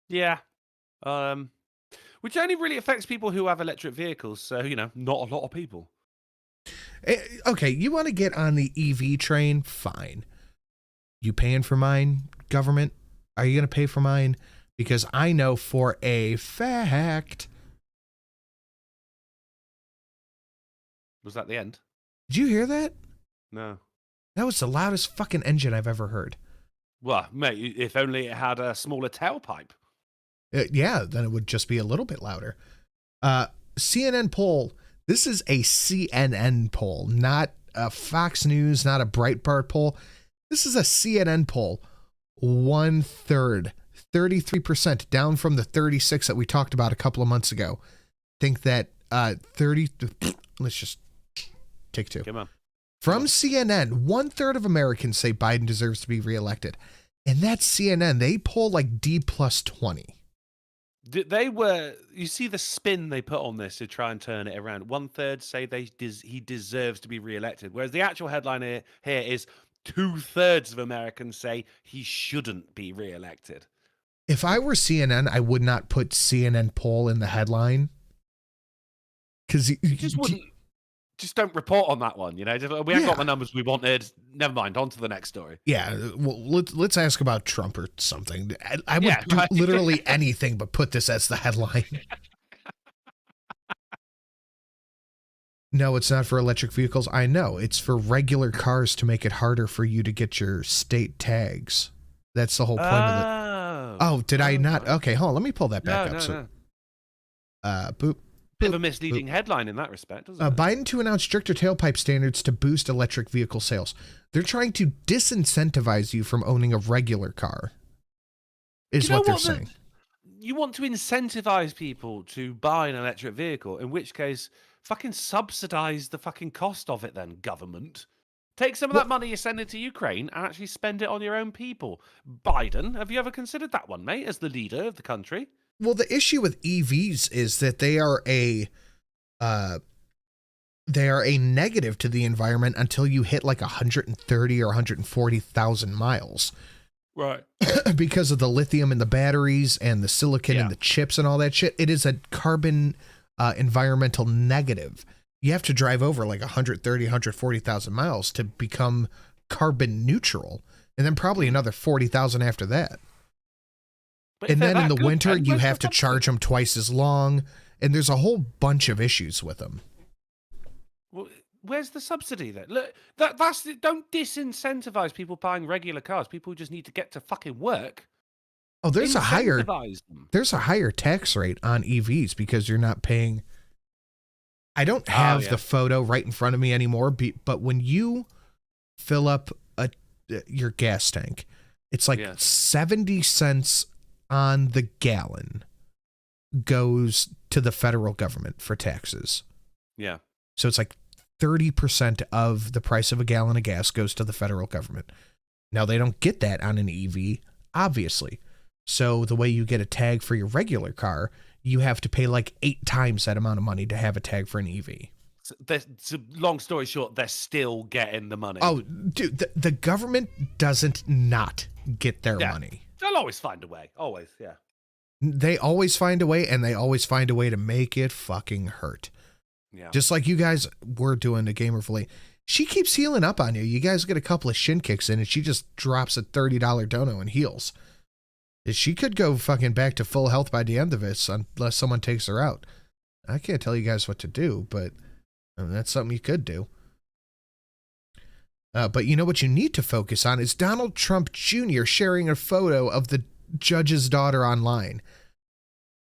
Yeah. Which only really affects people who have electric vehicles. So, not a lot of people. Okay, you want to get on the EV train? Fine. You paying for mine, government? Are you going to pay for mine? Because I know for a fact. Was that the end? Did you hear that? No. That was the loudest fucking engine I've ever heard. Well, mate, if only it had a smaller tailpipe. Yeah, then it would just be a little bit louder. CNN poll. This is a CNN poll, not a Fox News, not a Breitbart poll. This is a CNN poll. 1/3, 33%, down from the 36 that we talked about a couple of months ago. Think that 30. Let's just take two. Come on. From CNN, 1/3 of Americans say Biden deserves to be reelected. And that's CNN. They poll like D+20. You see the spin they put on this to try and turn it around. 1/3 say he deserves to be reelected, whereas the actual headline here is 2/3 of Americans say he shouldn't be reelected. If I were CNN, I would not put CNN poll in the headline, because you just wouldn't. Just don't report on that one, we haven't got the numbers we wanted. Never mind, on to the next story. Yeah, well, let's ask about Trump or something. I would do literally anything but put this as the headline. No, it's not for electric vehicles. I know. It's for regular cars to make it harder for you to get your state tags. That's the whole point of it. Oh, did I not? Okay, hold on. Let me pull that back up. No. Boop. Bit of a misleading headline in that respect, doesn't it? Biden to announce stricter tailpipe standards to boost electric vehicle sales. They're trying to disincentivize you from owning a regular car, is what they're saying. You want to incentivize people to buy an electric vehicle, in which case, fucking subsidize the fucking cost of it then, government. Take some of that money you're sending to Ukraine and actually spend it on your own people. Biden, have you ever considered that one, mate, as the leader of the country? Well, the issue with EVs is that they are a negative to the environment until you hit like 130 or 140,000 miles. Right. Because of the lithium in the batteries and the silicon in the chips and all that shit. It is a carbon environmental negative. You have to drive over like 130, 140,000 miles to become carbon neutral, and then probably another 40,000 after that. And then in the winter, you have to charge them twice as long, and there's a whole bunch of issues with them. Well, where's the subsidy then? Look, don't disincentivize people buying regular cars. People just need to get to fucking work. Oh, there's a higher Incentivize them. tax rate on EVs because you're not paying. I don't have the photo right in front of me anymore, but when you fill up your gas tank, it's like 70 cents on the gallon goes to the federal government for taxes. Yeah. So it's like 30% of the price of a gallon of gas goes to the federal government. Now, they don't get that on an EV, obviously. So the way you get a tag for your regular car, you have to pay like 8 times that amount of money to have a tag for an EV. So long story short, they're still getting the money. Oh, dude, the government doesn't not get their money. They'll always find a way. Always, yeah. They always find a way, and they always find a way to make it fucking hurt. Yeah. Just like you guys were doing to Gamer Vult. She keeps healing up on you. You guys get a couple of shin kicks in, and she just drops a $30 dono and heals. She could go fucking back to full health by the end of this unless someone takes her out. I can't tell you guys what to do, but that's something you could do. But you know what you need to focus on is Donald Trump Jr. sharing a photo of the judge's daughter online.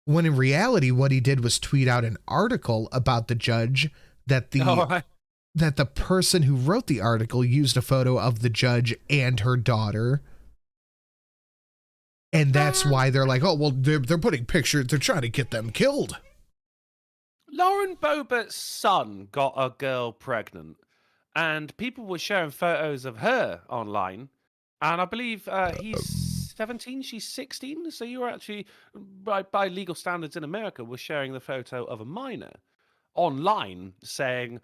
When in reality, what he did was tweet out an article about the judge that the person who wrote the article used a photo of the judge and her daughter. And that's why they're like, oh, well, they're putting pictures. They're trying to get them killed. Lauren Boebert's son got a girl pregnant, and people were sharing photos of her online. And I believe he's 17, she's 16. So you were actually, by legal standards in America, were sharing the photo of a minor online saying,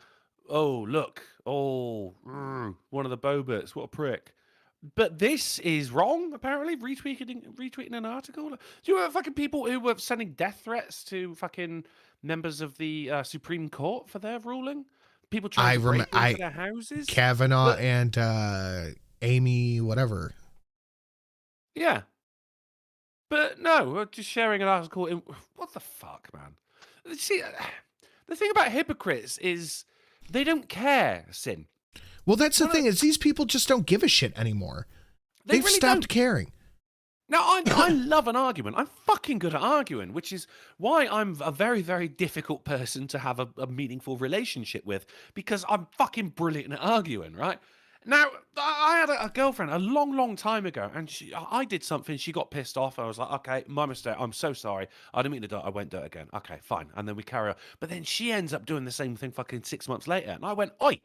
oh, look, one of the Boeberts, what a prick. But this is wrong, apparently, retweeting an article. Do you remember fucking people who were sending death threats to fucking members of the Supreme Court for their ruling? People trying to break into their houses? Kavanaugh and Amy, whatever. Yeah. But no, we're just sharing an article. What the fuck, man? See, the thing about hypocrites is they don't care, Sin. Well, that's the thing is these people just don't give a shit anymore. They've really stopped caring. Now, I love an argument. I'm fucking good at arguing, which is why I'm a very, very difficult person to have a meaningful relationship with, because I'm fucking brilliant at arguing, right? Now, I had a girlfriend a long, long time ago, and I did something, she got pissed off, I was like, okay, my mistake, I'm so sorry, I didn't mean to do it, I won't do it again. Okay, fine, and then we carry on. But then she ends up doing the same thing fucking 6 months later, and I went, oi!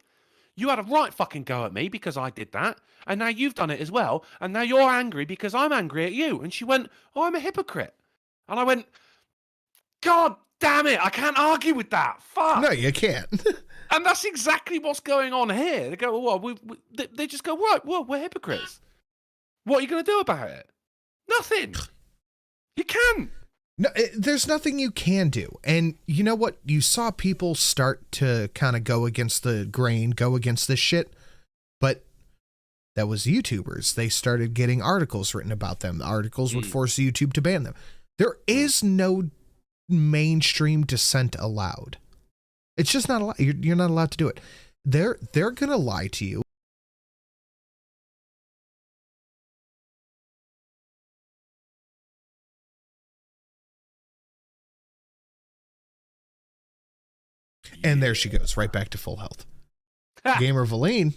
You had a right fucking go at me because I did that, and now you've done it as well, and now you're angry because I'm angry at you. And she went, oh, I'm a hypocrite. And I went, God damn it, I can't argue with that. Fuck. No, you can't. And that's exactly what's going on here. They go, well, they just go, right, well, we're hypocrites. What are you going to do about it? Nothing. You can't. No, there's nothing you can do. And you know what? You saw people start to kind of go against the grain, go against this shit. But that was YouTubers. They started getting articles written about them. The articles would force YouTube to ban them. There is no mainstream dissent allowed. It's just not allowed. You're not allowed to do it. They're going to lie to you. And there she goes, right back to full health. Gamer Valine.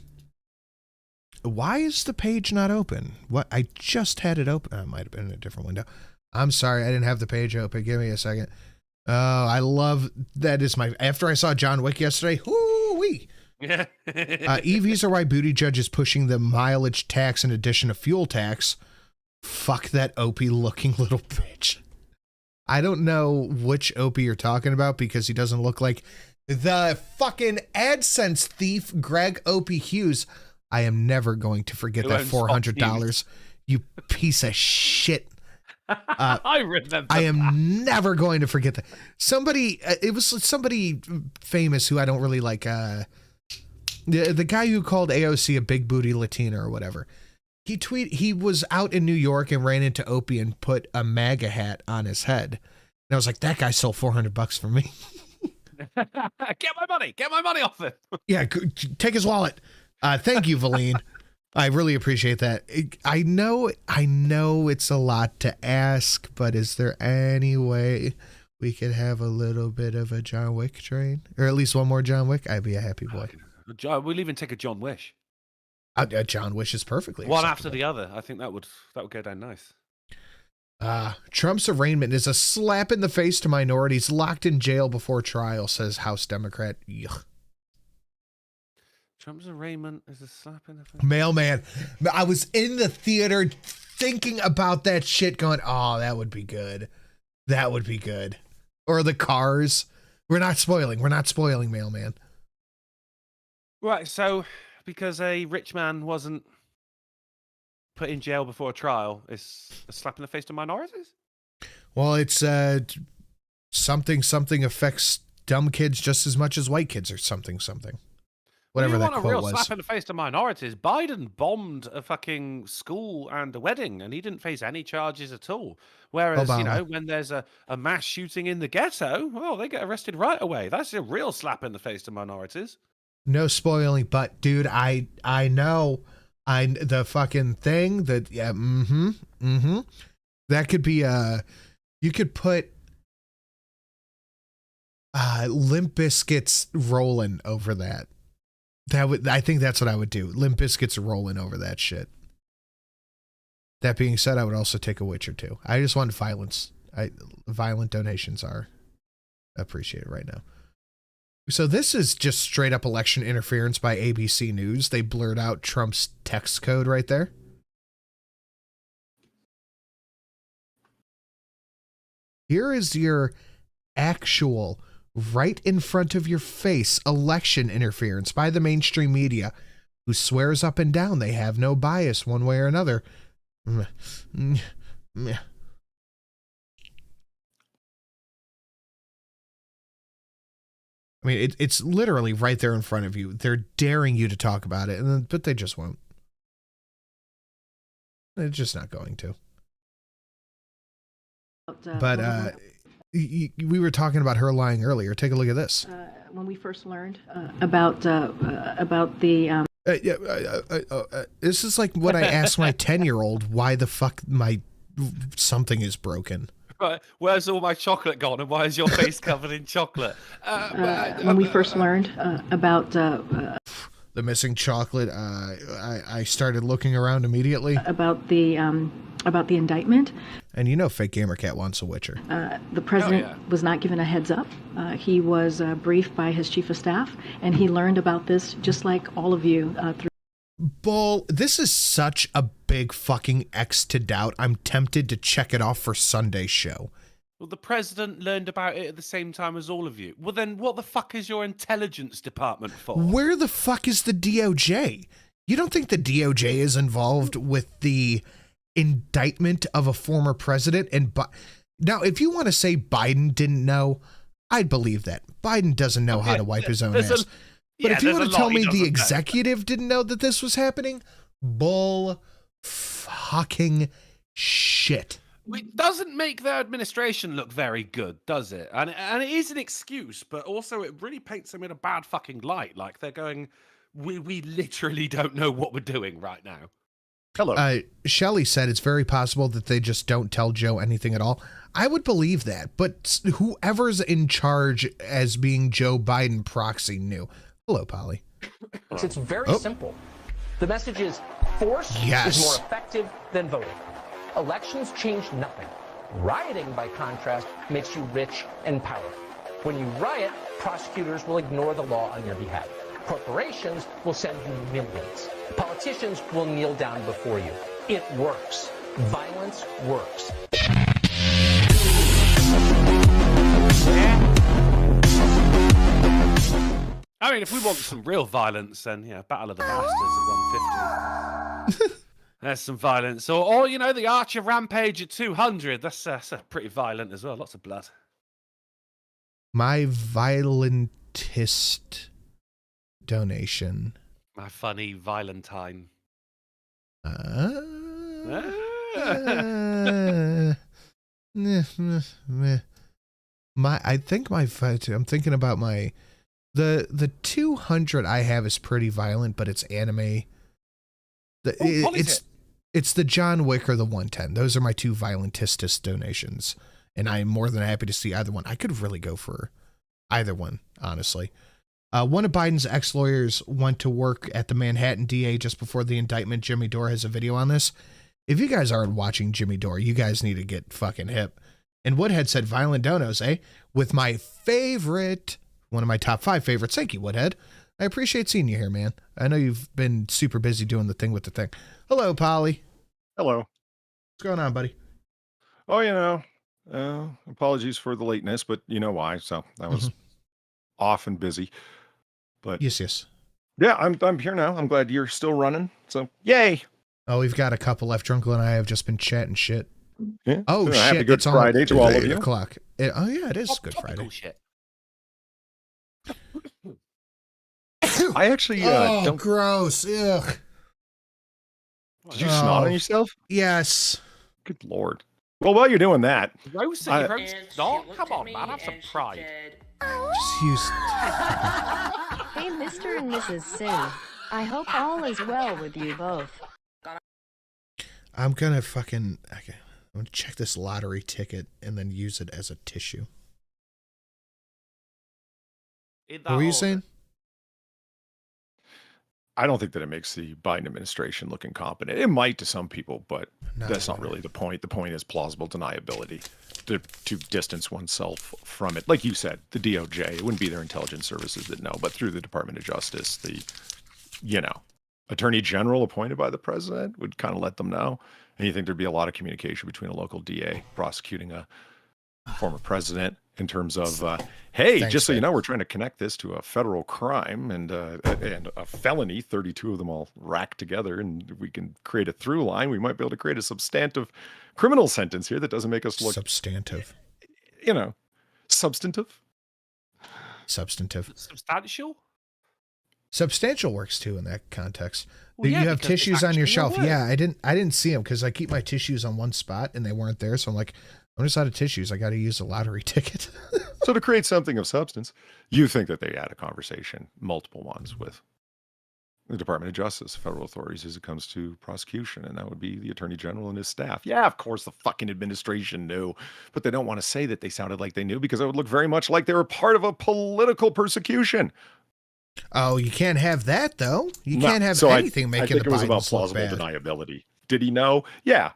Why is the page not open? What? I just had it open. It might have been in a different window. I'm sorry, I didn't have the page open. Give me a second. Oh, I love that. Is my after I saw John Wick yesterday. Whoo-wee. Yeah. EVs are why booty judge is pushing the mileage tax in addition to fuel tax. Fuck that Opie looking little bitch. I don't know which Opie you're talking about because he doesn't look like the fucking AdSense thief, Greg Opie Hughes. I am never going to forget that $400. You piece of shit. I remember. I am never going to forget that. Somebody, it was somebody famous who I don't really like. The guy who called AOC a big booty Latina or whatever. He was out in New York and ran into Opie and put a MAGA hat on his head. And I was like, that guy stole $400 from me. Get my money off him. Yeah, take his wallet. Thank you, Valine. I really appreciate that. I know it's a lot to ask, but is there any way we could have a little bit of a John Wick train? Or at least one more John Wick? I'd be a happy boy. We'll even take a John Wish. John Wish is perfectly one acceptable. after the other. I think that would go down nice. Trump's arraignment is a slap in the face to minorities locked in jail before trial, says House Democrat. Yuck. Trump's arraignment is a slap in the face. Mailman. I was in the theater thinking about that shit going, oh, that would be good. That would be good. Or the Cars. We're not spoiling, Mailman. Right, so because a rich man wasn't put in jail before a trial, it's a slap in the face to minorities? Well, it's something affects dumb kids just as much as white kids or something. Whatever that quote was. You want a real slap in the face to minorities? Biden bombed a fucking school and a wedding, and he didn't face any charges at all. Whereas, Obama. when there's a mass shooting in the ghetto, well, they get arrested right away. That's a real slap in the face to minorities. No spoiling, but dude, I know. The fucking thing that, yeah, that could be, you could put Limp Bizkit's rolling over that. I think that's what I would do. Limp Bizkit's rolling over that shit. That being said, I would also take a Witcher too. I just want violence. Violent donations are appreciated right now. So this is just straight up election interference by ABC News. They blurred out Trump's text code right there. Here is your actual, right in front of your face, election interference by the mainstream media, who swears up and down they have no bias one way or another. I mean, it's literally right there in front of you. They're daring you to talk about it, but they just won't. They're just not going to. But we were talking about her lying earlier. Take a look at this. When we first learned about the this is like what I asked my 10-year-old, why the fuck my something is broken. Right, where's all my chocolate gone, and why is your face covered in chocolate? When we first learned about the missing chocolate, I started looking around immediately. About the indictment. And you know, Fake Gamer Cat wants a Witcher. The president was not given a heads up. He was briefed by his chief of staff, and he learned about this just like all of you through. Bull, this is such a big fucking X to doubt. I'm tempted to check it off for Sunday's show. Well, the president learned about it at the same time as all of you. Well, then what the fuck is your intelligence department for? Where the fuck is the DOJ? You don't think the DOJ is involved with the indictment of a former president? And now, if you want to say Biden didn't know, I'd believe that. Biden doesn't know how to wipe his own ass. But if you want to tell me the executive didn't know that this was happening, bull fucking shit. It doesn't make their administration look very good, does it? And it is an excuse, but also it really paints them in a bad fucking light. Like they're going, we literally don't know what we're doing right now. Hello. Shelley said it's very possible that they just don't tell Joe anything at all. I would believe that, but whoever's in charge as being Joe Biden proxy knew. Hello, Polly. It's very simple. The message is force is more effective than voting. Elections change nothing. Rioting, by contrast, makes you rich and powerful. When you riot, prosecutors will ignore the law on your behalf. Corporations will send you millions. Politicians will kneel down before you. It works. Violence works. I mean, if we want some real violence, then yeah, Battle of the Bastards at 150. There's some violence, or you know, the Archer Rampage at 200. That's pretty violent as well. Lots of blood. My violentist donation. My funny Valentine. I think I'm thinking about the 200 I have is pretty violent, but it's anime. It's the John Wick or the 110. Those are my two violentistus donations, and I'm more than happy to see either one. I could really go for either one, honestly. One of Biden's ex-lawyers went to work at the Manhattan DA just before the indictment. Jimmy Dore has a video on this. If you guys aren't watching Jimmy Dore, you guys need to get fucking hip. And Woodhead said, violent donos, eh? With my favorite, one of my top 5 favorites. Thank you, Woodhead. I appreciate seeing you here, man. I know you've been super busy doing the thing with the thing. Hello, Polly. Hello. What's going on, buddy? Oh, you know, apologies for the lateness, but you know why. So I was off and busy. But yes. Yeah, I'm here now. I'm glad you're still running. So yay. Oh, we've got a couple left. Drunkle and I have just been chatting shit. Yeah. Oh, shit. Happy Good Friday to all of you. 8 o'clock. Oh, yeah, it is Good Friday. Shit. I actually don't. Gross. Ugh. Did you snot on yourself? Yes. Good Lord. Well, while you're doing that, Roasting your own snot? Come on, man. Have some pride. Just use. Hey, Mr. and Mrs. Sin. I hope all is well with you both. I'm gonna I'm gonna check this lottery ticket and then use it as a tissue. What were you saying? I don't think that it makes the Biden administration look incompetent. It might to some people, but that's not really the point. The point is plausible deniability to distance oneself from it. Like you said, the DOJ, it wouldn't be their intelligence services that know, but through the Department of Justice, the, Attorney General appointed by the president would kind of let them know. And you think there'd be a lot of communication between a local DA prosecuting a former president in terms of, hey, Thanks, just so you man. know, we're trying to connect this to a federal crime and a felony, 32 of them all racked together, and we can create a through line. We might be able to create a substantive criminal sentence here that doesn't make us look substantive. Substantive. Substantial? Substantial works too in that context. Well, you yeah, have because it's tissues on your actually a shelf. word. Yeah, I didn't see them because I keep my tissues on one spot and they weren't there. So I'm like, I'm just out of tissues. I got to use a lottery ticket. So to create something of substance, you think that they had a conversation, multiple ones, with the Department of Justice, federal authorities, as it comes to prosecution, and that would be the Attorney General and his staff. Yeah, of course, the fucking administration knew, but they don't want to say that they sounded like they knew because it would look very much like they were part of a political persecution. Oh, you can't have that though. You No, can't have so anything making I think the it was about Bidens look plausible bad. deniability. Did he know? Yeah.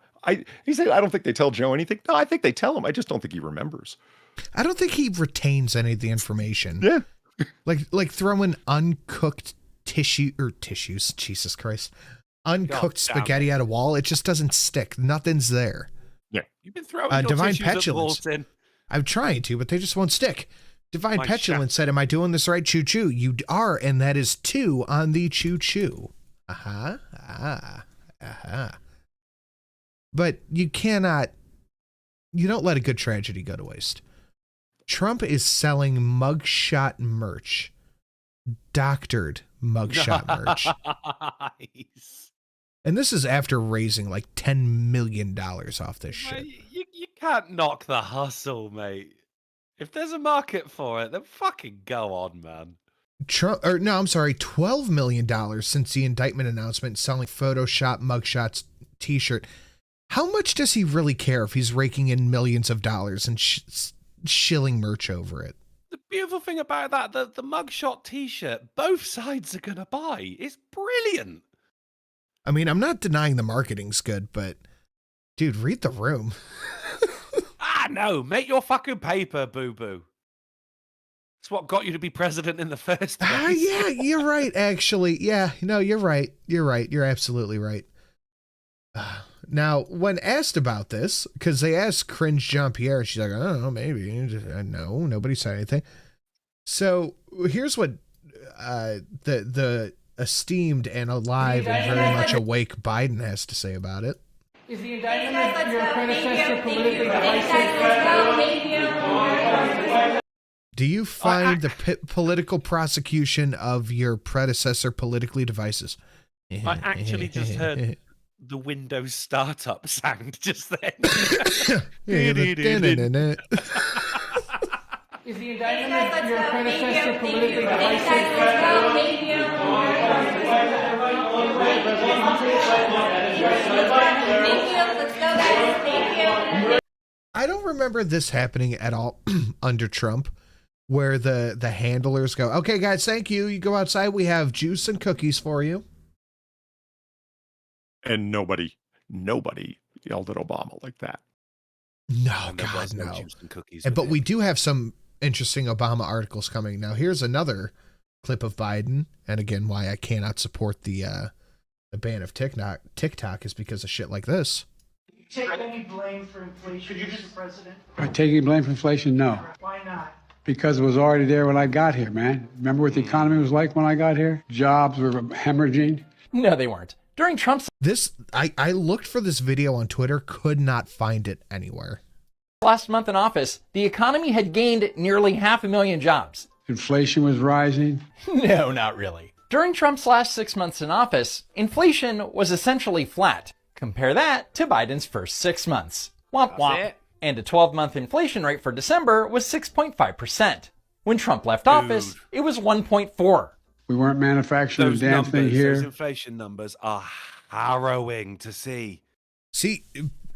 He said, I don't think they tell Joe anything. No, I think they tell him. I just don't think he remembers. I don't think he retains any of the information. Yeah. like throwing uncooked tissues, Jesus Christ. Uncooked spaghetti at a wall, it just doesn't stick. Nothing's there. Yeah. You've been throwing your Divine tissues at the wall, Petulance. Sin. I'm trying to, but they just won't stick. Divine My Petulance said, am I doing this right? Choo choo. You are, and that is 2 on the choo choo. But you don't let a good tragedy go to waste. Trump is selling mugshot merch. Doctored mugshot merch. Nice. And this is after raising like $10 million off this shit. You can't knock the hustle, mate. If there's a market for it, then fucking go on, man. $12 million since the indictment announcement, selling Photoshop mugshots t-shirt. How much does he really care if he's raking in millions of dollars and shilling merch over it? The beautiful thing about that, the mugshot t-shirt, both sides are going to buy. It's brilliant. I mean, I'm not denying the marketing's good, but dude, read the room. No, make your fucking paper, boo-boo. It's what got you to be president in the first place. Yeah, you're right, actually. Yeah, no, you're right. You're right. You're absolutely right. Now, when asked about this, because they asked Cringe Jean-Pierre, she's like, I don't know, maybe. No, nobody said anything. So here's what the esteemed and alive and very much awake Biden has to say about it. Is the indictment of your predecessor politically divisive? Do you find the political prosecution of your predecessor politically divisive? I actually just heard the Windows startup sound just then. Is the indictment of your predecessor politically divisive? Thank you. Let's go, guys. Thank you. I don't remember this happening at all under Trump, where the handlers go, okay, guys, thank you. You go outside. We have juice and cookies for you. And nobody yelled at Obama like that. No, God, no. But we do have some interesting Obama articles coming. Now, here's another clip of Biden. And again, why I cannot support the ban of TikTok is because of shit like this. Take any blame for inflation, Mr. President? Am I taking blame for inflation? No. Why not? Because it was already there when I got here, man. Remember what the economy was like when I got here? Jobs were hemorrhaging. No, they weren't. During Trump's I looked for this video on Twitter, could not find it anywhere. last month in office, the economy had gained nearly 500,000 jobs. Inflation was rising? No, not really. During Trump's last 6 months in office, inflation was essentially flat. Compare that to Biden's first 6 months. Womp womp. And a 12-month inflation rate for December was 6.5%. When Trump left office, it was 1.4. We weren't manufacturing a damn thing here. Those inflation numbers are harrowing to see. See,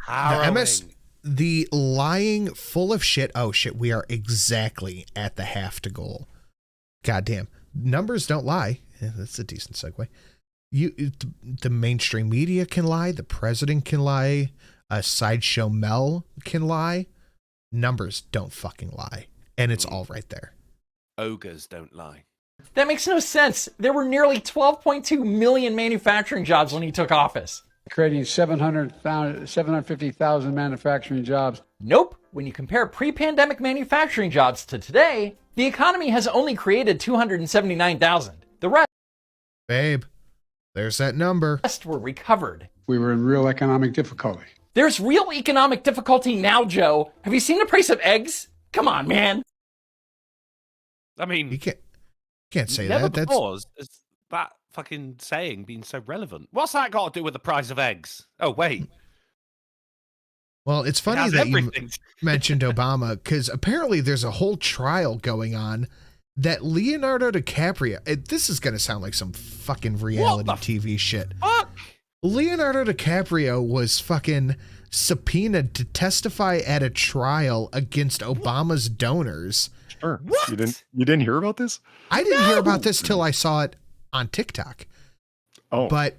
harrowing. The lying full of shit. Oh shit, we are exactly at the half to goal. Goddamn. Numbers don't lie. Yeah, that's a decent segue. The mainstream media can lie. The president can lie. Sideshow Mel can lie. Numbers don't fucking lie. And it's all right there. Ogres don't lie. That makes no sense. There were nearly 12.2 million manufacturing jobs when he took office. Creating 750,000 manufacturing jobs. Nope. When you compare pre-pandemic manufacturing jobs to today, the economy has only created 279,000. The rest... Babe, there's that number. The rest were recovered. We were in real economic difficulty. There's real economic difficulty now, Joe. Have you seen the price of eggs? Come on, man. I mean... You can't say never that. Before has that fucking saying been so relevant. What's that got to do with the price of eggs? Oh, wait. Well, it's funny that you mentioned Obama, because apparently there's a whole trial going on that Leonardo DiCaprio... this is going to sound like some fucking reality TV shit. Fuck? Leonardo DiCaprio was fucking subpoenaed to testify at a trial against Obama's donors. Sure. What? You didn't hear about this? I didn't hear about this till I saw it on TikTok. Oh, but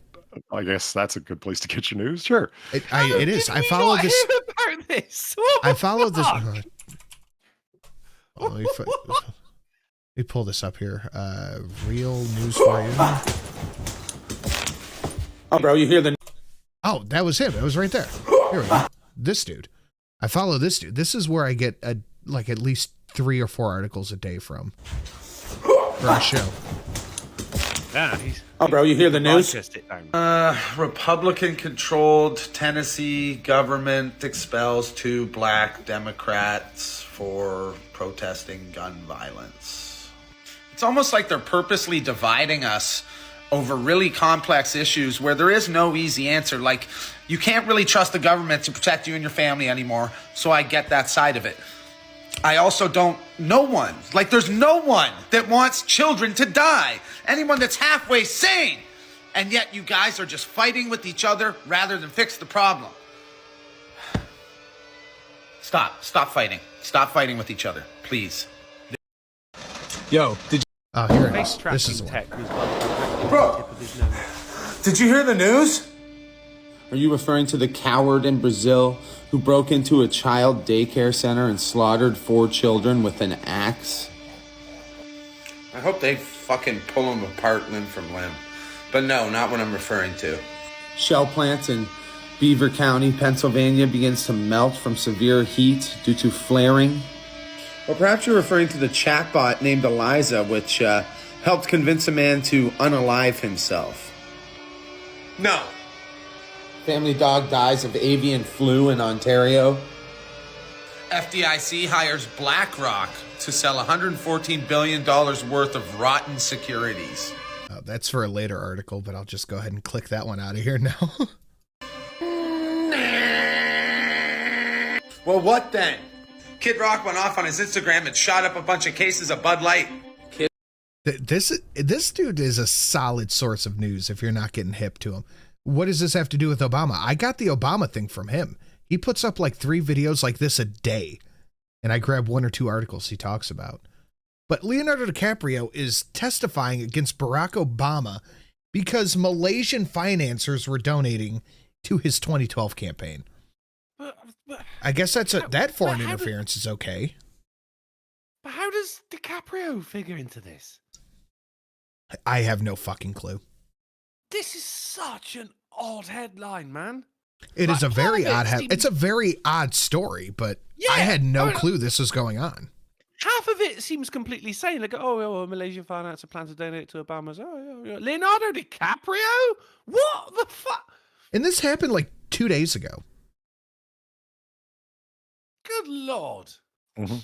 I guess that's a good place to get your news. Sure. It is. I follow this. About this? I follow this. Let me pull this up here. Real news for you. Oh, bro, you hear the... Oh, that was him. It was right there. Here we go. This dude. I follow this dude. This is where I get at least 3 or 4 articles a day from for our show. Yeah, oh, bro, you hear the news? Republican-controlled Tennessee government expels 2 black Democrats for protesting gun violence. It's almost like they're purposely dividing us over really complex issues where there is no easy answer. Like, you can't really trust the government to protect you and your family anymore, so I get that side of it. I also there's no one that wants children to die. Anyone that's halfway sane. And yet you guys are just fighting with each other rather than fix the problem. Stop fighting. Stop fighting with each other, please. Yo, did you... Oh, here it is. This is the one. Bro, did you hear the news? Are you referring to the coward in Brazil who broke into a child daycare center and slaughtered 4 children with an axe? I hope they fucking pull them apart limb from limb. But no, not what I'm referring to. Shell plants in Beaver County, Pennsylvania begins to melt from severe heat due to flaring. Or perhaps you're referring to the chatbot named Eliza, which helped convince a man to unalive himself. No. Family dog dies of avian flu in Ontario. FDIC hires BlackRock to sell $114 billion worth of rotten securities. That's for a later article, but I'll just go ahead and click that one out of here now. Well, what then? Kid Rock went off on his Instagram and shot up a bunch of cases of Bud Light. This dude is a solid source of news if you're not getting hip to him. What does this have to do with Obama? I got the Obama thing from him. He puts up like 3 videos like this a day, and I grab 1 or 2 articles he talks about. But Leonardo DiCaprio is testifying against Barack Obama because Malaysian financiers were donating to his 2012 campaign. I guess that foreign interference is okay. But how does DiCaprio figure into this? I have no fucking clue. This is such an odd headline, man. It is a very odd it's a very odd story, but I had no clue this was going on. Half of it seems completely sane. Like, oh, Malaysian financier plans to donate to Obama's. Oh, yeah. Leonardo DiCaprio? What the fuck? And this happened like 2 days ago. Good Lord. Mm-hmm.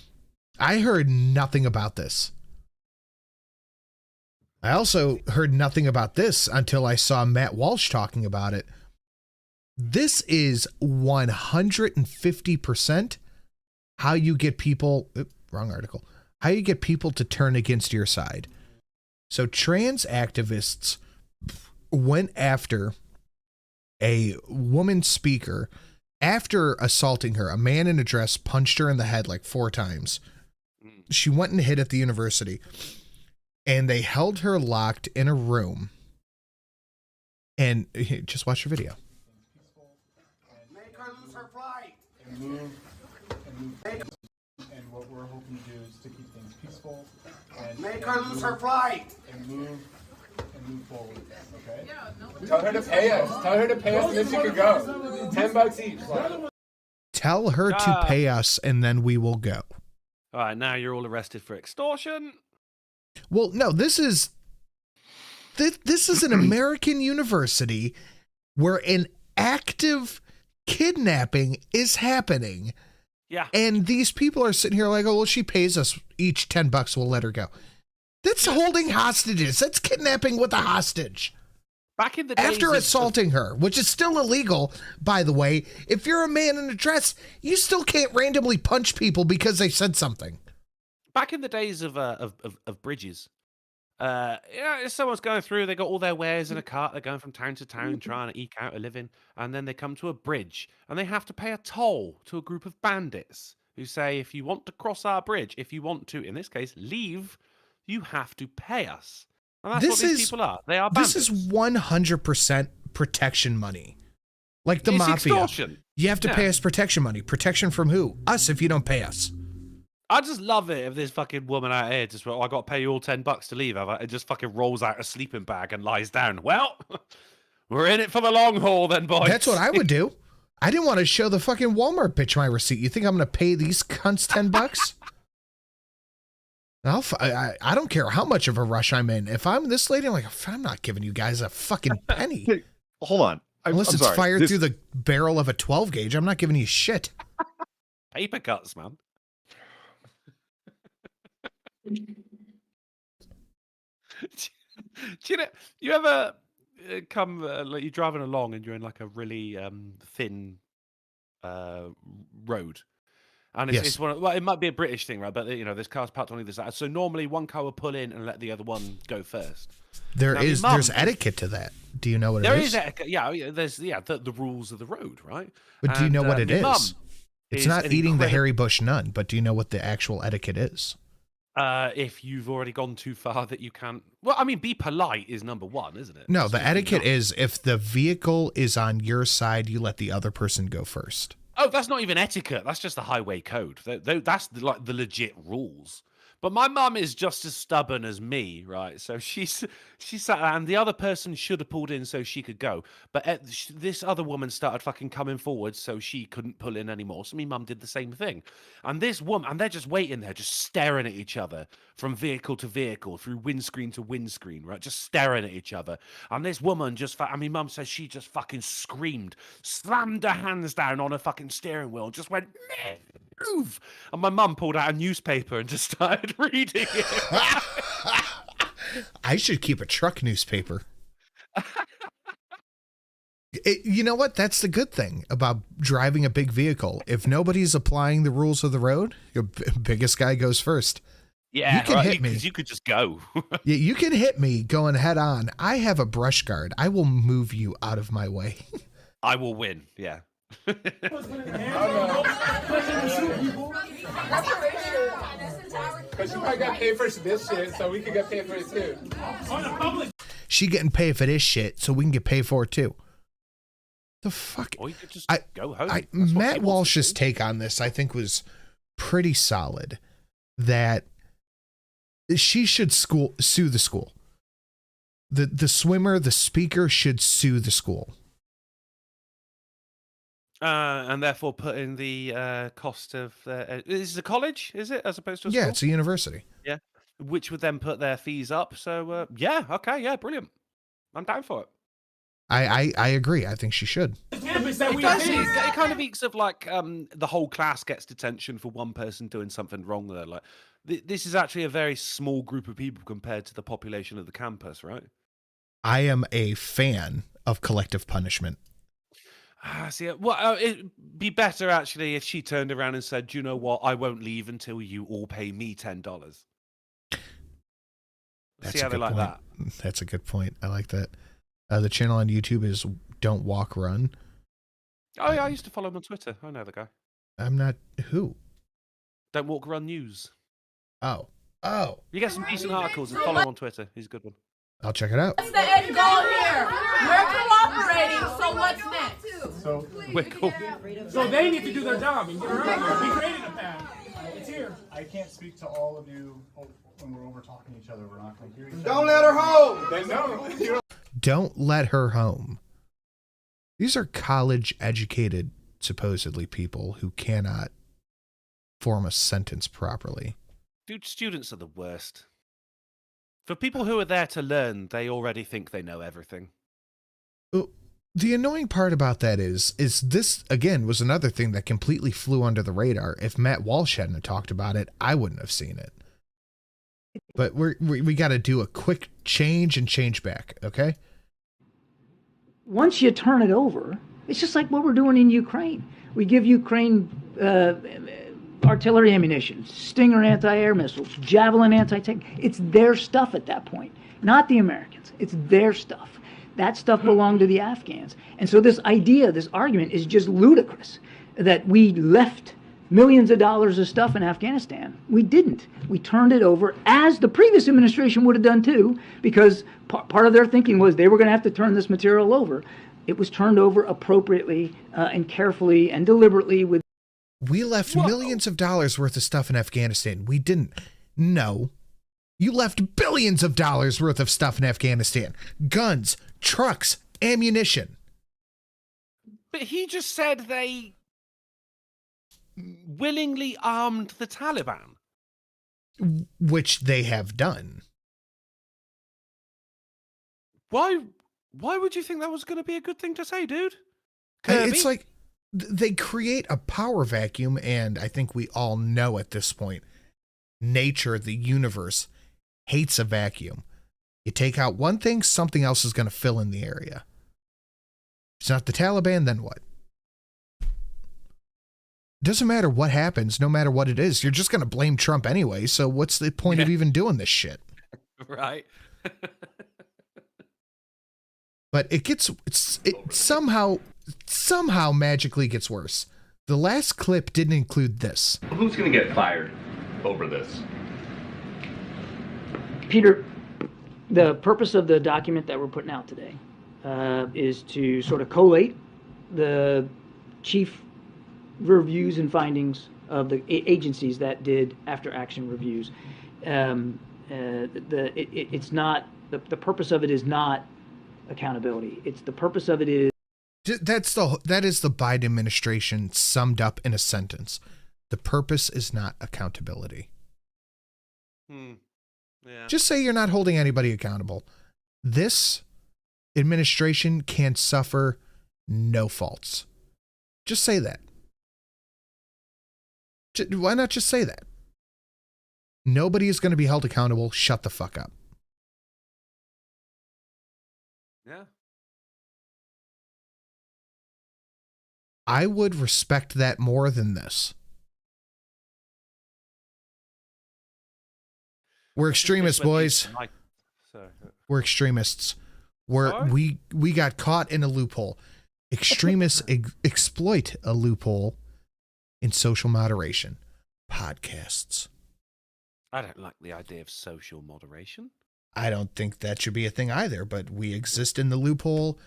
I heard nothing about this. I also heard nothing about this until I saw Matt Walsh talking about it. This is 150% how you get people, wrong article, how you get people to turn against your side. So trans activists went after a woman speaker after assaulting her. A man in a dress punched her in the head like 4 times. She went and hid at the university, and they held her locked in a room. And just watch the video. Make her lose her flight. And move and what we're hoping to do is to keep things peaceful. And make her lose her flight. And move forward. Okay? Tell her to pay us. Tell her to pay us, and then she could go. $10 each. Tell her to pay us, and then we will go. All right, now you're all arrested for extortion. Well, no, this is an American university where an active kidnapping is happening. Yeah. And these people are sitting here like, oh, well, she pays us each $10, we'll let her go. That's holding hostages. That's kidnapping with a hostage. Back in the days after assaulting her, which is still illegal, by the way. If you're a man in a dress, you still can't randomly punch people because they said something. Back in the days of bridges, if someone's going through, they got all their wares in a cart, they're going from town to town trying to eke out a living, and then they come to a bridge, and they have to pay a toll to a group of bandits who say, if you want to cross our bridge, if you want to, in this case, leave, you have to pay us. And that's what these people are. They are bandits. This is 100% protection money. Like the It's mafia. extortion. You have to pay us protection money. Protection from who? Us if you don't pay us. I just love it if this fucking woman out here just, I got to pay you all $10 to leave. It just fucking rolls out a sleeping bag and lies down. Well, we're in it for the long haul then, boys. That's what I would do. I didn't want to show the fucking Walmart bitch my receipt. You think I'm going to pay these cunts $10? I don't care how much of a rush I'm in. If I'm this lady, I'm like, I'm not giving you guys a fucking penny. Hey, hold on. Unless it's fired through the barrel of a 12 gauge, I'm not giving you shit. Paper cuts, man. Do you ever come like you're driving along and you're in like a really thin road, and it's one of, well, it might be a British thing, right? But you know, there's cars parked on either side, so normally one car will pull in and let the other one go first. There's etiquette to that. Do you know what it is? There is etiquette. Yeah, there's the rules of the road, right? But do you know what it is? It's not eating the hairy bush nun, but do you know what the actual etiquette is? If you've already gone too far that you can't... Well, I mean, be polite is number one, isn't it? No, the etiquette is if the vehicle is on your side, you let the other person go first. Oh, that's not even etiquette. That's just the highway code. That's like the legit rules. But my mum is just as stubborn as me, right? So she sat there, and the other person should have pulled in so she could go. But this other woman started fucking coming forward so she couldn't pull in anymore. So my mum did the same thing. And this woman, and they're just waiting there, just staring at each other from vehicle to vehicle, through windscreen to windscreen, right? Just staring at each other. And this woman just, I mean, mum says she just fucking screamed, slammed her hands down on her fucking steering wheel, and just went, move. And my mum pulled out a newspaper and just started reading it. I should keep a truck newspaper. You know what? That's the good thing about driving a big vehicle. If nobody's applying the rules of the road, your biggest guy goes first. Yeah, you can hit me. You could just go. Yeah, you can hit me going head on. I have a brush guard. I will move you out of my way. I will win. Yeah. Because you might got paid for this shit, so we could get paid for it too. She getting paid for this shit, so we can get paid for it too. The fuck? Or you could just go home. Matt Walsh's take on this, I think, was pretty solid. That she should sue the school. The swimmer, the speaker should sue the school. And therefore put in the cost of is it a college? Is it as opposed to a Yeah, school? it's a university. Yeah, which would then put their fees up. So yeah, okay, yeah, brilliant. I'm down for it. I agree. I think she should. It does. It kind of eats of like the whole class gets detention for one person doing something wrong there. Like this is actually a very small group of people compared to the population of the campus, right? I am a fan of collective punishment. See, well, it'd be better actually if she turned around and said, "You know what? I won't leave until you all pay me $10." See how they like that? That's a good point. I like that. The channel on YouTube is Don't Walk Run. Oh yeah, I used to follow him on Twitter. I know the guy. I'm not who. Don't Walk Run News. Oh. You get some decent articles and follow him on Twitter. He's a good one. I'll check it out. What's the end goal here? We're cooperating, so what's next? So we're cool. So they need to do their job and get her out there. We created a path. It's here. I can't speak to all of you when we're over talking to each other. We're not going to hear each other. Don't let her home. Don't let her home. These are college-educated, supposedly, people who cannot form a sentence properly. Dude, students are the worst. For people who are there to learn, they already think they know everything. The annoying part about that is this, again, was another thing that completely flew under the radar. If Matt Walsh hadn't talked about it, I wouldn't have seen it. But we got to do a quick change and change back, okay? Once you turn it over, it's just like what we're doing in Ukraine. We give Ukraine artillery ammunition, Stinger anti-air missiles, Javelin anti-tank. It's their stuff at that point, not the Americans. It's their stuff. That stuff belonged to the Afghans. And so this idea, this argument is just ludicrous that we left millions of dollars of stuff in Afghanistan. We didn't. We turned it over, as the previous administration would have done too, because part of their thinking was they were going to have to turn this material over. It was turned over appropriately and carefully and deliberately with. We left millions of dollars worth of stuff in Afghanistan. We didn't. No. You left billions of dollars worth of stuff in Afghanistan. Guns, trucks, ammunition. But he just said they willingly armed the Taliban. Which they have done. Why would you think that was going to be a good thing to say, dude? Kirby? It's like they create a power vacuum, and I think we all know at this point, nature, the universe, hates a vacuum. You take out one thing, something else is going to fill in the area. If it's not the Taliban, then what? Doesn't matter what happens, no matter what it is. You're just going to blame Trump anyway, so what's the point of even doing this shit? Right. But it somehow magically gets worse. The last clip didn't include this. Who's going to get fired over this? Peter, the purpose of the document that we're putting out today is to sort of collate the chief reviews and findings of the agencies that did after-action reviews. It's not the purpose of it is not accountability. It's the purpose of it is. That is the Biden administration summed up in a sentence. The purpose is not accountability. Yeah. Just say you're not holding anybody accountable. This administration can suffer no faults. Just say that. Why not just say that? Nobody is going to be held accountable. Shut the fuck up. Yeah. I would respect that more than this. We're extremists, boys. We're extremists. We got caught in a loophole. Extremists exploit a loophole in social moderation. Podcasts. I don't like the idea of social moderation. I don't think that should be a thing either, but we exist in the loophole,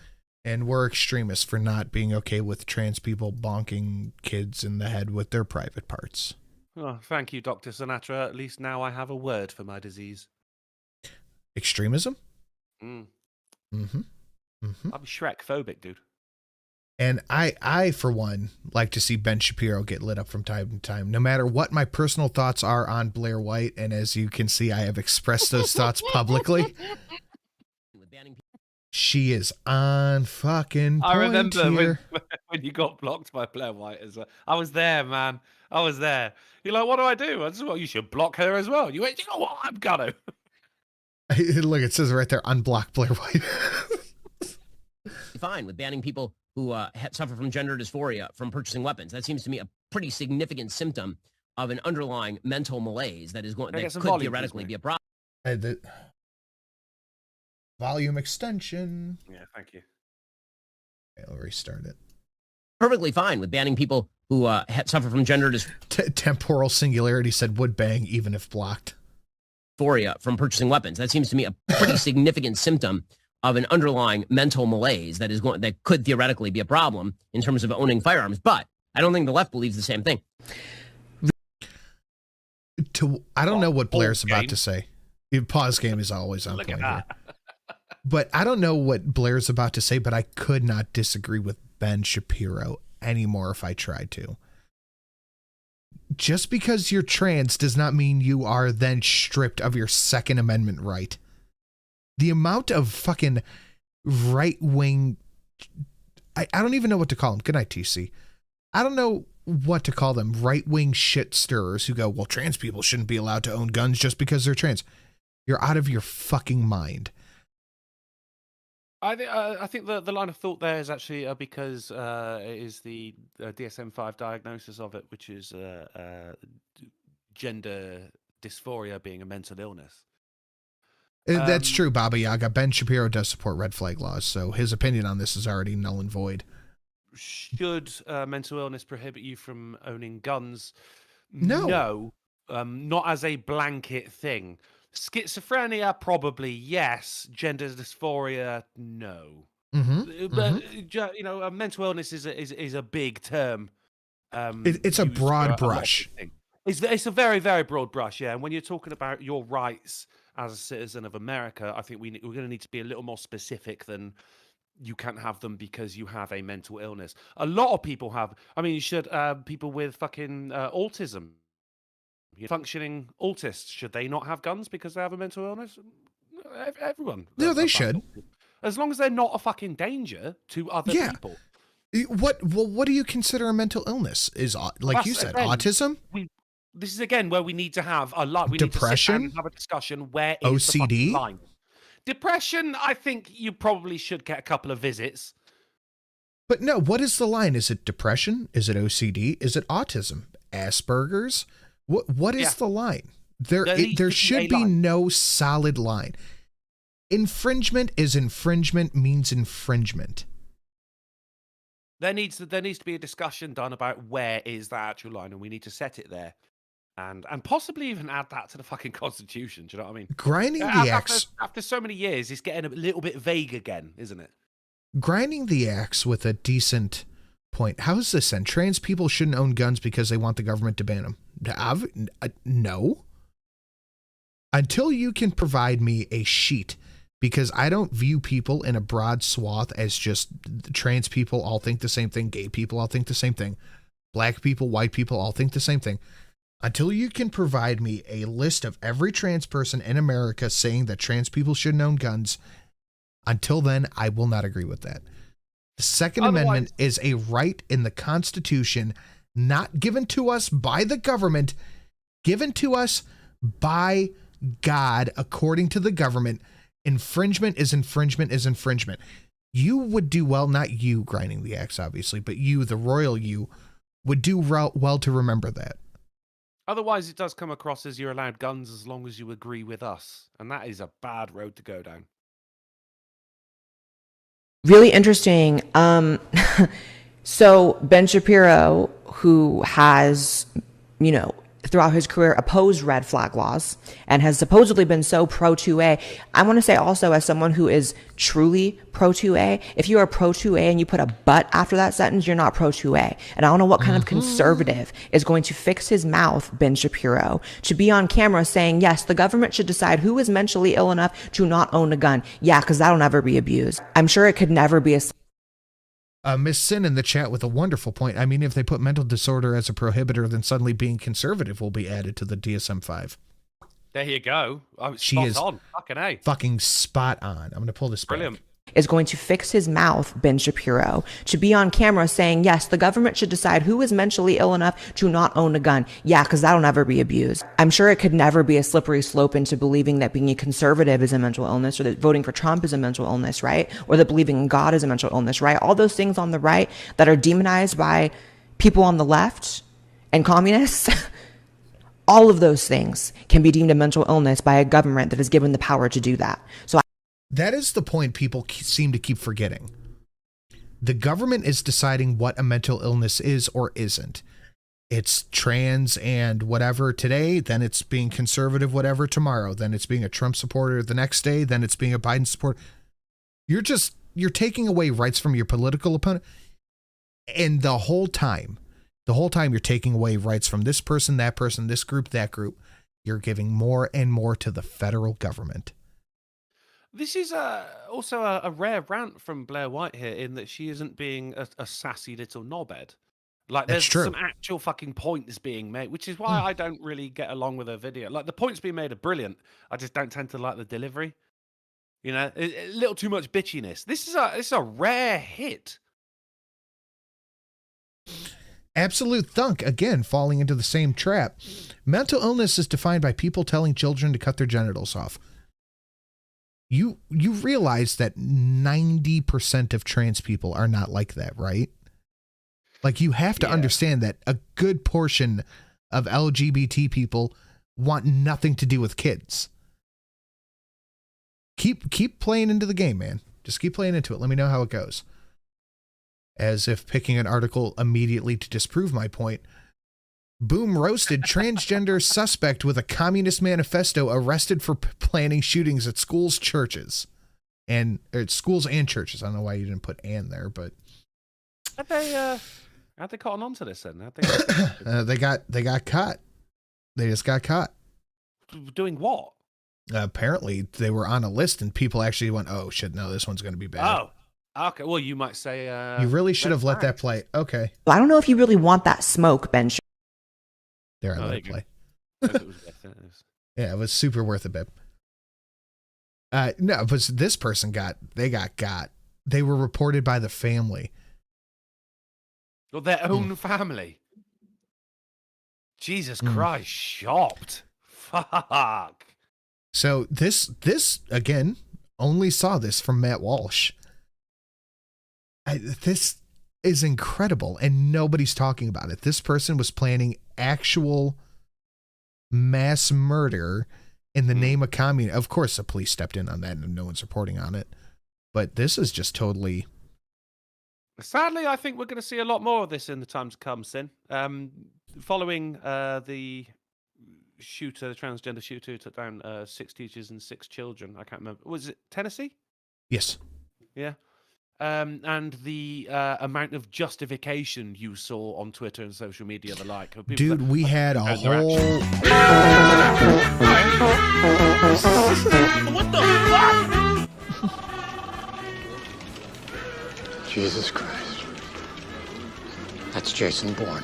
and we're extremists for not being okay with trans people bonking kids in the head with their private parts. Oh, thank you, Dr. Sinatra. At least now I have a word for my disease. Extremism? Mm. Mm-hmm. Mm-hmm. I'm Shrek phobic, dude. And I, for one, like to see Ben Shapiro get lit up from time to time, no matter what my personal thoughts are on Blair White. And as you can see, I have expressed those thoughts publicly. She is on fucking point. I remember here. when you got blocked by Blair White as well. I was there, man. I was there. You're like, what do I do? I said, well, you should block her as well. You went, you know what? I'm gonna. Look, it says right there, unblock Blair White. Fine with banning people who suffer from gender dysphoria from purchasing weapons. That seems to me a pretty significant symptom of an underlying mental malaise that is going that could theoretically be a problem. The volume extension. Yeah, thank you. Okay, I'll restart it. Perfectly fine with banning people who suffer from gender dysphoria. Temporal singularity said would bang even if blocked. From purchasing weapons. That seems to me a pretty significant symptom of an underlying mental malaise that is that could theoretically be a problem in terms of owning firearms. But I don't think the left believes the same thing. I don't know what Blair's about to say. Pause game is always on point here. But I don't know what Blair's about to say, but I could not disagree with Ben Shapiro anymore if I tried to. Just because you're trans does not mean you are then stripped of your Second Amendment right. The amount of fucking right-wing... I don't even know what to call them. Good night, TC. I don't know what to call them. Right-wing shit stirrers who go, well, trans people shouldn't be allowed to own guns just because they're trans. You're out of your fucking mind. I think the line of thought there is actually because it is the DSM-5 diagnosis of it, which is gender dysphoria being a mental illness. That's true, Baba Yaga. Ben Shapiro does support red flag laws, so his opinion on this is already null and void. Should mental illness prohibit you from owning guns? No. No, not as a blanket thing. Schizophrenia, probably yes. Gender dysphoria, no. But you know, mental illness is a big term. It's a broad brush. It's a very, very broad brush, yeah. And when you're talking about your rights as a citizen of America, I think we're going to need to be a little more specific than you can't have them because you have a mental illness. A lot of people have. I mean, you should people with fucking autism. Functioning autists, should they not have guns because they have a mental illness? Everyone. No, they should. As long as they're not a fucking danger to other people. What do you consider a mental illness? Is like you said, autism? This is again where we need to have a lot. We Depression? need to sit down and have a discussion. Where is OCD? the fucking line? Depression, I think you probably should get a couple of visits. But no, what is the line? Is it depression? Is it OCD? Is it autism? Asperger's? What is the line? There should be no solid line. Infringement is infringement means infringement. There needs to be a discussion done about where is that actual line, and we need to set it there, and possibly even add that to the fucking Constitution. Do you know what I mean? Grinding the axe after so many years, it's getting a little bit vague again, isn't it? Grinding the axe with a decent point. How is this then? Trans people shouldn't own guns because they want the government to ban them. No. Until you can provide me a sheet, because I don't view people in a broad swath as just trans people all think the same thing, gay people all think the same thing, black people, white people all think the same thing. Until you can provide me a list of every trans person in America saying that trans people shouldn't own guns, until then, I will not agree with that. The Second Amendment is a right in the Constitution, not given to us by the government, given to us by God, according to the government. Infringement is infringement is infringement. you would do well, not you grinding the axe, obviously, but you, the royal you, would do well to remember that. Otherwise, it does come across as you're allowed guns as long as you agree with us. And that is a bad road to go down. Really interesting. So Ben Shapiro, who has, you know, throughout his career opposed red flag laws and has supposedly been so pro 2A. I want to say also, as someone who is truly pro 2A, if you are pro 2A and you put a but after that sentence, you're not pro 2A. And I don't know what kind of conservative is going to fix his mouth, Ben Shapiro, to be on camera saying, yes, the government should decide who is mentally ill enough to not own a gun. Yeah, because that'll never be abused. I'm sure it could never be a... Miss Sin in the chat with a wonderful point. I mean, if they put mental disorder as a prohibitor, then suddenly being conservative will be added to the DSM-5. There you go. She is on. Fucking A. Fucking spot on. I'm going to pull this Brilliant. back. Is going to fix his mouth, Ben Shapiro, to be on camera saying, yes, the government should decide who is mentally ill enough to not own a gun. Yeah, because that'll never be abused. I'm sure it could never be a slippery slope into believing that being a conservative is a mental illness, or that voting for Trump is a mental illness, right? Or that believing in God is a mental illness, right? All those things on the right that are demonized by people on the left and communists, all of those things can be deemed a mental illness by a government that is given the power to do that. So that is the point people seem to keep forgetting. The government is deciding what a mental illness is or isn't. It's trans and whatever today, then it's being conservative whatever tomorrow, then it's being a Trump supporter the next day, then it's being a Biden supporter. You're taking away rights from your political opponent. And the whole time you're taking away rights from this person, this group, that group. You're giving more and more to the federal government. This is also a rare rant from Blair White here, in that she isn't being a sassy little knobhead. Like, there's some actual fucking points being made, which is why I don't really get along with her video. Like, the points being made are brilliant. I just don't tend to like the delivery. You know, a little too much bitchiness. This is a rare hit. Absolute thunk, again, falling into the same trap. Mental illness is defined by people telling children to cut their genitals off. You realize that 90% of trans people are not like that, right? Like, you have to understand that a good portion of LGBT people want nothing to do with kids. Keep playing into the game, man. Just keep playing into it. Let me know how it goes. As if picking an article immediately to disprove my point. Boom roasted transgender suspect with a communist manifesto arrested for planning shootings at schools, churches, and schools and churches. I don't know why you didn't put "and" there, but how'd they cotton on to this then? They got caught. They just got caught. Doing what? Apparently, they were on a list, and people actually went, "Oh shit, no, this one's going to be bad." Oh. Okay, well, you might say... you really should have let that play. Okay. I don't know if you really want that smoke, Ben. There, I let it play. Yeah, it was super worth it, babe. No, but this person got. They were reported by the family. Well, their own family? Jesus Christ, shocked. Fuck. So this, again, only saw this from Matt Walsh. This is incredible, and nobody's talking about it. This person was planning actual mass murder in the name of communism. Of course, the police stepped in on that, and no one's reporting on it. But this is just totally... Sadly, I think we're going to see a lot more of this in the time to come, Sin. Following the transgender shooter who took down 6 teachers and 6 children. I can't remember. Was it Tennessee? Yes. Yeah. And the amount of justification you saw on Twitter and social media, the like. Dude, we had a whole... What the fuck? Jesus Christ. That's Jason Bourne.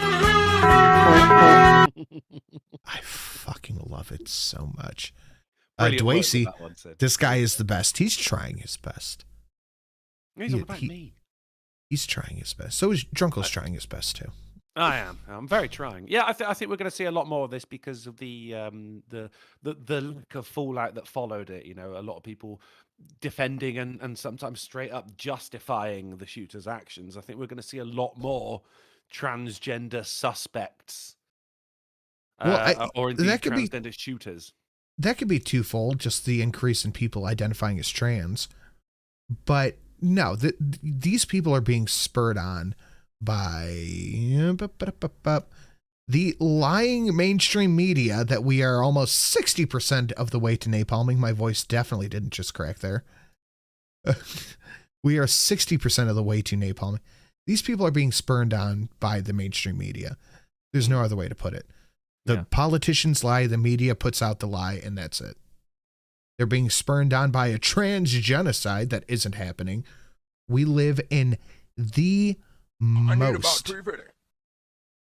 I fucking love it so much. Dwayne, this guy is the best. He's trying his best. He's all about me. He's trying his best. So is Drunkle's trying his best too. I am. I'm very trying. Yeah, I think we're going to see a lot more of this because of the lack of fallout that followed it. You know, a lot of people defending and sometimes straight up justifying the shooter's actions. I think we're going to see a lot more transgender suspects, or indeed transgender shooters. That could be twofold, just the increase in people identifying as trans. But no, these people are being spurred on by the lying mainstream media that we are almost 60% of the way to napalming. My voice definitely didn't just crack there. We are 60% of the way to napalming. These people are being spurned on by the mainstream media. There's no other way to put it. The politicians lie, the media puts out the lie, and that's it. They're being spurned on by a trans genocide that isn't happening. We live in the most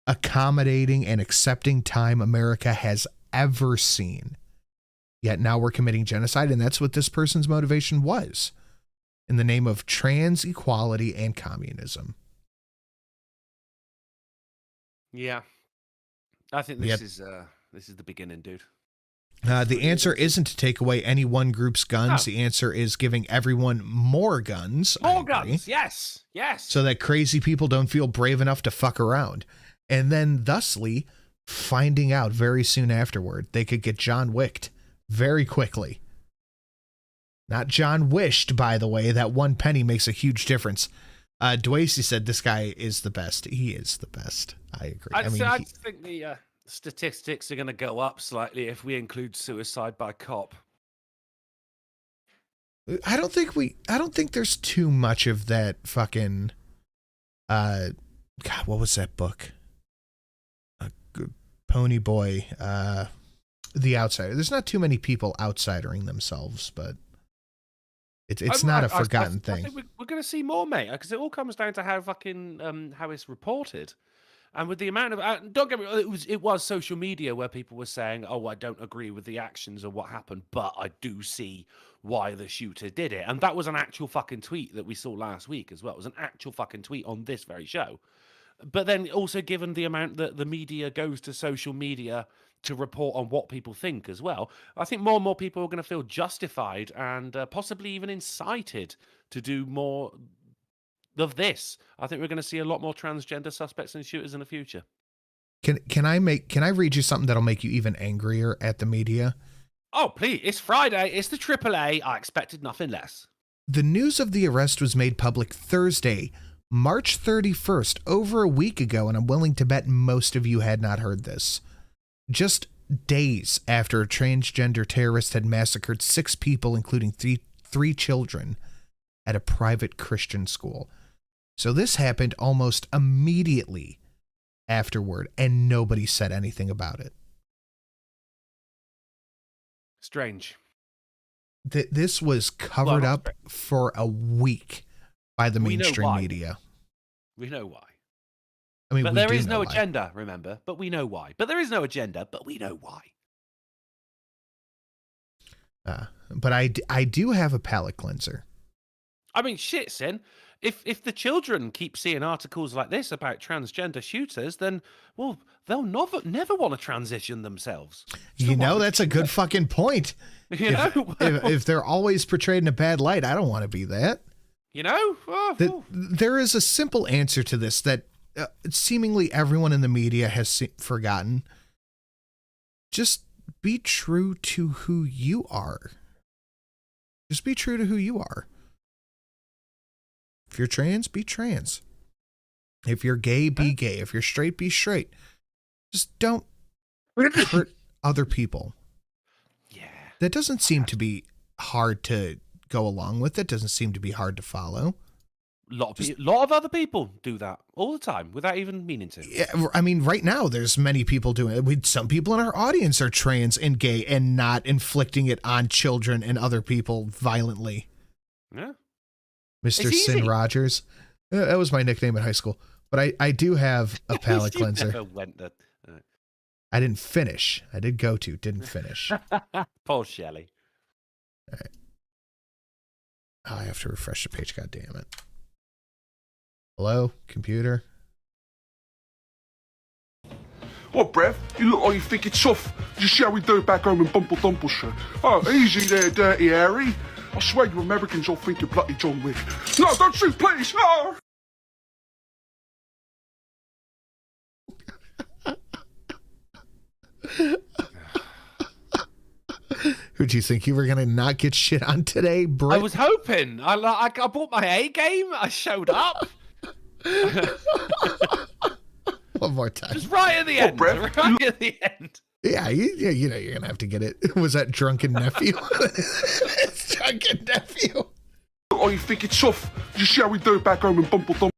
accommodating and accepting time America has ever seen. Yet now we're committing genocide, and that's what this person's motivation was, in the name of trans equality and communism. Yeah, I think this is the beginning, dude. The answer isn't to take away any one group's guns. No. The answer is giving everyone more guns. More guns, yes. So that crazy people don't feel brave enough to fuck around. And then thusly finding out very soon afterward they could get John Wicked very quickly. Not John Wished, by the way. That one penny makes a huge difference. Dwayne said this guy is the best. He is the best. I agree. I think the statistics are going to go up slightly if we include suicide by cop. I don't think there's too much of that fucking God, what was that book? Pony Boy, The Outsider. There's not too many people outsidering themselves, but it's not a forgotten thing. I think we're going to see more, mate, because it all comes down to how fucking how it's reported. And with the amount of don't get me wrong, it was social media where people were saying, "Oh, I don't agree with the actions of what happened, but I do see why the shooter did it." And that was an actual fucking tweet that we saw last week as well. It was an actual fucking tweet on this very show. But then also given the amount that the media goes to social media to report on what people think as well, I think more and more people are going to feel justified and possibly even incited to do more of this. I think we're going to see a lot more transgender suspects and shooters in the future. Can I read you something that'll make you even angrier at the media? Oh, please. It's Friday. It's the AAA. I expected nothing less. The news of the arrest was made public Thursday, March 31st, over a week ago, and I'm willing to bet most of you had not heard this. Just days after a transgender terrorist had massacred 6 people, including three children, at a private Christian school. So this happened almost immediately afterward, and nobody said anything about it. Strange. This was covered up for a week by the mainstream media. We know why. I mean, but there is no agenda, remember? But we know why. But there is no agenda, but we know why. But I do have a palate cleanser. I mean, shit, Sin. If the children keep seeing articles like this about transgender shooters, then, well, they'll never want to transition themselves. You know, that's a good fucking point. You know? if they're always portrayed in a bad light, I don't want to be that. You know? There is a simple answer to this that seemingly everyone in the media has forgotten. Just be true to who you are. Just be true to who you are. If you're trans, be trans. If you're gay, be gay. If you're straight, be straight. Just don't hurt other people. Yeah. That doesn't seem to be hard to go along with. It doesn't seem to be hard to follow. A lot of other people do that all the time without even meaning to. Yeah, I mean, right now, there's many people doing it. Some people in our audience are trans and gay and not inflicting it on children and other people violently. Yeah. Mr. Sin Rogers. That was my nickname in high school. But I do have a palate cleanser. Never went that. I didn't finish. I did go to, didn't finish. Paul Shelley. All right. Oh, I have to refresh the page. God damn it. Hello, computer. What, Brev? You look like you think it's tough. Just shall we do it back home in Bumble Dumpleshire? Oh, easy there, Dirty Harry. I swear you Americans all think you're bloody John Wick. No, don't shoot, please! No! Who'd you think you were gonna not get shit on today, Britt? I was hoping. I bought my A game. I showed up. One more time. Just right at the end. Brett? Right at the end. Yeah, you know you're gonna have to get it. Was that drunken nephew? It's drunken nephew. Oh, you think it's tough? You see how we do it back home in Bumble Dumble?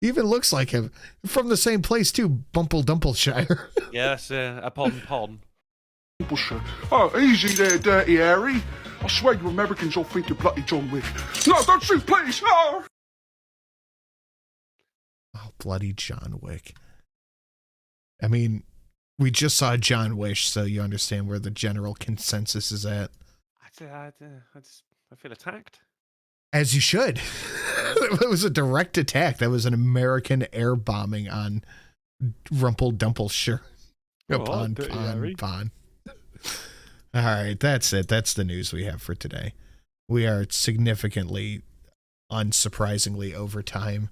Even looks like him. From the same place too, Bumble Dumpleshire. Yes, upon. Oh, easy there, Dirty Harry. I swear you Americans all think you're bloody John Wick. No, don't shoot, please! No! Oh, bloody John Wick. I mean, we just saw John Wish, so you understand where the general consensus is at. I feel attacked. As you should. It was a direct attack. That was an American air bombing on Dumpleshire. Pon. All right, that's it. That's the news we have for today. We are significantly, unsurprisingly, over time.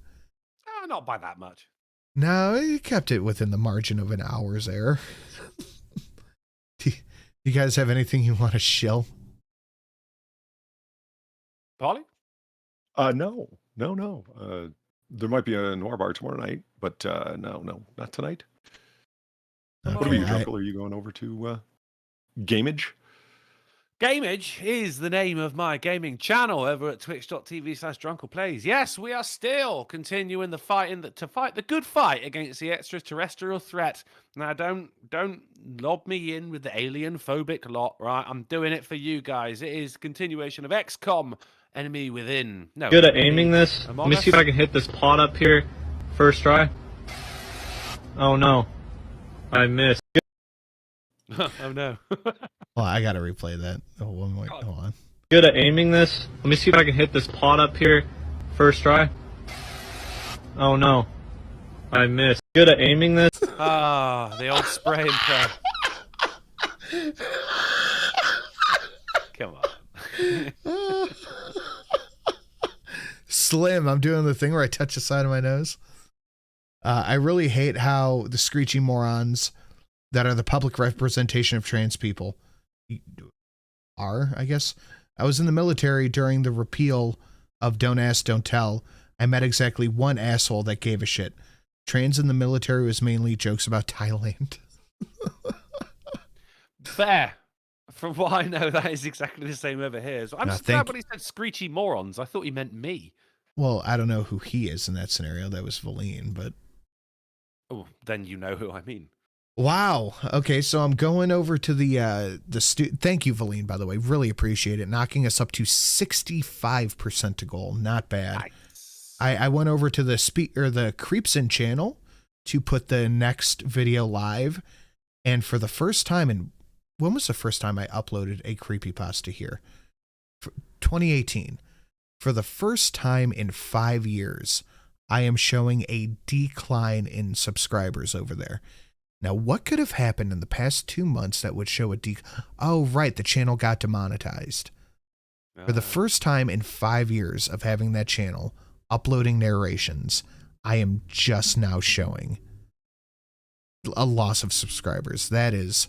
Not by that much. No, you kept it within the margin of an hour's error. Do you guys have anything you want to shill? Polly? No. There might be a Noir bar tomorrow night, but no, not tonight. Okay, What are you, Drunkle? Are you going over to Gamage? Gamage is the name of my gaming channel over at twitch.tv/drunkleplays. Yes, we are still continuing the fight to fight the good fight against the extraterrestrial threat. Now, don't lob me in with the alien phobic lot, right? I'm doing it for you guys. It is continuation of XCOM, Enemy Within. No, good at aiming this. Let me see if I can hit this pot up here. First try. Oh no, I missed. Oh no. Well, I gotta replay that. Oh, one more. Hold on. Good at aiming this. Let me see if I can hit this pot up here. First try. Oh no, I missed. Good at aiming this. Ah, the old spray and pray. Come on. Slim, I'm doing the thing where I touch the side of my nose. I really hate how the screechy morons that are the public representation of trans people are, I guess. I was in the military during the repeal of Don't Ask, Don't Tell. I met exactly one asshole that gave a shit. Trans in the military was mainly jokes about Thailand. Fair. From what I know, that is exactly the same over here. So I'm just glad when he said screechy morons. I thought he meant me. Well, I don't know who he is in that scenario. That was Valine, but... Oh, then you know who I mean. Wow. Okay, so I'm going over to the thank you, Valine, by the way. Really appreciate it. Knocking us up to 65% to goal. Not bad. Nice. I went over to the Creepsin channel to put the next video live. And for the first time when was the first time I uploaded a creepypasta here? 2018. For the first time in 5 years, I am showing a decline in subscribers over there. Now, what could have happened in the past 2 months that would show a Oh, right, the channel got demonetized. For the first time in 5 years of having that channel, uploading narrations, I am just now showing a loss of subscribers. That is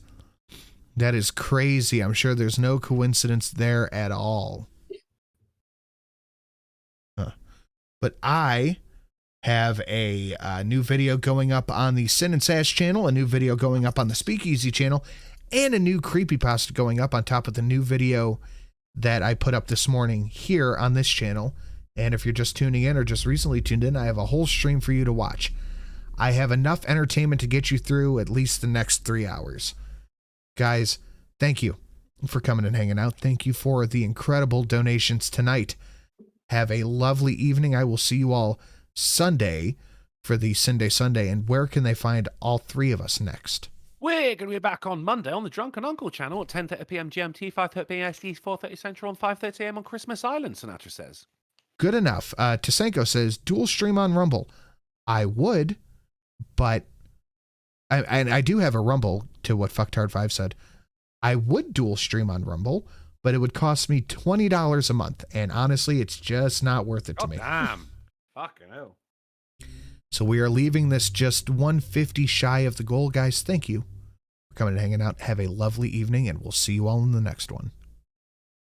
crazy. I'm sure there's no coincidence there at all. But I have a new video going up on the Sin and Sash channel, a new video going up on the Spicyuusy channel, and a new creepypasta going up on top of the new video that I put up this morning here on this channel. And if you're just tuning in or just recently tuned in, I have a whole stream for you to watch. I have enough entertainment to get you through at least the next 3 hours. Guys, thank you for coming and hanging out. Thank you for the incredible donations tonight. Have a lovely evening. I will see you all Sunday for the Sunday. And where can they find all three of us next? We're going to be back on Monday on the Drunken Uncle channel at 10:30 p.m. GMT, 5:30 p.m. ST, 4:30 Central, and 5:30 a.m. on Christmas Island, Sinatra says. Good enough. Tasenko says, dual stream on Rumble. I would, but I do have a Rumble to what Fucktard5 said. I would dual stream on Rumble, but it would cost me $20 a month. And honestly, it's just not worth it to me. Damn. Fucking hell. So we are leaving this just 150 shy of the goal, guys. Thank you for coming and hanging out. Have a lovely evening, and we'll see you all in the next one.